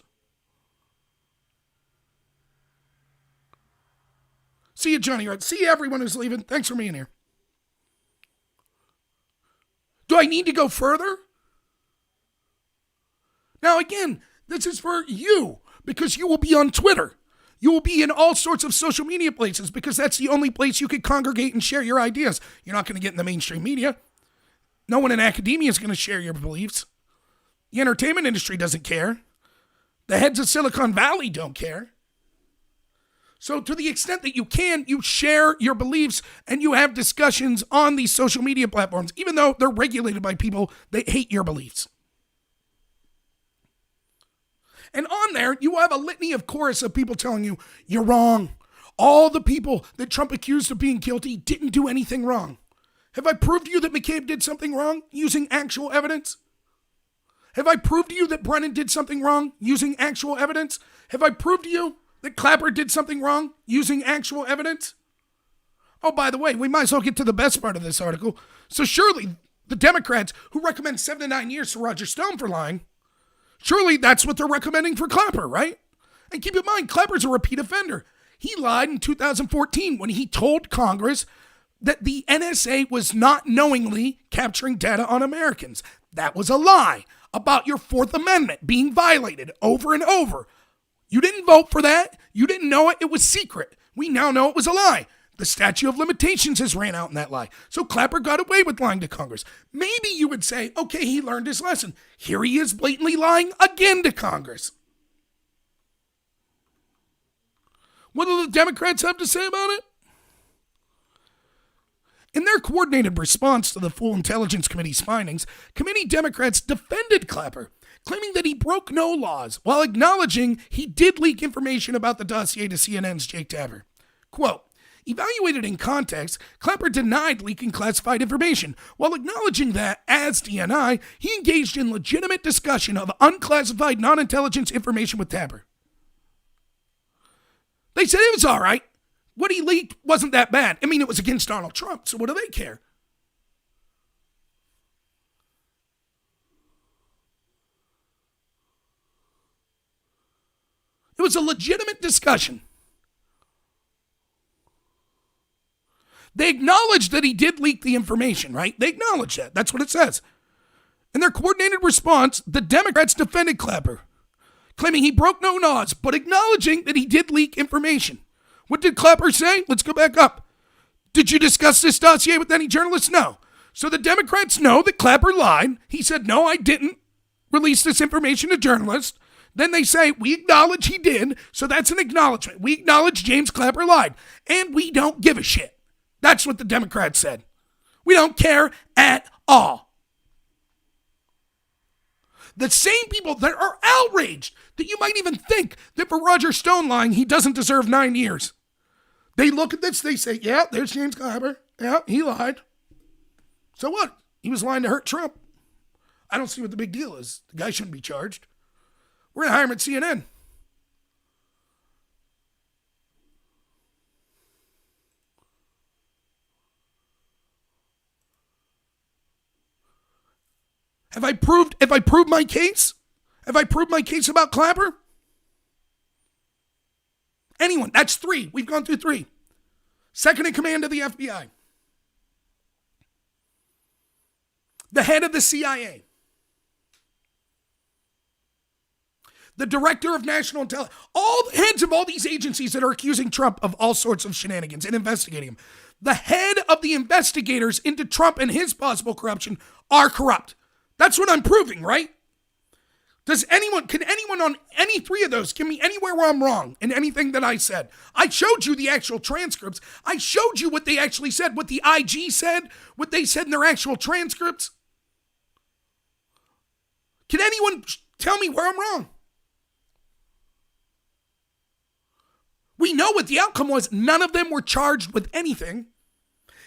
See you, Johnny Red. See you, everyone who's leaving. Thanks for being here. Do I need to go further? Now, again, this is for you because you will be on Twitter. You will be in all sorts of social media places because that's the only place you can congregate and share your ideas. You're not going to get in the mainstream media. No one in academia is going to share your beliefs. The entertainment industry doesn't care. The heads of Silicon Valley don't care. So to the extent that you can, you share your beliefs and you have discussions on these social media platforms, even though they're regulated by people that hate your beliefs. And on there, you have a litany of chorus of people telling you, you're wrong. All the people that Trump accused of being guilty didn't do anything wrong. Have I proved to you that McCabe did something wrong using actual evidence? Have I proved to you that Brennan did something wrong using actual evidence? Have I proved to you that Clapper did something wrong using actual evidence? Oh, by the way, we might as well get to the best part of this article. So surely the Democrats who recommend 7 to 9 years to Roger Stone for lying, surely that's what they're recommending for Clapper, right? And keep in mind, Clapper's a repeat offender. He lied in 2014 when he told Congress that the NSA was not knowingly capturing data on Americans. That was a lie about your Fourth Amendment being violated over and over. You didn't vote for that. You didn't know it. It was secret. We now know it was a lie. The statute of limitations has ran out in that lie. So Clapper got away with lying to Congress. Maybe you would say, okay, he learned his lesson. Here he is blatantly lying again to Congress. What do the Democrats have to say about it? In their coordinated response to the full Intelligence Committee's findings, committee Democrats defended Clapper, claiming that he broke no laws while acknowledging he did leak information about the dossier to CNN's Jake Tapper. Quote, evaluated in context, Clapper denied leaking classified information, while acknowledging that, as DNI, he engaged in legitimate discussion of unclassified non-intelligence information with Tapper. They said it was all right. What he leaked wasn't that bad. I mean, it was against Donald Trump, so what do they care? It was a legitimate discussion. They acknowledged that he did leak the information, right? They acknowledged that. That's what it says. In their coordinated response, the Democrats defended Clapper, claiming he broke no laws, but acknowledging that he did leak information. What did Clapper say? Let's go back up. Did you discuss this dossier with any journalists? No. So the Democrats know that Clapper lied. He said, no, I didn't release this information to journalists. Then they say, we acknowledge he did, so that's an acknowledgement. We acknowledge James Clapper lied, and we don't give a shit. That's what the Democrats said. We don't care at all. The same people that are outraged that you might even think that for Roger Stone lying, he doesn't deserve 9 years. They look at this, they say, yeah, there's James Clapper. Yeah, he lied. So what? He was lying to hurt Trump. I don't see what the big deal is. The guy shouldn't be charged. We're going to hire him at CNN. Have I proved my case? Have I proved my case about Clapper? Anyone? That's 3. We've gone through 3. Second in command of the FBI. The head of the CIA. The director of national intelligence. All the heads of all these agencies that are accusing Trump of all sorts of shenanigans and investigating him. The head of the investigators into Trump and his possible corruption are corrupt. That's what I'm proving, right? Can anyone on any 3 of those give me anywhere where I'm wrong in anything that I said? I showed you the actual transcripts. I showed you what they actually said, what the IG said, what they said in their actual transcripts. Can anyone tell me where I'm wrong? We know what the outcome was. None of them were charged with anything.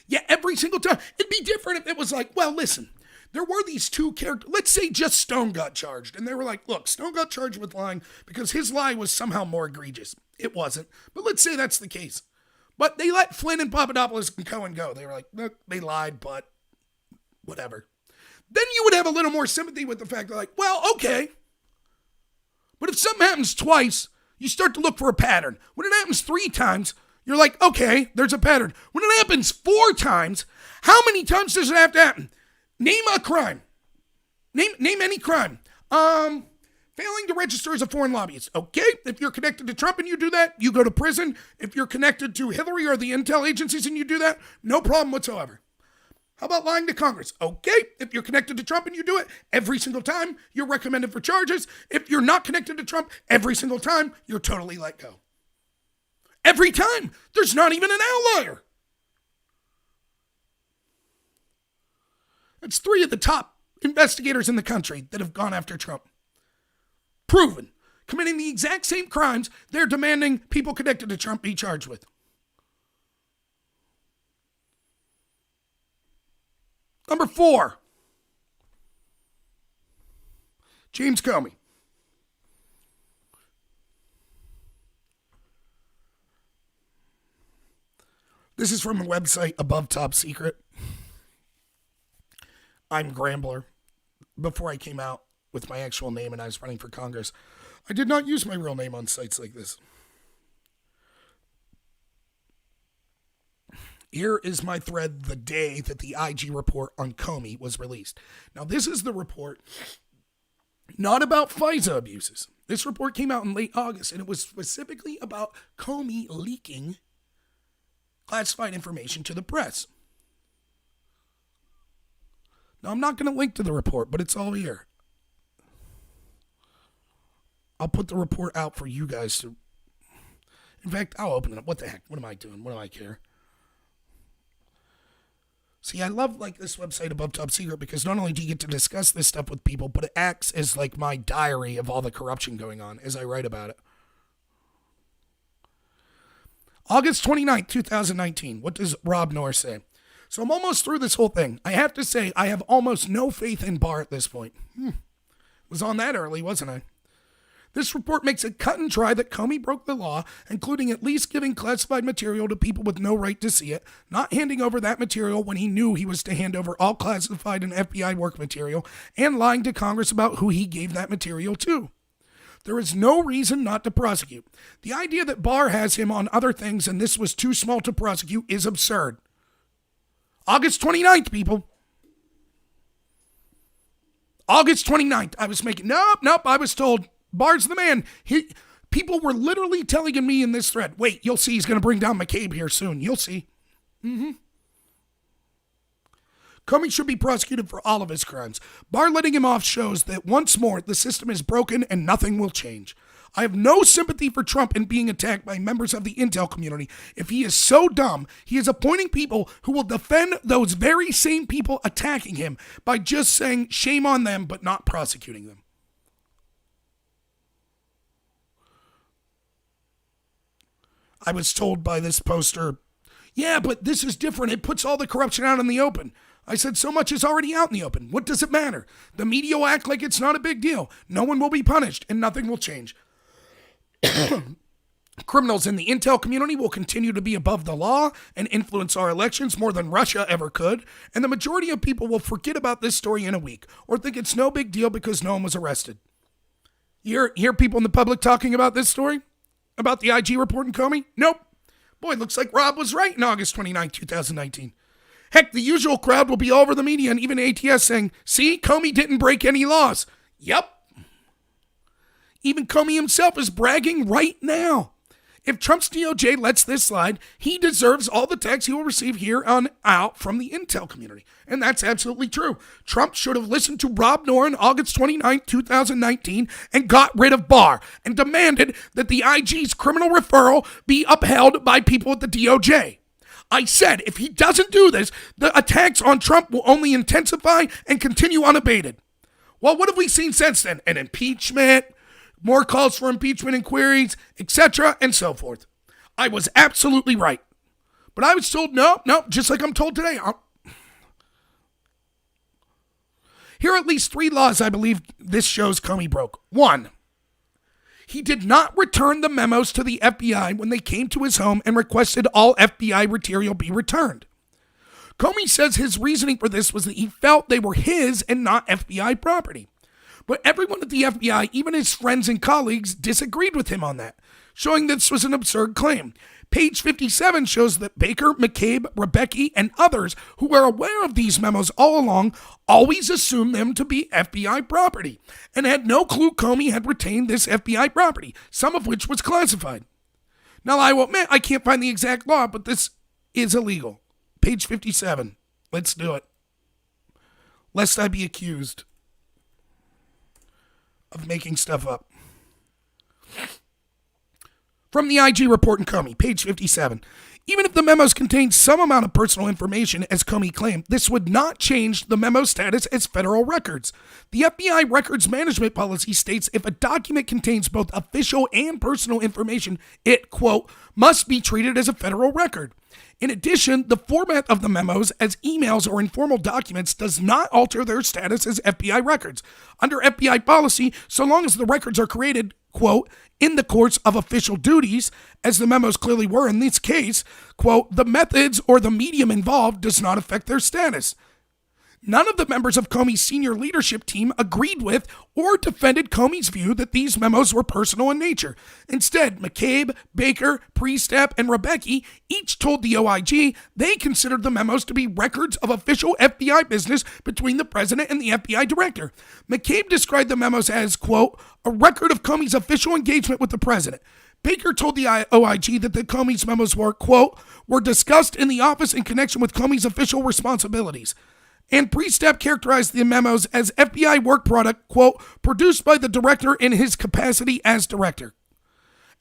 Yeah, every single time. It'd be different if it was like, well, listen, there were these 2 characters. Let's say just Stone got charged. And they were like, look, Stone got charged with lying because his lie was somehow more egregious. It wasn't. But let's say that's the case. But they let Flynn and Papadopoulos and Cohen go. They were like, look, they lied, but whatever. Then you would have a little more sympathy with the fact that, like, well, okay. But if something happens twice, you start to look for a pattern. When it happens 3 times, you're like, okay, there's a pattern. When it happens 4 times, how many times does it have to happen? Name a crime. Name any crime. Failing to register as a foreign lobbyist. Okay, if you're connected to Trump and you do that, you go to prison. If you're connected to Hillary or the intel agencies and you do that, no problem whatsoever. How about lying to Congress? Okay, if you're connected to Trump and you do it, every single time you're recommended for charges. If you're not connected to Trump, every single time you're totally let go. Every time. There's not even an outlier. That's 3 of the top investigators in the country that have gone after Trump. Proven. Committing the exact same crimes they're demanding people connected to Trump be charged with. Number 4. James Comey. This is from a website above Top Secret. I'm Grambler. Before I came out with my actual name and I was running for Congress, I did not use my real name on sites like this. Here is my thread the day that the IG report on Comey was released. Now, this is the report not about FISA abuses. This report came out in late August, and it was specifically about Comey leaking classified information to the press. Now, I'm not going to link to the report, but it's all here. I'll put the report out for you guys to... In fact, I'll open it up. What the heck? What am I doing? What do I care? See, I love this website above Top Secret because not only do you get to discuss this stuff with people, but it acts as like my diary of all the corruption going on as I write about it. August 29th, 2019. What does Rob Noor say? So I'm almost through this whole thing. I have to say, I have almost no faith in Barr at this point. Was on that early, wasn't I? This report makes it cut and dry that Comey broke the law, including at least giving classified material to people with no right to see it, not handing over that material when he knew he was to hand over all classified and FBI work material, and lying to Congress about who he gave that material to. There is no reason not to prosecute. The idea that Barr has him on other things and this was too small to prosecute is absurd. August 29th, people. August 29th. I was making... Nope. I was told... Barr's the man. People were literally telling me in this thread, wait, you'll see he's going to bring down McCabe here soon. You'll see. Comey should be prosecuted for all of his crimes. Barr letting him off shows that once more the system is broken and nothing will change. I have no sympathy for Trump in being attacked by members of the intel community. If he is so dumb, he is appointing people who will defend those very same people attacking him by just saying shame on them but not prosecuting them. I was told by this poster, yeah, but this is different. It puts all the corruption out in the open. I said, so much is already out in the open. What does it matter? The media will act like it's not a big deal. No one will be punished and nothing will change. Criminals in the intel community will continue to be above the law and influence our elections more than Russia ever could, and the majority of people will forget about this story in a week or think it's no big deal because no one was arrested. You hear people in the public talking about this story? About the IG report and Comey? Nope. Boy, looks like Rob was right in August 29, 2019. Heck, the usual crowd will be all over the media and even ATS saying, see, Comey didn't break any laws. Yep. Even Comey himself is bragging right now. If Trump's DOJ lets this slide, he deserves all the tax he will receive here on out from the intel community. And that's absolutely true. Trump should have listened to Rob Noah on August 29, 2019 and got rid of Barr and demanded that the IG's criminal referral be upheld by people at the DOJ. I said if he doesn't do this, the attacks on Trump will only intensify and continue unabated. Well, what have we seen since then? An impeachment, more calls for impeachment inquiries, etc., and so forth. I was absolutely right. But I was told, no, just like I'm told today. Here are at least 3 laws I believe this shows Comey broke. 1, he did not return the memos to the FBI when they came to his home and requested all FBI material be returned. Comey says his reasoning for this was that he felt they were his and not FBI property. But everyone at the FBI, even his friends and colleagues, disagreed with him on that, showing this was an absurd claim. Page 57 shows that Baker, McCabe, Rebecca, and others who were aware of these memos all along always assumed them to be FBI property and had no clue Comey had retained this FBI property, some of which was classified. Now, I will admit I can't find the exact law, but this is illegal. Page 57. Let's do it. Lest I be accused of making stuff up. From the IG report and Comey, page 57. Even if the memos contained some amount of personal information, as Comey claimed, this would not change the memo status as federal records. The FBI records management policy states if a document contains both official and personal information, it, quote, must be treated as a federal record. In addition, the format of the memos as emails or informal documents does not alter their status as FBI records. Under FBI policy, so long as the records are created, quote, in the course of official duties, as the memos clearly were in this case, quote, the methods or the medium involved does not affect their status. None of the members of Comey's senior leadership team agreed with or defended Comey's view that these memos were personal in nature. Instead, McCabe, Baker, Priestap, and Rebecca each told the OIG they considered the memos to be records of official FBI business between the president and the FBI director. McCabe described the memos as, quote, a record of Comey's official engagement with the president. Baker told the OIG that the Comey's memos were, quote, were discussed in the office in connection with Comey's official responsibilities. And Priestap characterized the memos as FBI work product, quote, produced by the director in his capacity as director.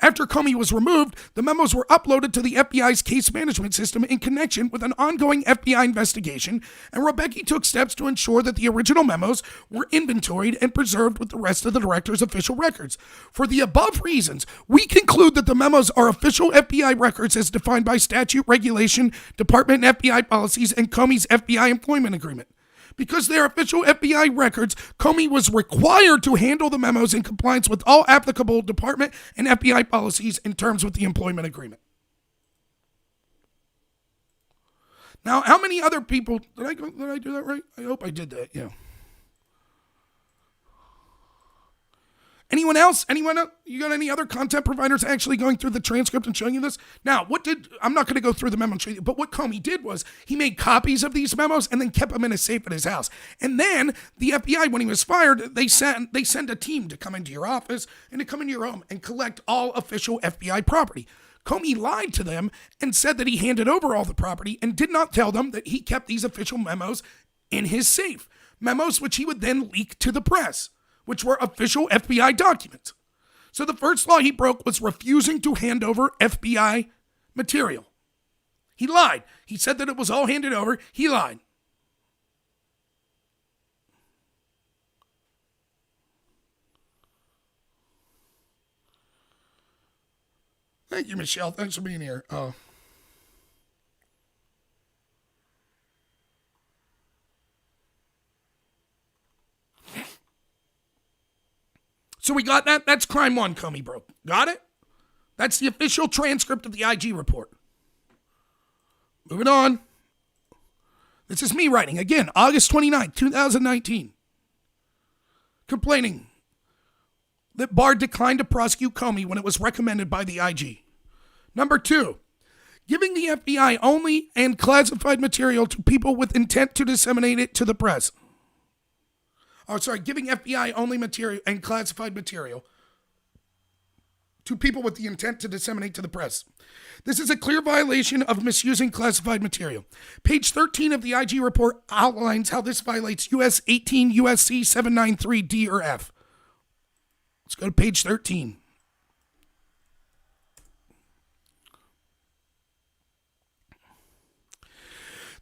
After Comey was removed, the memos were uploaded to the FBI's case management system in connection with an ongoing FBI investigation, and Rebecca took steps to ensure that the original memos were inventoried and preserved with the rest of the director's official records. For the above reasons, we conclude that the memos are official FBI records as defined by statute, regulation, department and FBI policies, and Comey's FBI employment agreement. Because they are official FBI records, Comey was required to handle the memos in compliance with all applicable department and FBI policies in terms with the employment agreement. Now, how many other people, did I do that right? I hope I did that, yeah. Anyone else? You got any other content providers actually going through the transcript and showing you this? Now, I'm not going to go through the memo and show you, but what Comey did was he made copies of these memos and then kept them in a safe at his house. And then the FBI, when he was fired, they send a team to come into your office and to come into your home and collect all official FBI property. Comey lied to them and said that he handed over all the property and did not tell them that he kept these official memos in his safe. Memos which he would then leak to the press, which were official FBI documents. So the first law he broke was refusing to hand over FBI material. He lied. He said that it was all handed over. He lied. Thank you, Michelle. Thanks for being here. So we got that. That's crime one Comey broke. Got it? That's the official transcript of the IG report. Moving on. This is me writing, again, August 29th, 2019. Complaining that Barr declined to prosecute Comey when it was recommended by the IG. Number 2, giving the FBI only and classified material to people with intent to disseminate it to the press. Giving FBI only material and classified material to people with the intent to disseminate to the press. This is a clear violation of misusing classified material. Page 13 of the IG report outlines how this violates US 18 USC 793 D or F. Let's go to page 13.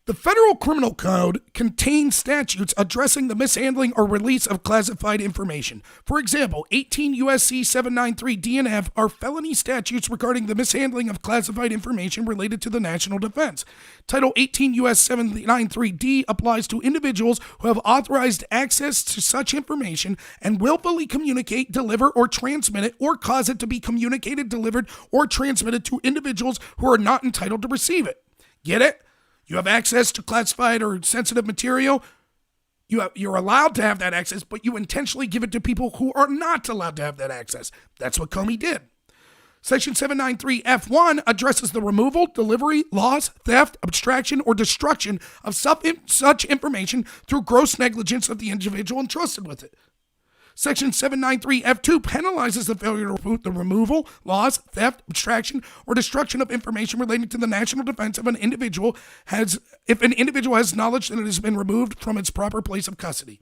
The Federal Criminal Code contains statutes addressing the mishandling or release of classified information. For example, 18 U.S.C. 793 D and F are felony statutes regarding the mishandling of classified information related to the national defense. Title 18 U.S. 793 D applies to individuals who have authorized access to such information and willfully communicate, deliver, or transmit it, or cause it to be communicated, delivered, or transmitted to individuals who are not entitled to receive it. Get it? You have access to classified or sensitive material. You're allowed to have that access, but you intentionally give it to people who are not allowed to have that access. That's what Comey did. Section 793 F1 addresses the removal, delivery, loss, theft, abstraction, or destruction of such information through gross negligence of the individual entrusted with it. Section 793 F2 penalizes the failure to report the removal, loss, theft, abstraction, or destruction of information relating to the national defense of an individual if an individual has knowledge that it has been removed from its proper place of custody.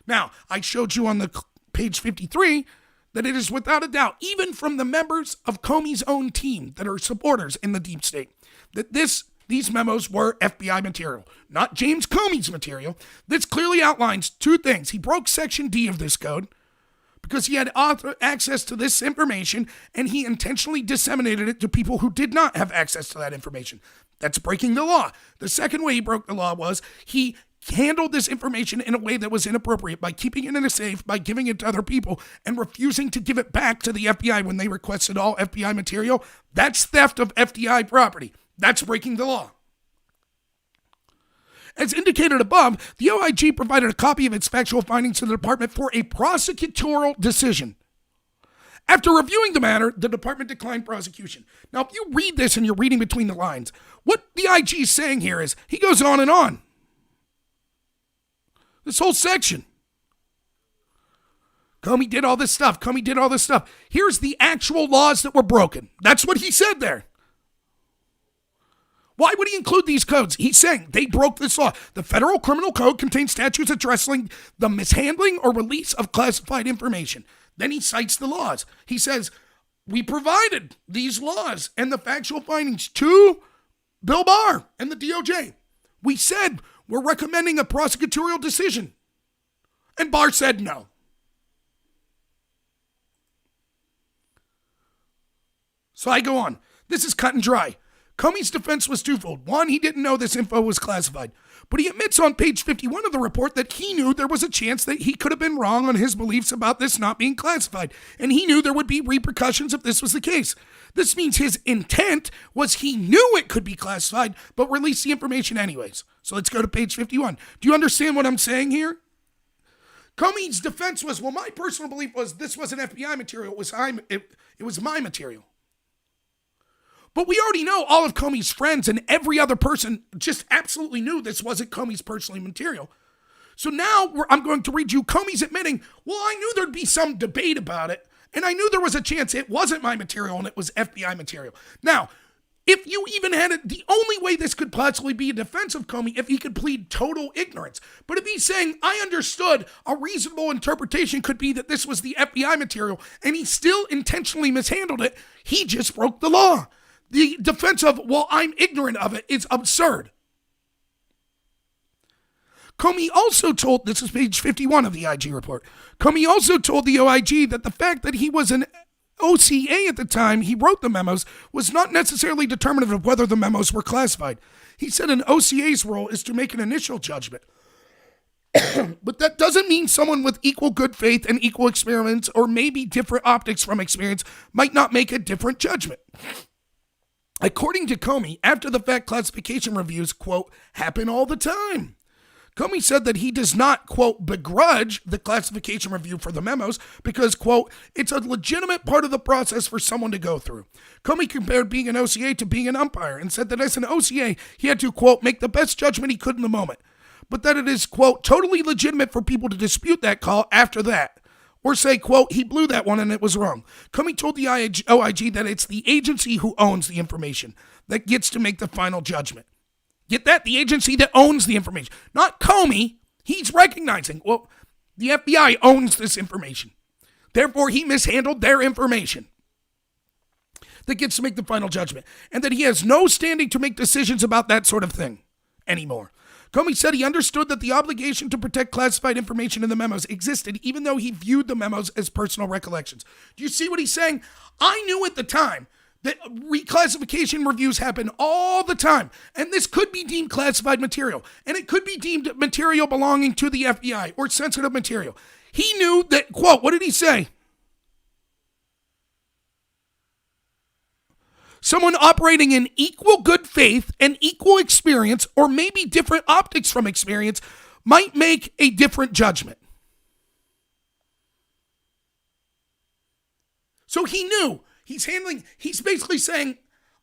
Now, I showed you on the page 53 that it is without a doubt, even from the members of Comey's own team that are supporters in the deep state, that these memos were FBI material, not James Comey's material. This clearly outlines two things. He broke Section D of this code because he had access to this information, and he intentionally disseminated it to people who did not have access to that information. That's breaking the law. The second way he broke the law was he handled this information in a way that was inappropriate by keeping it in a safe, by giving it to other people, and refusing to give it back to the FBI when they requested all FBI material. That's theft of FBI property. That's breaking the law. As indicated above, the OIG provided a copy of its factual findings to the department for a prosecutorial decision. After reviewing the matter, the department declined prosecution. Now, if you read this and you're reading between the lines, what the IG is saying here is he goes on and on. This whole section. Comey did all this stuff. Comey did all this stuff. Here's the actual laws that were broken. That's what he said there. Why would he include these codes? He's saying they broke this law. The Federal Criminal Code contains statutes addressing the mishandling or release of classified information. Then he cites the laws. He says, we provided these laws and the factual findings to Bill Barr and the DOJ. We said we're recommending a prosecutorial decision. And Barr said no. So I go on. This is cut and dry. Comey's defense was twofold. One, he didn't know this info was classified. But he admits on page 51 of the report that he knew there was a chance that he could have been wrong on his beliefs about this not being classified. And he knew there would be repercussions if this was the case. This means his intent was he knew it could be classified, but released the information anyways. So let's go to page 51. Do you understand what I'm saying here? Comey's defense was, well, my personal belief was this wasn't FBI material. It was my material. But we already know all of Comey's friends and every other person just absolutely knew this wasn't Comey's personal material. So now I'm going to read you Comey's admitting, well, I knew there'd be some debate about it, and I knew there was a chance it wasn't my material and it was FBI material. Now, if you even had it, the only way this could possibly be a defense of Comey if he could plead total ignorance. But if he's saying, I understood, a reasonable interpretation could be that this was the FBI material, and he still intentionally mishandled it, he just broke the law. The defense of, well, I'm ignorant of it, is absurd. Comey also told, this is page 51 of the IG report, Comey also told the OIG that the fact that he was an OCA at the time he wrote the memos was not necessarily determinative of whether the memos were classified. He said an OCA's role is to make an initial judgment. But that doesn't mean someone with equal good faith and equal experience, or maybe different optics from experience, might not make a different judgment. According to Comey, after the fact classification reviews, quote, happen all the time. Comey said that he does not, quote, begrudge the classification review for the memos because, quote, it's a legitimate part of the process for someone to go through. Comey compared being an OCA to being an umpire and said that as an OCA, he had to, quote, make the best judgment he could in the moment, but that it is, quote, totally legitimate for people to dispute that call after that. Or say, quote, he blew that one and it was wrong. Comey told the OIG that it's the agency who owns the information that gets to make the final judgment. Get that? The agency that owns the information. Not Comey. He's recognizing, well, the FBI owns this information. Therefore, he mishandled their information. That gets to make the final judgment. And that he has no standing to make decisions about that sort of thing anymore. Comey said he understood that the obligation to protect classified information in the memos existed, even though he viewed the memos as personal recollections. Do you see what he's saying? I knew at the time that reclassification reviews happen all the time, and this could be deemed classified material, and it could be deemed material belonging to the FBI or sensitive material. He knew that, quote, what did he say? Someone operating in equal good faith and equal experience, or maybe different optics from experience, might make a different judgment. So he knew. He's basically saying,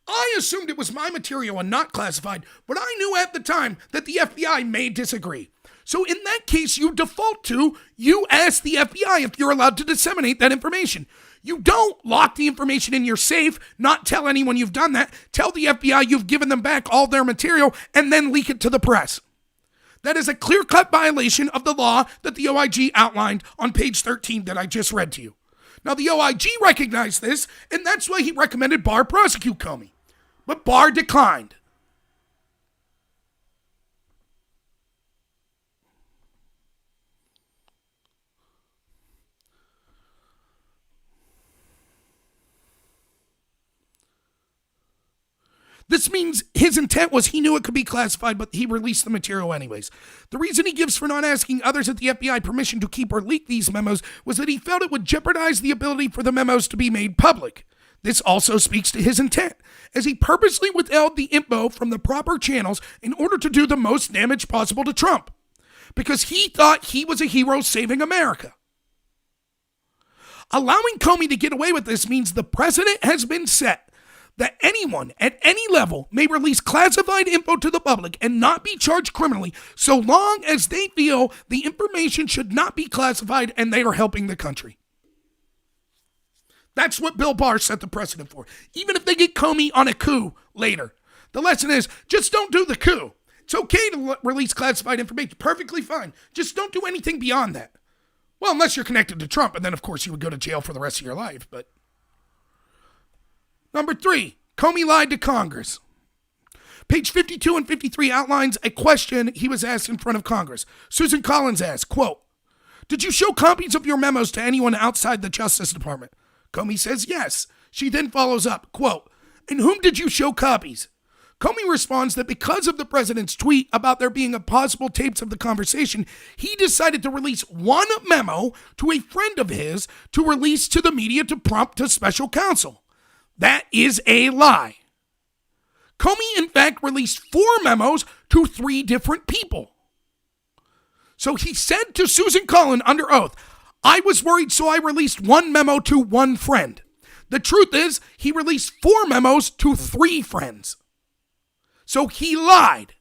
I assumed it was my material and not classified, but I knew at the time that the FBI may disagree. So in that case, you default to, you ask the FBI if you're allowed to disseminate that information. You don't lock the information in your safe, not tell anyone you've done that. Tell the FBI you've given them back all their material and then leak it to the press. That is a clear-cut violation of the law that the OIG outlined on page 13 that I just read to you. Now, the OIG recognized this, and that's why he recommended Barr prosecute Comey. But Barr declined. This means his intent was he knew it could be classified, but he released the material anyways. The reason he gives for not asking others at the FBI permission to keep or leak these memos was that he felt it would jeopardize the ability for the memos to be made public. This also speaks to his intent, as he purposely withheld the info from the proper channels in order to do the most damage possible to Trump, because he thought he was a hero saving America. Allowing Comey to get away with this means the precedent has been set that anyone at any level may release classified info to the public and not be charged criminally so long as they feel the information should not be classified and they are helping the country. That's what Bill Barr set the precedent for. Even if they get Comey on a coup later, the lesson is just don't do the coup. It's okay to release classified information, perfectly fine. Just don't do anything beyond that. Well, unless you're connected to Trump, and then of course you would go to jail for the rest of your life, but... Number 3, Comey lied to Congress. Page 52 and 53 outlines a question he was asked in front of Congress. Susan Collins asked, quote, did you show copies of your memos to anyone outside the Justice Department? Comey says yes. She then follows up, quote, and whom did you show copies? Comey responds that because of the president's tweet about there being possible tapes of the conversation, he decided to release one memo to a friend of his to release to the media to prompt a special counsel. That is a lie. Comey, in fact, released 4 memos to 3 different people. So he said to Susan Collins under oath, I was worried, so I released 1 memo to 1 friend. The truth is, he released 4 memos to 3 friends. So he lied.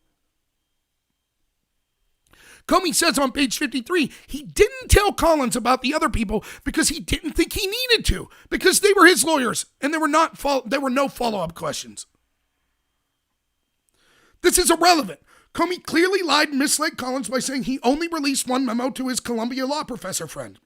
Comey says on page 53, he didn't tell Collins about the other people because he didn't think he needed to, because they were his lawyers and there were no follow-up questions. This is irrelevant. Comey clearly lied and misled Collins by saying he only released 1 memo to his Columbia law professor friend.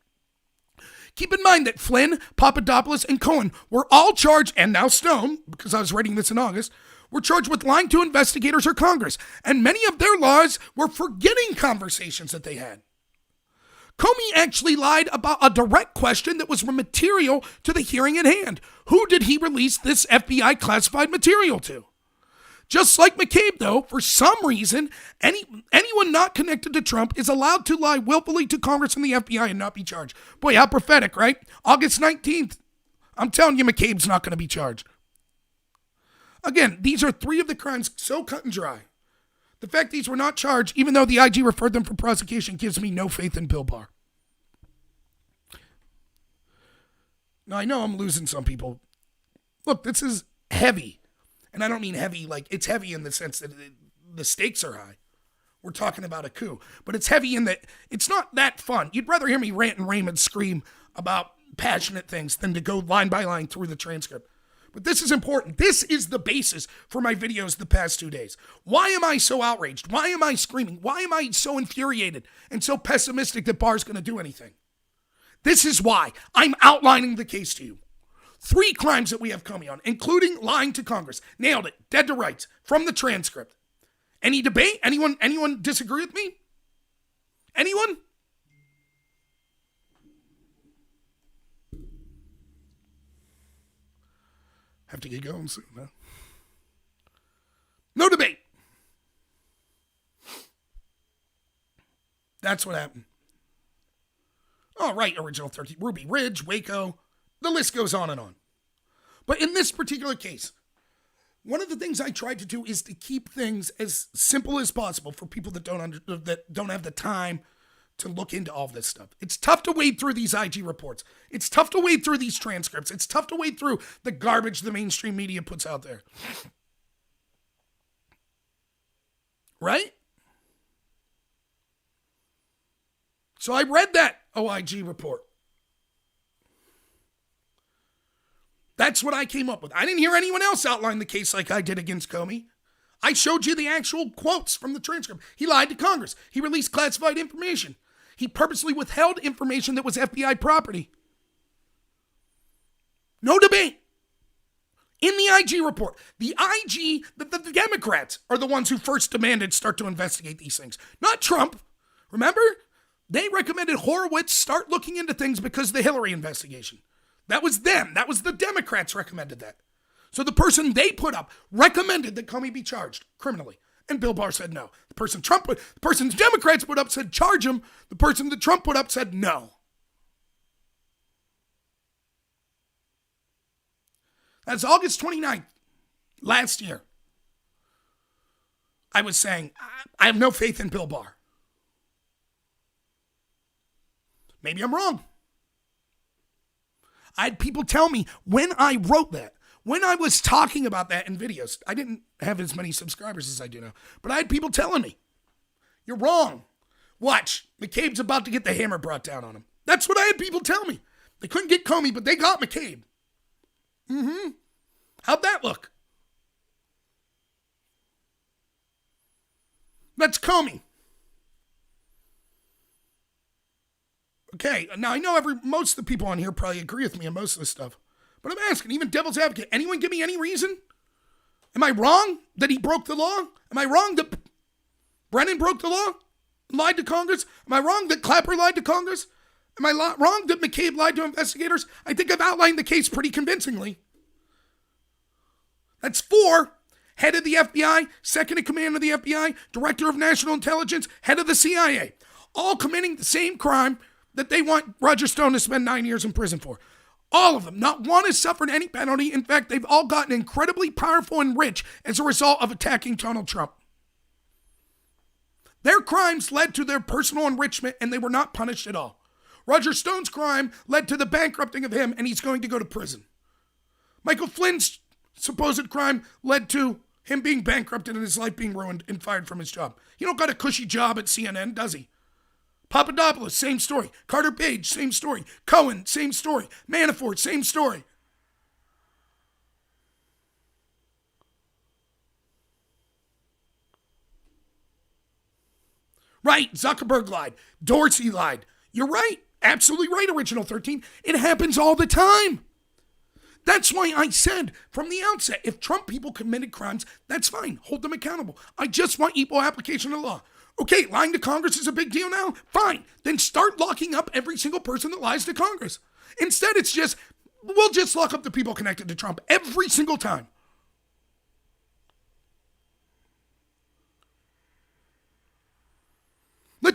Keep in mind that Flynn, Papadopoulos, and Cohen were all charged, and now Stone, because I was writing this in August, were charged with lying to investigators or Congress, and many of their lies were forgetting conversations that they had. Comey actually lied about a direct question that was material to the hearing at hand. Who did he release this FBI classified material to? Just like McCabe, though, for some reason, anyone not connected to Trump is allowed to lie willfully to Congress and the FBI and not be charged. Boy, how prophetic, right? August 19th. I'm telling you, McCabe's not going to be charged. Again, these are 3 of the crimes so cut and dry. The fact these were not charged, even though the IG referred them for prosecution, gives me no faith in Bill Barr. Now, I know I'm losing some people. Look, this is heavy. And I don't mean heavy like it's heavy in the sense that the stakes are high. We're talking about a coup. But it's heavy in that it's not that fun. You'd rather hear me rant and rave and scream about passionate things than to go line by line through the transcript. But this is important. This is the basis for my videos the past 2 days. Why am I so outraged? Why am I screaming? Why am I so infuriated and so pessimistic that Barr's going to do anything? This is why I'm outlining the case to you. 3 crimes that we have coming on, including lying to Congress. Nailed it. Dead to rights. From the transcript. Any debate? Anyone disagree with me? Anyone? Have to get going soon, huh? No debate. That's what happened. All right, Original 13, Ruby Ridge, Waco, the list goes on and on. But in this particular case, one of the things I tried to do is to keep things as simple as possible for people that don't have the time to look into all of this stuff. It's tough to wade through these IG reports. It's tough to wade through these transcripts. It's tough to wade through the garbage the mainstream media puts out there. Right? So I read that OIG report. That's what I came up with. I didn't hear anyone else outline the case like I did against Comey. I showed you the actual quotes from the transcript. He lied to Congress. He released classified information. He purposely withheld information that was FBI property. No debate. In the IG report, the Democrats are the ones who first demanded start to investigate these things. Not Trump. Remember? They recommended Horowitz start looking into things because of the Hillary investigation. That was them. That was the Democrats recommended that. So the person they put up recommended that Comey be charged criminally. And Bill Barr said no. The person the Democrats put up said charge him. The person that Trump put up said no. That's August 29th, last year. I was saying, I have no faith in Bill Barr. Maybe I'm wrong. I had people tell me when I wrote that, when I was talking about that in videos, I didn't have as many subscribers as I do now, but I had people telling me, you're wrong. Watch, McCabe's about to get the hammer brought down on him. That's what I had people tell me. They couldn't get Comey, but they got McCabe. How'd that look? That's Comey. Okay, now I know most of the people on here probably agree with me on most of this stuff, but I'm asking, even devil's advocate, anyone give me any reason? Am I wrong that he broke the law? Am I wrong that Brennan broke the law? Lied to Congress? Am I wrong that Clapper lied to Congress? Am I wrong that McCabe lied to investigators? I think I've outlined the case pretty convincingly. That's 4. Head of the FBI, second in command of the FBI, director of national intelligence, head of the CIA. All committing the same crime that they want Roger Stone to spend 9 years in prison for. All of them. Not one has suffered any penalty. In fact, they've all gotten incredibly powerful and rich as a result of attacking Donald Trump. Their crimes led to their personal enrichment, and they were not punished at all. Roger Stone's crime led to the bankrupting of him, and he's going to go to prison. Michael Flynn's supposed crime led to him being bankrupted and his life being ruined and fired from his job. He don't got a cushy job at CNN, does he? Papadopoulos, same story. Carter Page, same story. Cohen, same story. Manafort, same story. Right, Zuckerberg lied. Dorsey lied. You're right. Absolutely right, Original 13. It happens all the time. That's why I said from the outset, if Trump people committed crimes, that's fine. Hold them accountable. I just want equal application of the law. Okay, lying to Congress is a big deal now? Fine. Then start locking up every single person that lies to Congress. Instead, it's just, we'll just lock up the people connected to Trump every single time.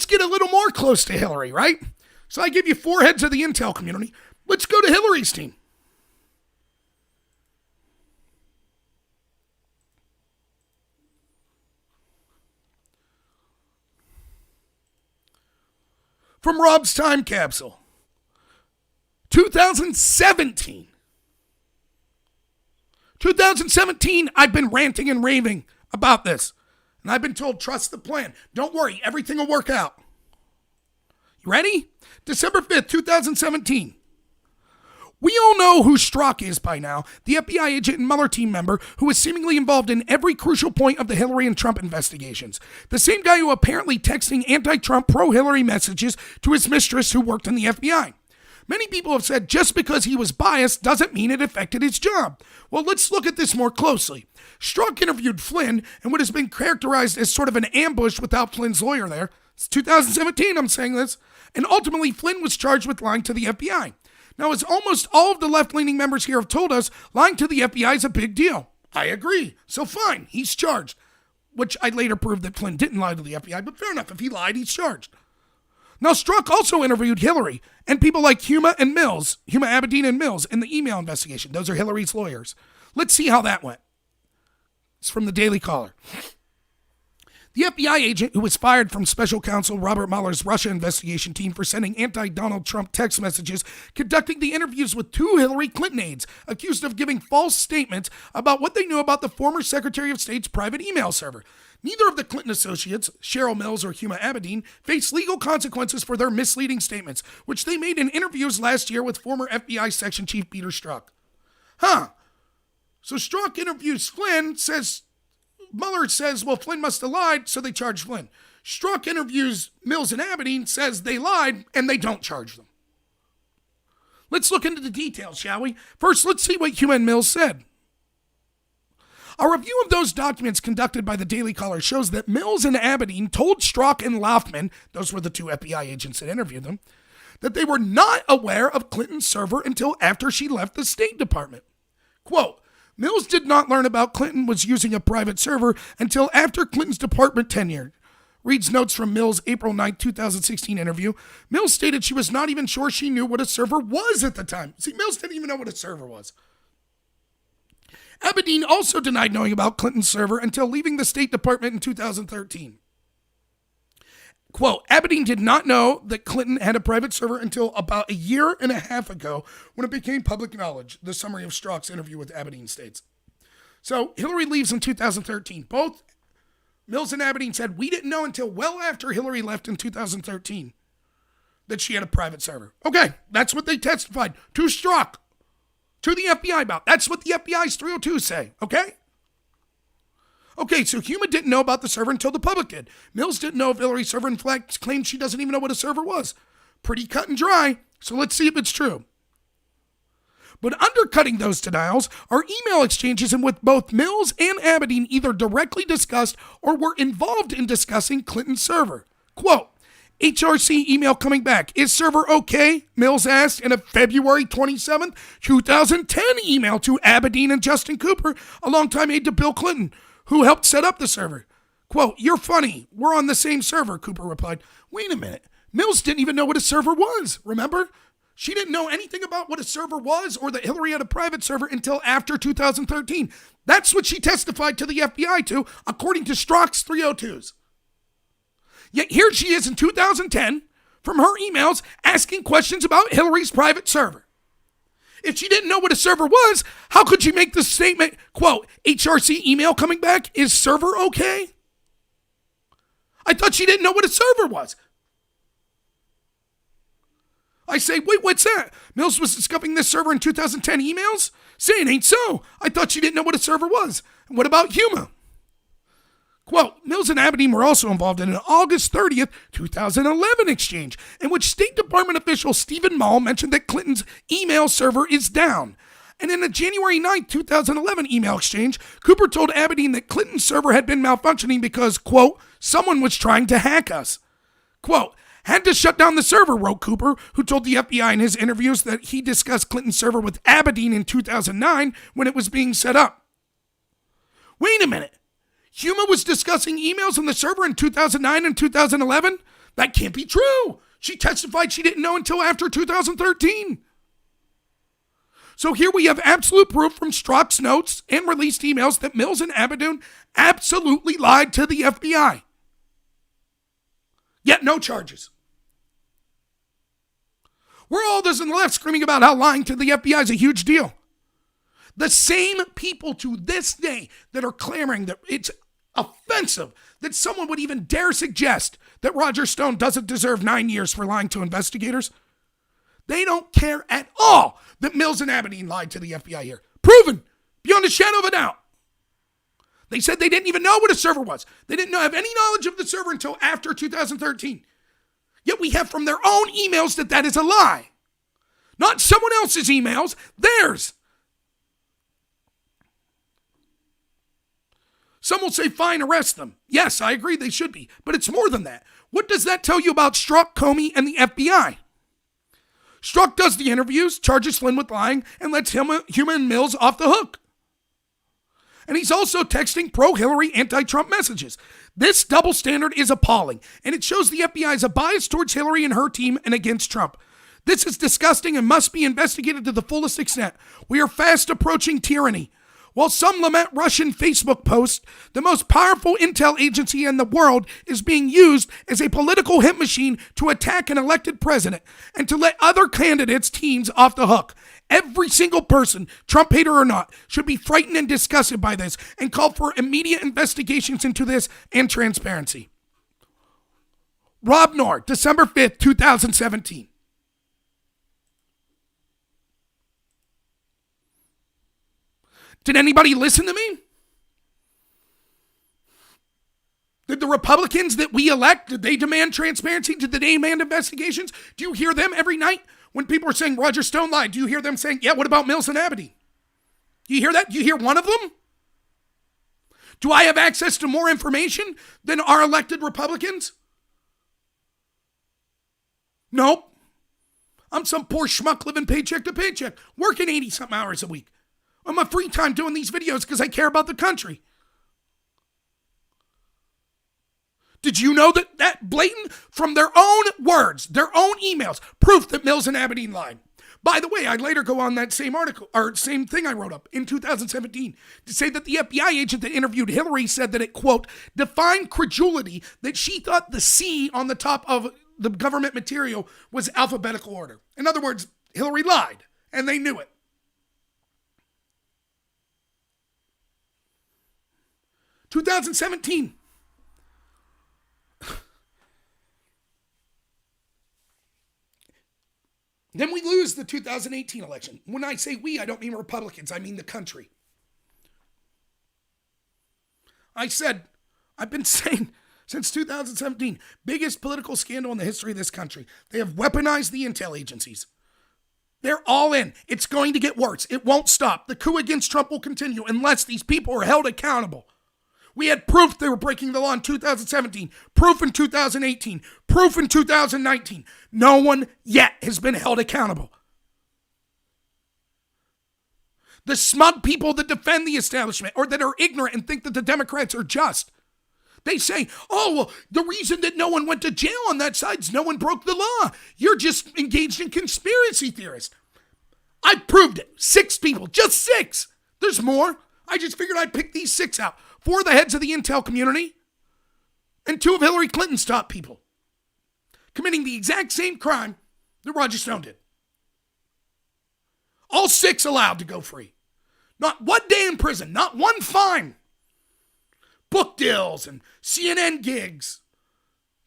let's get a little more close to Hillary, right? So I give you 4 heads of the intel community. Let's go to Hillary's team. From Rob's time capsule, 2017. 2017, I've been ranting and raving about this. And I've been told, trust the plan. Don't worry, everything will work out. You ready? December 5th, 2017. We all know who Strzok is by now, the FBI agent and Mueller team member who was seemingly involved in every crucial point of the Hillary and Trump investigations. The same guy who apparently texting anti-Trump, pro-Hillary messages to his mistress who worked in the FBI. Many people have said just because he was biased doesn't mean it affected his job. Well, let's look at this more closely. Strzok interviewed Flynn in what has been characterized as sort of an ambush without Flynn's lawyer there. It's 2017, I'm saying this. And ultimately, Flynn was charged with lying to the FBI. Now, as almost all of the left-leaning members here have told us, lying to the FBI is a big deal. I agree. So fine, he's charged. Which I later proved that Flynn didn't lie to the FBI, but fair enough. If he lied, he's charged. Now, Strzok also interviewed Hillary and people like Huma Abedin and Mills in the email investigation. Those are Hillary's lawyers. Let's see how that went. It's from the Daily Caller. The FBI agent who was fired from special counsel Robert Mueller's Russia investigation team for sending anti-Donald Trump text messages conducting the interviews with 2 Hillary Clinton aides accused of giving false statements about what they knew about the former Secretary of State's private email server. Neither of the Clinton associates, Cheryl Mills or Huma Abedin, face legal consequences for their misleading statements, which they made in interviews last year with former FBI Section Chief Peter Strzok. So Strzok interviews Flynn, Mueller says, well, Flynn must have lied, so they charge Flynn. Strzok interviews Mills and Abedin, says they lied, and they don't charge them. Let's look into the details, shall we? First, let's see what Huma and Mills said. A review of those documents conducted by the Daily Caller shows that Mills and Abedin told Strzok and Laufman, those were the 2 FBI agents that interviewed them, that they were not aware of Clinton's server until after she left the State Department. Quote, Mills did not learn about Clinton was using a private server until after Clinton's department tenure. Reads notes from Mills' April 9, 2016 interview. Mills stated she was not even sure she knew what a server was at the time. See, Mills didn't even know what a server was. Abedin also denied knowing about Clinton's server until leaving the State Department in 2013. Quote, Abedin did not know that Clinton had a private server until about a year and a half ago when it became public knowledge, the summary of Strzok's interview with Abedin states. So Hillary leaves in 2013. Both Mills and Abedin said, we didn't know until well after Hillary left in 2013 that she had a private server. Okay, that's what they testified to Strzok, to the FBI about. That's what the FBI's 302s say, okay? Okay, so Huma didn't know about the server until the public did. Mills didn't know if Hillary's server, in fact, claimed she doesn't even know what a server was. Pretty cut and dry, so let's see if it's true. But undercutting those denials are email exchanges in which both Mills and Abedin either directly discussed or were involved in discussing Clinton's server. Quote, HRC email coming back. Is server okay? Mills asked in a February 27, 2010 email to Abedin and Justin Cooper, a longtime aide to Bill Clinton, who helped set up the server. Quote, you're funny. We're on the same server, Cooper replied. Wait a minute. Mills didn't even know what a server was, remember? She didn't know anything about what a server was or that Hillary had a private server until after 2013. That's what she testified to the FBI to, according to Strzok's 302s. Yet here she is in 2010, from her emails, asking questions about Hillary's private server. If she didn't know what a server was, how could she make the statement, quote, HRC email coming back, is server okay? I thought she didn't know what a server was. I say, wait, what's that? Mills was discussing this server in 2010 emails? Say it ain't so. I thought she didn't know what a server was. And what about Huma? Quote, Mills and Abedin were also involved in an August 30th, 2011 exchange in which State Department official Stephen Mull mentioned that Clinton's email server is down. And in a January 9th, 2011 email exchange, Cooper told Abedin that Clinton's server had been malfunctioning because, quote, someone was trying to hack us. Quote, had to shut down the server, wrote Cooper, who told the FBI in his interviews that he discussed Clinton's server with Abedin in 2009 when it was being set up. Wait a minute. Huma was discussing emails on the server in 2009 and 2011? That can't be true. She testified she didn't know until after 2013. So here we have absolute proof from Strzok's notes and released emails that Mills and Abadoun absolutely lied to the FBI. Yet no charges. We're all those on the left screaming about how lying to the FBI is a huge deal. The same people to this day that are clamoring that it's offensive that someone would even dare suggest that Roger Stone doesn't deserve 9 years for lying to investigators, they don't care at all that Mills and Abadoun lied to the FBI here. Proven, beyond a shadow of a doubt. They said they didn't even know what a server was. They didn't have any knowledge of the server until after 2013. Yet we have from their own emails that is a lie. Not someone else's emails, theirs. Some will say, fine, arrest them. Yes, I agree they should be, but it's more than that. What does that tell you about Strzok, Comey, and the FBI? Strzok does the interviews, charges Flynn with lying, and lets Huma and Mills off the hook. And he's also texting pro-Hillary, anti-Trump messages. This double standard is appalling, and it shows the FBI has a bias towards Hillary and her team and against Trump. This is disgusting and must be investigated to the fullest extent. We are fast approaching tyranny. While some lament Russian Facebook posts, the most powerful intel agency in the world is being used as a political hit machine to attack an elected president and to let other candidates' teams off the hook. Every single person, Trump hater or not, should be frightened and disgusted by this and call for immediate investigations into this and transparency. Rob Noor, December 5th, 2017. Did anybody listen to me? Did the Republicans that we elect, did they demand transparency? Did they demand investigations? Do you hear them every night when people are saying Roger Stone lied? Do you hear them saying, yeah, what about Mills and Abadoun? Do you hear that? Do you hear one of them? Do I have access to more information than our elected Republicans? Nope. I'm some poor schmuck living paycheck to paycheck, working 80-something hours a week. On my free time doing these videos because I care about the country. Did you know that blatant, from their own words, their own emails, proof that Mills and Abadoun lied? By the way, I'd later go on that same article, or same thing I wrote up in 2017, to say that the FBI agent that interviewed Hillary said that it, quote, defined credulity that she thought the C on the top of the government material was alphabetical order. In other words, Hillary lied, and they knew it. (2017). Then we lose the 2018 election. When I say we, I don't mean Republicans. I mean the country. I've been saying since 2017, biggest political scandal in the history of this country. They have weaponized the intel agencies. They're all in. It's going to get worse. It won't stop. The coup against Trump will continue unless these people are held accountable. We had proof they were breaking the law in 2017, proof in 2018, proof in 2019. No one yet has been held accountable. The smug people that defend the establishment or that are ignorant and think that the Democrats are just, they say, oh, well, the reason that no one went to jail on that side is no one broke the law. You're just engaged in conspiracy theorists. I proved it. 6 people, just 6. There's more. I just figured I'd pick these 6 out. 4 of the heads of the intel community, and 2 of Hillary Clinton's top people, committing the exact same crime that Roger Stone did. All 6 allowed to go free. Not 1 day in prison, not 1 fine. Book deals and CNN gigs.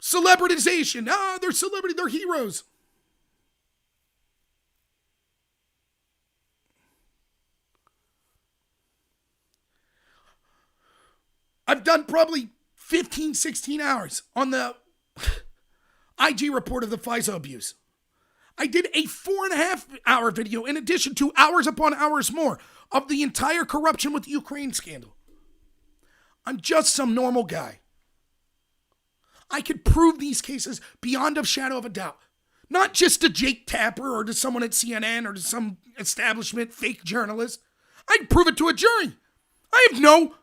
Celebritization. They're celebrity, they're heroes. I've done probably 15, 16 hours on the IG report of the FISA abuse. I did a 4.5-hour video in addition to hours upon hours more of the entire corruption with the Ukraine scandal. I'm just some normal guy. I could prove these cases beyond a shadow of a doubt. Not just to Jake Tapper or to someone at CNN or to some establishment fake journalist. I'd prove it to a jury. I have no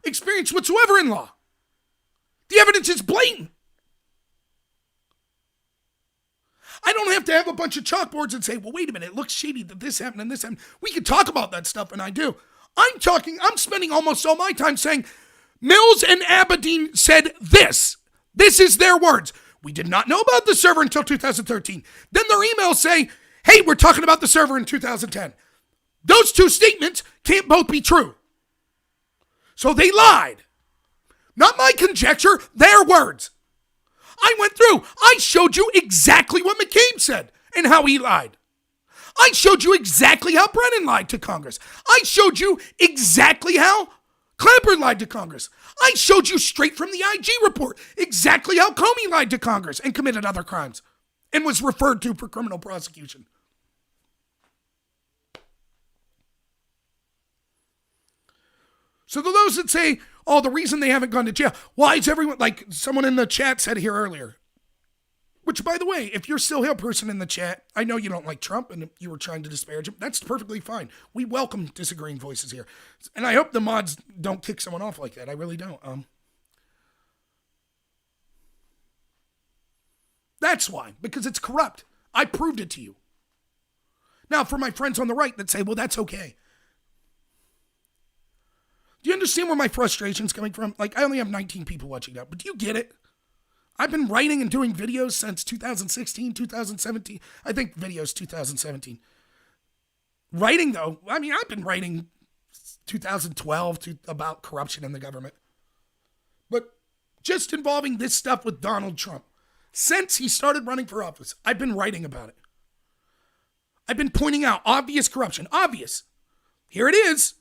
experience whatsoever in law. The evidence is blatant. I don't have to have a bunch of chalkboards and say, well, wait a minute, it looks shady that this happened and this happened. We can talk about that stuff, and I do. I'm spending almost all my time saying, Mills and Abedin said this. This is their words. We did not know about the server until 2013. Then their emails say, hey, we're talking about the server in 2010. Those two statements can't both be true. So they lied. Not my conjecture, their words. I went through. I showed you exactly what McCabe said and how he lied. I showed you exactly how Brennan lied to Congress. I showed you exactly how Clapper lied to Congress. I showed you straight from the IG report exactly how Comey lied to Congress and committed other crimes and was referred to for criminal prosecution. So to those that say, oh, the reason they haven't gone to jail, why is everyone, like someone in the chat said here earlier, which, by the way, if you're still here, person in the chat, I know you don't like Trump and you were trying to disparage him. That's perfectly fine. We welcome disagreeing voices here. And I hope the mods don't kick someone off like that. I really don't. That's why, because it's corrupt. I proved it to you. Now, for my friends on the right that say, well, that's okay. Do you understand where my frustration's coming from? Like, I only have 19 people watching now, but do you get it? I've been writing and doing videos since 2016, 2017. I think videos 2017. Writing, though, I mean, I've been writing 2012 about corruption in the government. But just involving this stuff with Donald Trump. Since he started running for office, I've been writing about it. I've been pointing out obvious corruption. Obvious. Here it is.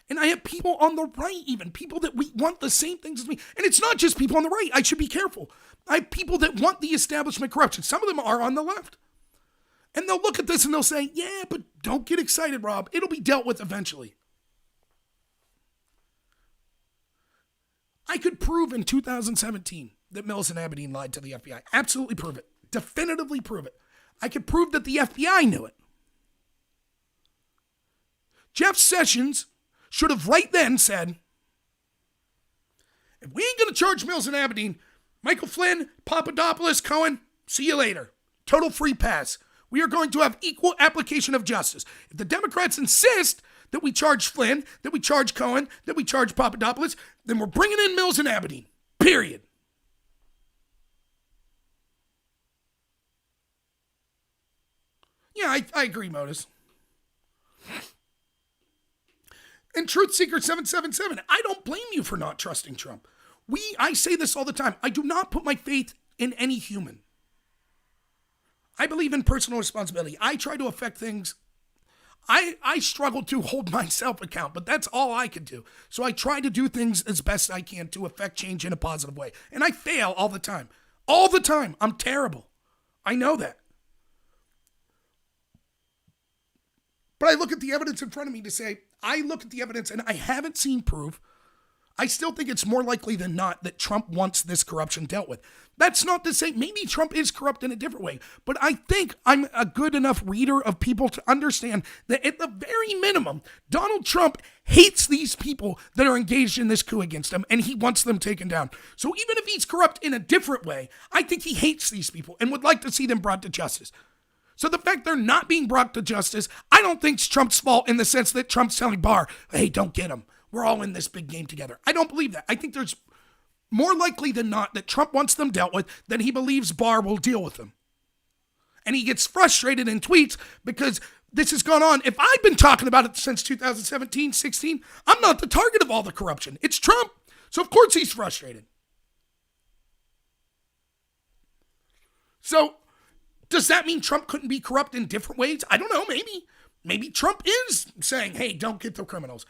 And I have people on the right, even people that we want the same things as me. And it's not just people on the right. I should be careful. I have people that want the establishment corruption. Some of them are on the left. And they'll look at this and they'll say, yeah, but don't get excited, Rob. It'll be dealt with eventually. I could prove in 2017 that Mills and Abedin lied to the FBI. Absolutely prove it. Definitively prove it. I could prove that the FBI knew it. Jeff Sessions should have right then said, if we ain't going to charge Mills and Abedin, Michael Flynn, Papadopoulos, Cohen, see you later. Total free pass. We are going to have equal application of justice. If the Democrats insist that we charge Flynn, that we charge Cohen, that we charge Papadopoulos, then we're bringing in Mills and Abedin. Period. Yeah, I agree, Modus. And Truth Seeker 777, I don't blame you for not trusting Trump. I say this all the time. I do not put my faith in any human. I believe in personal responsibility. I try to affect things. I struggle to hold myself account, but that's all I can do. So I try to do things as best I can to affect change in a positive way. And I fail all the time. All the time. I'm terrible. I know that. But I look at the evidence in front of me to say, I look at the evidence and I haven't seen proof. I still think it's more likely than not that Trump wants this corruption dealt with. That's not to say maybe Trump is corrupt in a different way, but I think I'm a good enough reader of people to understand that at the very minimum, Donald Trump hates these people that are engaged in this coup against him and he wants them taken down. So even if he's corrupt in a different way, I think he hates these people and would like to see them brought to justice. So the fact they're not being brought to justice, I don't think it's Trump's fault in the sense that Trump's telling Barr, hey, don't get him. We're all in this big game together. I don't believe that. I think there's more likely than not that Trump wants them dealt with than he believes Barr will deal with them. And he gets frustrated in tweets because this has gone on. If I've been talking about it since 2017, 16, I'm not the target of all the corruption. It's Trump. So of course he's frustrated. So does that mean Trump couldn't be corrupt in different ways? I don't know. Maybe Trump is saying, hey, don't get the criminals.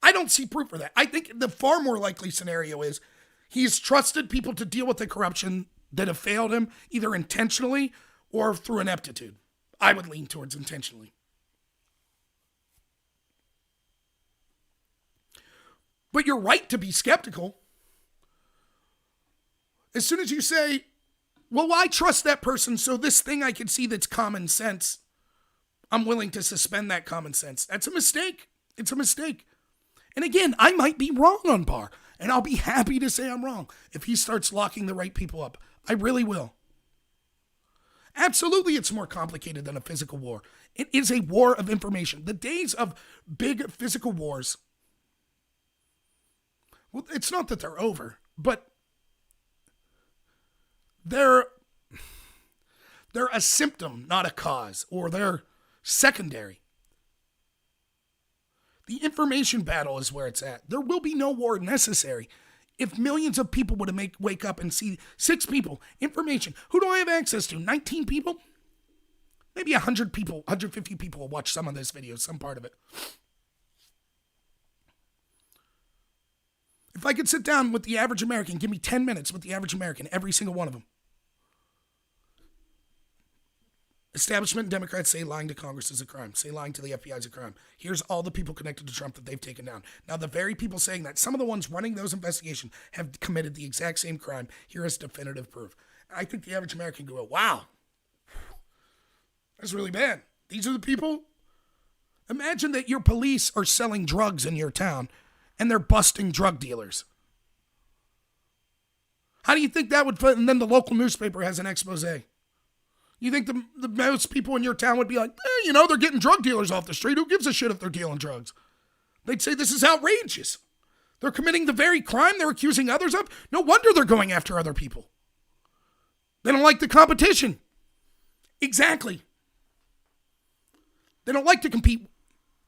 I don't see proof for that. I think the far more likely scenario is he's trusted people to deal with the corruption that have failed him, either intentionally or through ineptitude. I would lean towards intentionally. But you're right to be skeptical. As soon as you say, well, I trust that person, so this thing I can see that's common sense, I'm willing to suspend that common sense. That's a mistake. It's a mistake. And again, I might be wrong on Barr, and I'll be happy to say I'm wrong if he starts locking the right people up. I really will. Absolutely, it's more complicated than a physical war. It is a war of information. The days of big physical wars, well, it's not that they're over, but they're a symptom, not a cause, or they're secondary. The information battle is where it's at. There will be no war necessary if millions of people would wake up and see 6 people, information. Who do I have access to? 19 people? Maybe 100 people, 150 people will watch some of this video, some part of it. If I could sit down with the average American, give me 10 minutes with the average American, every single one of them. Establishment Democrats say lying to Congress is a crime. Say lying to the FBI is a crime. Here's all the people connected to Trump that they've taken down. Now, the very people saying that, some of the ones running those investigations have committed the exact same crime. Here is definitive proof. I think the average American go, wow, that's really bad. These are the people. Imagine that your police are selling drugs in your town and they're busting drug dealers. How do you think that would fit? And then the local newspaper has an expose. You think the most people in your town would be like, they're getting drug dealers off the street. Who gives a shit if they're dealing drugs? They'd say this is outrageous. They're committing the very crime they're accusing others of. No wonder they're going after other people. They don't like the competition. Exactly. They don't like to compete.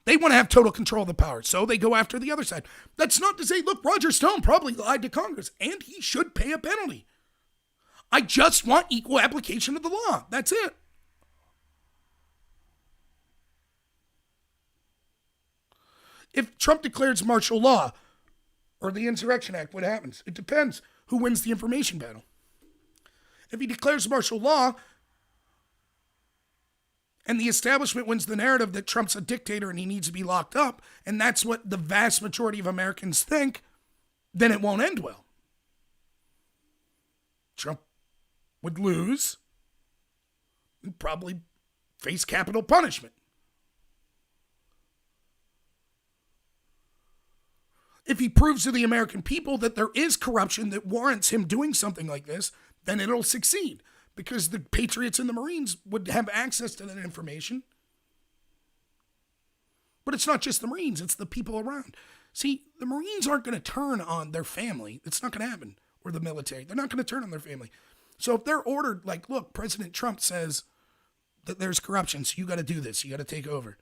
They want to have total control of the power, so they go after the other side. That's not to say, look, Roger Stone probably lied to Congress, and he should pay a penalty. I just want equal application of the law. That's it. If Trump declares martial law or the Insurrection Act, what happens? It depends who wins the information battle. If he declares martial law and the establishment wins the narrative that Trump's a dictator and he needs to be locked up, and that's what the vast majority of Americans think, then it won't end well. Trump would lose and probably face capital punishment. If he proves to the American people that there is corruption that warrants him doing something like this, then it'll succeed because the Patriots and the Marines would have access to that information. But it's not just the Marines, it's the people around. See, the Marines aren't going to turn on their family. It's not going to happen. Or the military. They're not going to turn on their family. So if they're ordered, like, look, President Trump says that there's corruption, so you got to do this. You got to take over.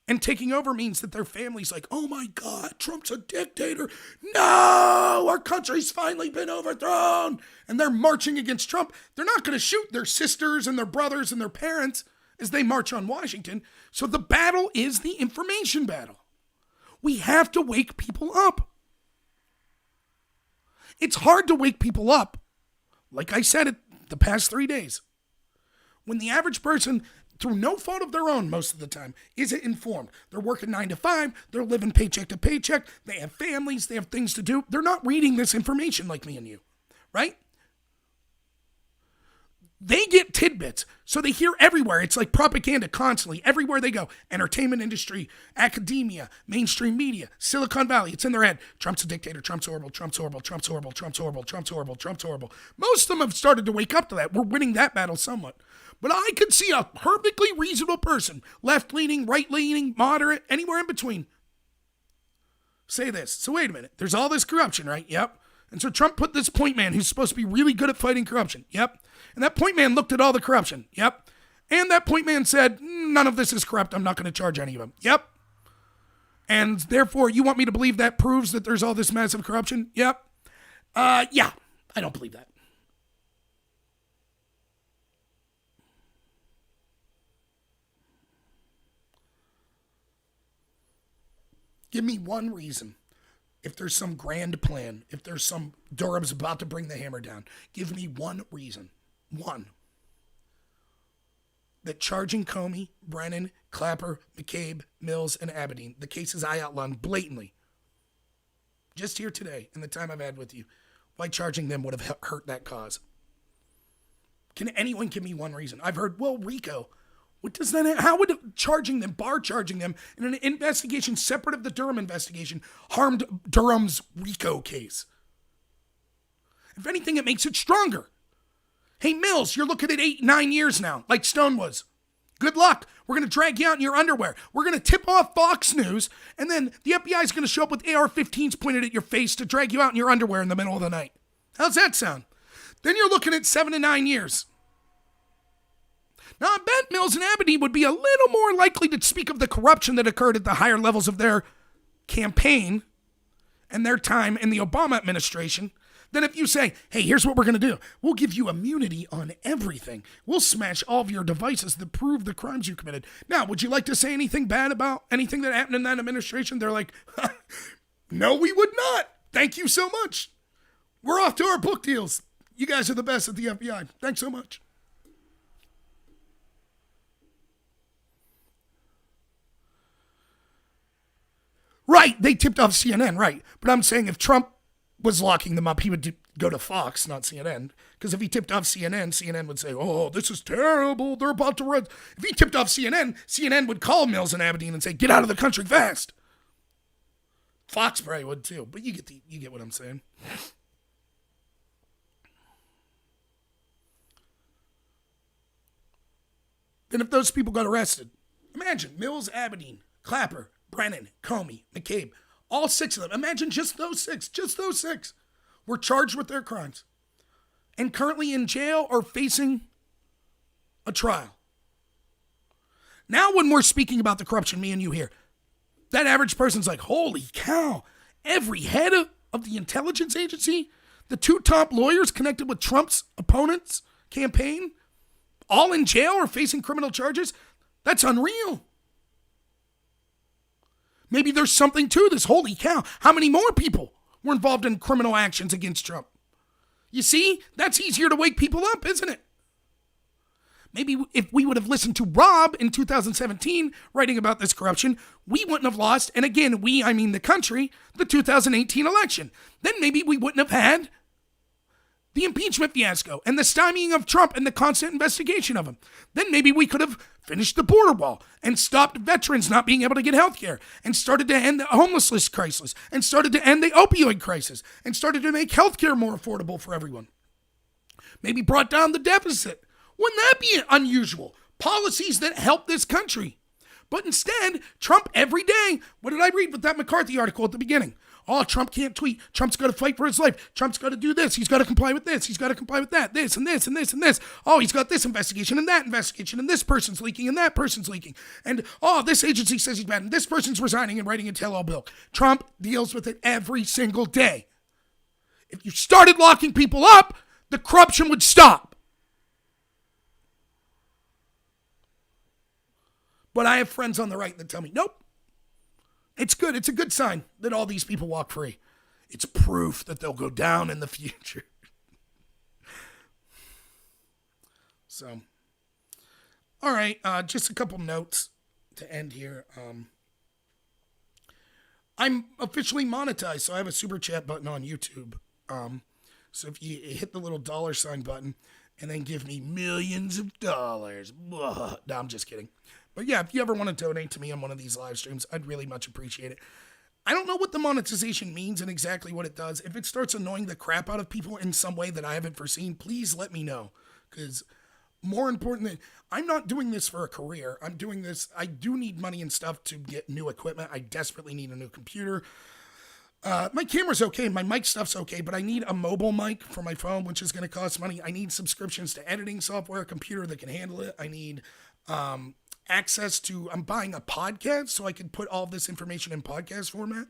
And taking over means that their family's like, oh my God, Trump's a dictator. No, our country's finally been overthrown. And they're marching against Trump. They're not going to shoot their sisters and their brothers and their parents as they march on Washington. So the battle is the information battle. We have to wake people up. It's hard to wake people up. Like I said it the past 3 days. When the average person, through no fault of their own most of the time, isn't informed. They're working 9 to 5. They're living paycheck to paycheck. They have families. They have things to do. They're not reading this information like me and you, right? They get tidbits, so they hear everywhere. It's like propaganda constantly, everywhere they go. Entertainment industry, academia, mainstream media, Silicon Valley. It's in their head. Trump's a dictator. Trump's horrible. Trump's horrible. Trump's horrible. Trump's horrible. Trump's horrible. Trump's horrible. Most of them have started to wake up to that. We're winning that battle somewhat. But I could see a perfectly reasonable person, left-leaning, right-leaning, moderate, anywhere in between, say this. So wait a minute. There's all this corruption, right? Yep. And so Trump put this point man who's supposed to be really good at fighting corruption. Yep. And that point man looked at all the corruption. Yep. And that point man said, none of this is corrupt. I'm not going to charge any of them. Yep. And therefore, you want me to believe that proves that there's all this massive corruption? Yep. Yeah. I don't believe that. Give me one reason. If there's some grand plan, if there's some Durham's about to bring the hammer down, give me one reason. One. That charging Comey, Brennan, Clapper, McCabe, Mills, and Abedin, the cases I outlined blatantly, just here today, in the time I've had with you, why charging them would have hurt that cause. Can anyone give me one reason? I've heard, well, RICO. What does that? How would charging them, bar charging them in an investigation separate of the Durham investigation, harmed Durham's RICO case? If anything, it makes it stronger. Hey, Mills, you're looking at 8, 9 years now, like Stone was. Good luck. We're going to drag you out in your underwear. We're going to tip off Fox News, and then the FBI is going to show up with AR-15s pointed at your face to drag you out in your underwear in the middle of the night. How's that sound? Then you're looking at 7 to 9 years. Now, I bet Mills and Abedin would be a little more likely to speak of the corruption that occurred at the higher levels of their campaign and their time in the Obama administration than if you say, hey, here's what we're going to do. We'll give you immunity on everything. We'll smash all of your devices that prove the crimes you committed. Now, would you like to say anything bad about anything that happened in that administration? They're like, no, we would not. Thank you so much. We're off to our book deals. You guys are the best at the FBI. Thanks so much. Right, they tipped off CNN, right. But I'm saying if Trump was locking them up, he would go to Fox, not CNN. Because if he tipped off CNN, CNN would say, oh, this is terrible. They're about to run. If he tipped off CNN, CNN would call Mills and Abedin and say, get out of the country fast. Fox probably would too, but you get what I'm saying. Then if those people got arrested, imagine Mills, Abedin, Clapper, Brennan, Comey, McCabe, all 6 of them. Imagine just those 6 were charged with their crimes and currently in jail or facing a trial. Now when we're speaking about the corruption, me and you here, that average person's like, holy cow, every head of the intelligence agency, the 2 top lawyers connected with Trump's opponent's campaign, all in jail or facing criminal charges? That's unreal. Maybe there's something to this. Holy cow. How many more people were involved in criminal actions against Trump? You see, that's easier to wake people up, isn't it? Maybe if we would have listened to Rob in 2017 writing about this corruption, we wouldn't have lost, and again, I mean the country, the 2018 election. Then maybe we wouldn't have had the impeachment fiasco and the stymieing of Trump and the constant investigation of him. Then maybe we could have finished the border wall and stopped veterans not being able to get health care and started to end the homelessness crisis and started to end the opioid crisis and started to make health care more affordable for everyone. Maybe brought down the deficit. Wouldn't that be unusual? Policies that help this country. But instead, Trump every day, what did I read with that McCarthy article at the beginning? Oh, Trump can't tweet. Trump's got to fight for his life. Trump's got to do this. He's got to comply with this. He's got to comply with that. This and this and this and this. Oh, he's got this investigation and that investigation and this person's leaking and that person's leaking. And, oh, this agency says he's bad and this person's resigning and writing a tell-all bill. Trump deals with it every single day. If you started locking people up, the corruption would stop. But I have friends on the right that tell me, nope. It's good. It's a good sign that all these people walk free. It's proof that they'll go down in the future. So, all right, just a couple notes to end here. I'm officially monetized, so I have a super chat button on YouTube. So if you hit the little $sign button and then give me millions of dollars. No, I'm just kidding. But yeah, if you ever want to donate to me on one of these live streams, I'd really much appreciate it. I don't know what the monetization means and exactly what it does. If it starts annoying the crap out of people in some way that I haven't foreseen, please let me know. Because more important than, I'm not doing this for a career. I'm doing this, I do need money and stuff to get new equipment. I desperately need a new computer. My camera's okay, my mic stuff's okay, but I need a mobile mic for my phone, which is going to cost money. I need subscriptions to editing software, a computer that can handle it. I need access to, I'm buying a podcast so I can put all of this information in podcast format,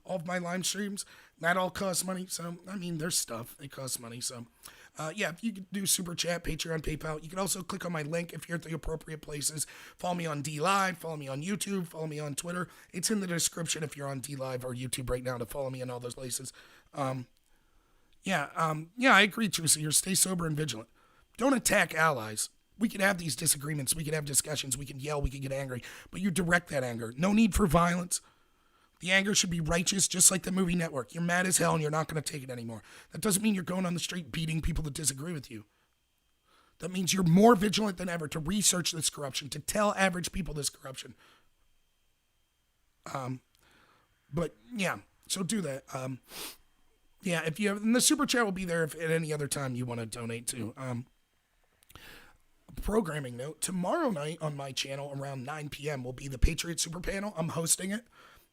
all of my live streams. That all costs money. So, I mean, there's stuff. It costs money. So, yeah, if you could do Super Chat, Patreon, PayPal, you can also click on my link if you're at the appropriate places. Follow me on DLive, follow me on YouTube, follow me on Twitter. It's in the description if you're on DLive or YouTube right now to follow me on all those places. Yeah, I agree, Trucy. Stay sober and vigilant. Don't attack allies. We can have these disagreements. We can have discussions. We can yell. We can get angry. But you direct that anger. No need for violence. The anger should be righteous, just like the movie Network. You're mad as hell and you're not going to take it anymore. That doesn't mean you're going on the street beating people that disagree with you. That means you're more vigilant than ever to research this corruption, to tell average people this corruption. But yeah, so do that. Yeah, if you have, and the super chat will be there if at any other time you want to donate to. programming note, tomorrow night on my channel around 9 p.m. will be the Patriot Super Panel. I'm hosting it.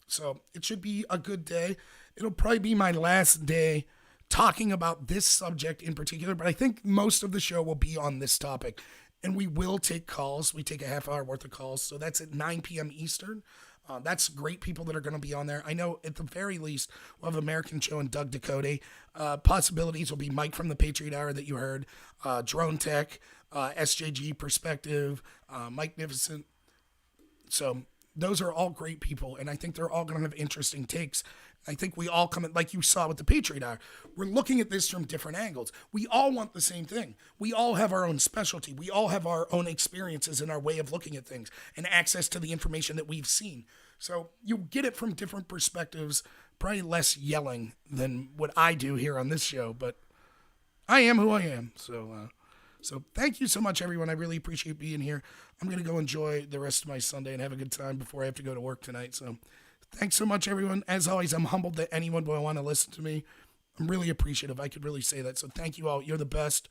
So it should be a good day. It'll probably be my last day talking about this subject in particular, but I think most of the show will be on this topic. And we will take calls. We take a half hour worth of calls. So that's at 9 p.m. Eastern. That's great people that are going to be on there. I know at the very least we'll have American Joe and Doug Ducote. Possibilities will be Mike from the Patriot Hour that you heard, Drone Tech, SJG Perspective, Mike Nificent. So those are all great people, and I think they're all going to have interesting takes. I think we all come in, like you saw with the Patriot Hour, we're looking at this from different angles. We all want the same thing. We all have our own specialty. We all have our own experiences and our way of looking at things and access to the information that we've seen. So you get it from different perspectives, probably less yelling than what I do here on this show, but I am who I am. So thank you so much, everyone. I really appreciate being here. I'm going to go enjoy the rest of my Sunday and have a good time before I have to go to work tonight. So thanks so much, everyone. As always, I'm humbled that anyone would want to listen to me. I'm really appreciative. I could really say that. So thank you all. You're the best.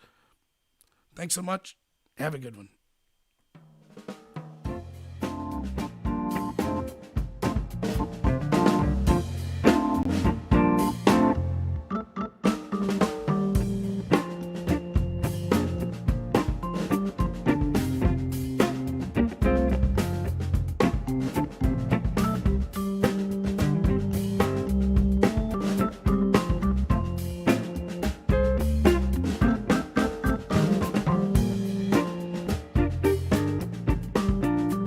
Thanks so much. Have a good one.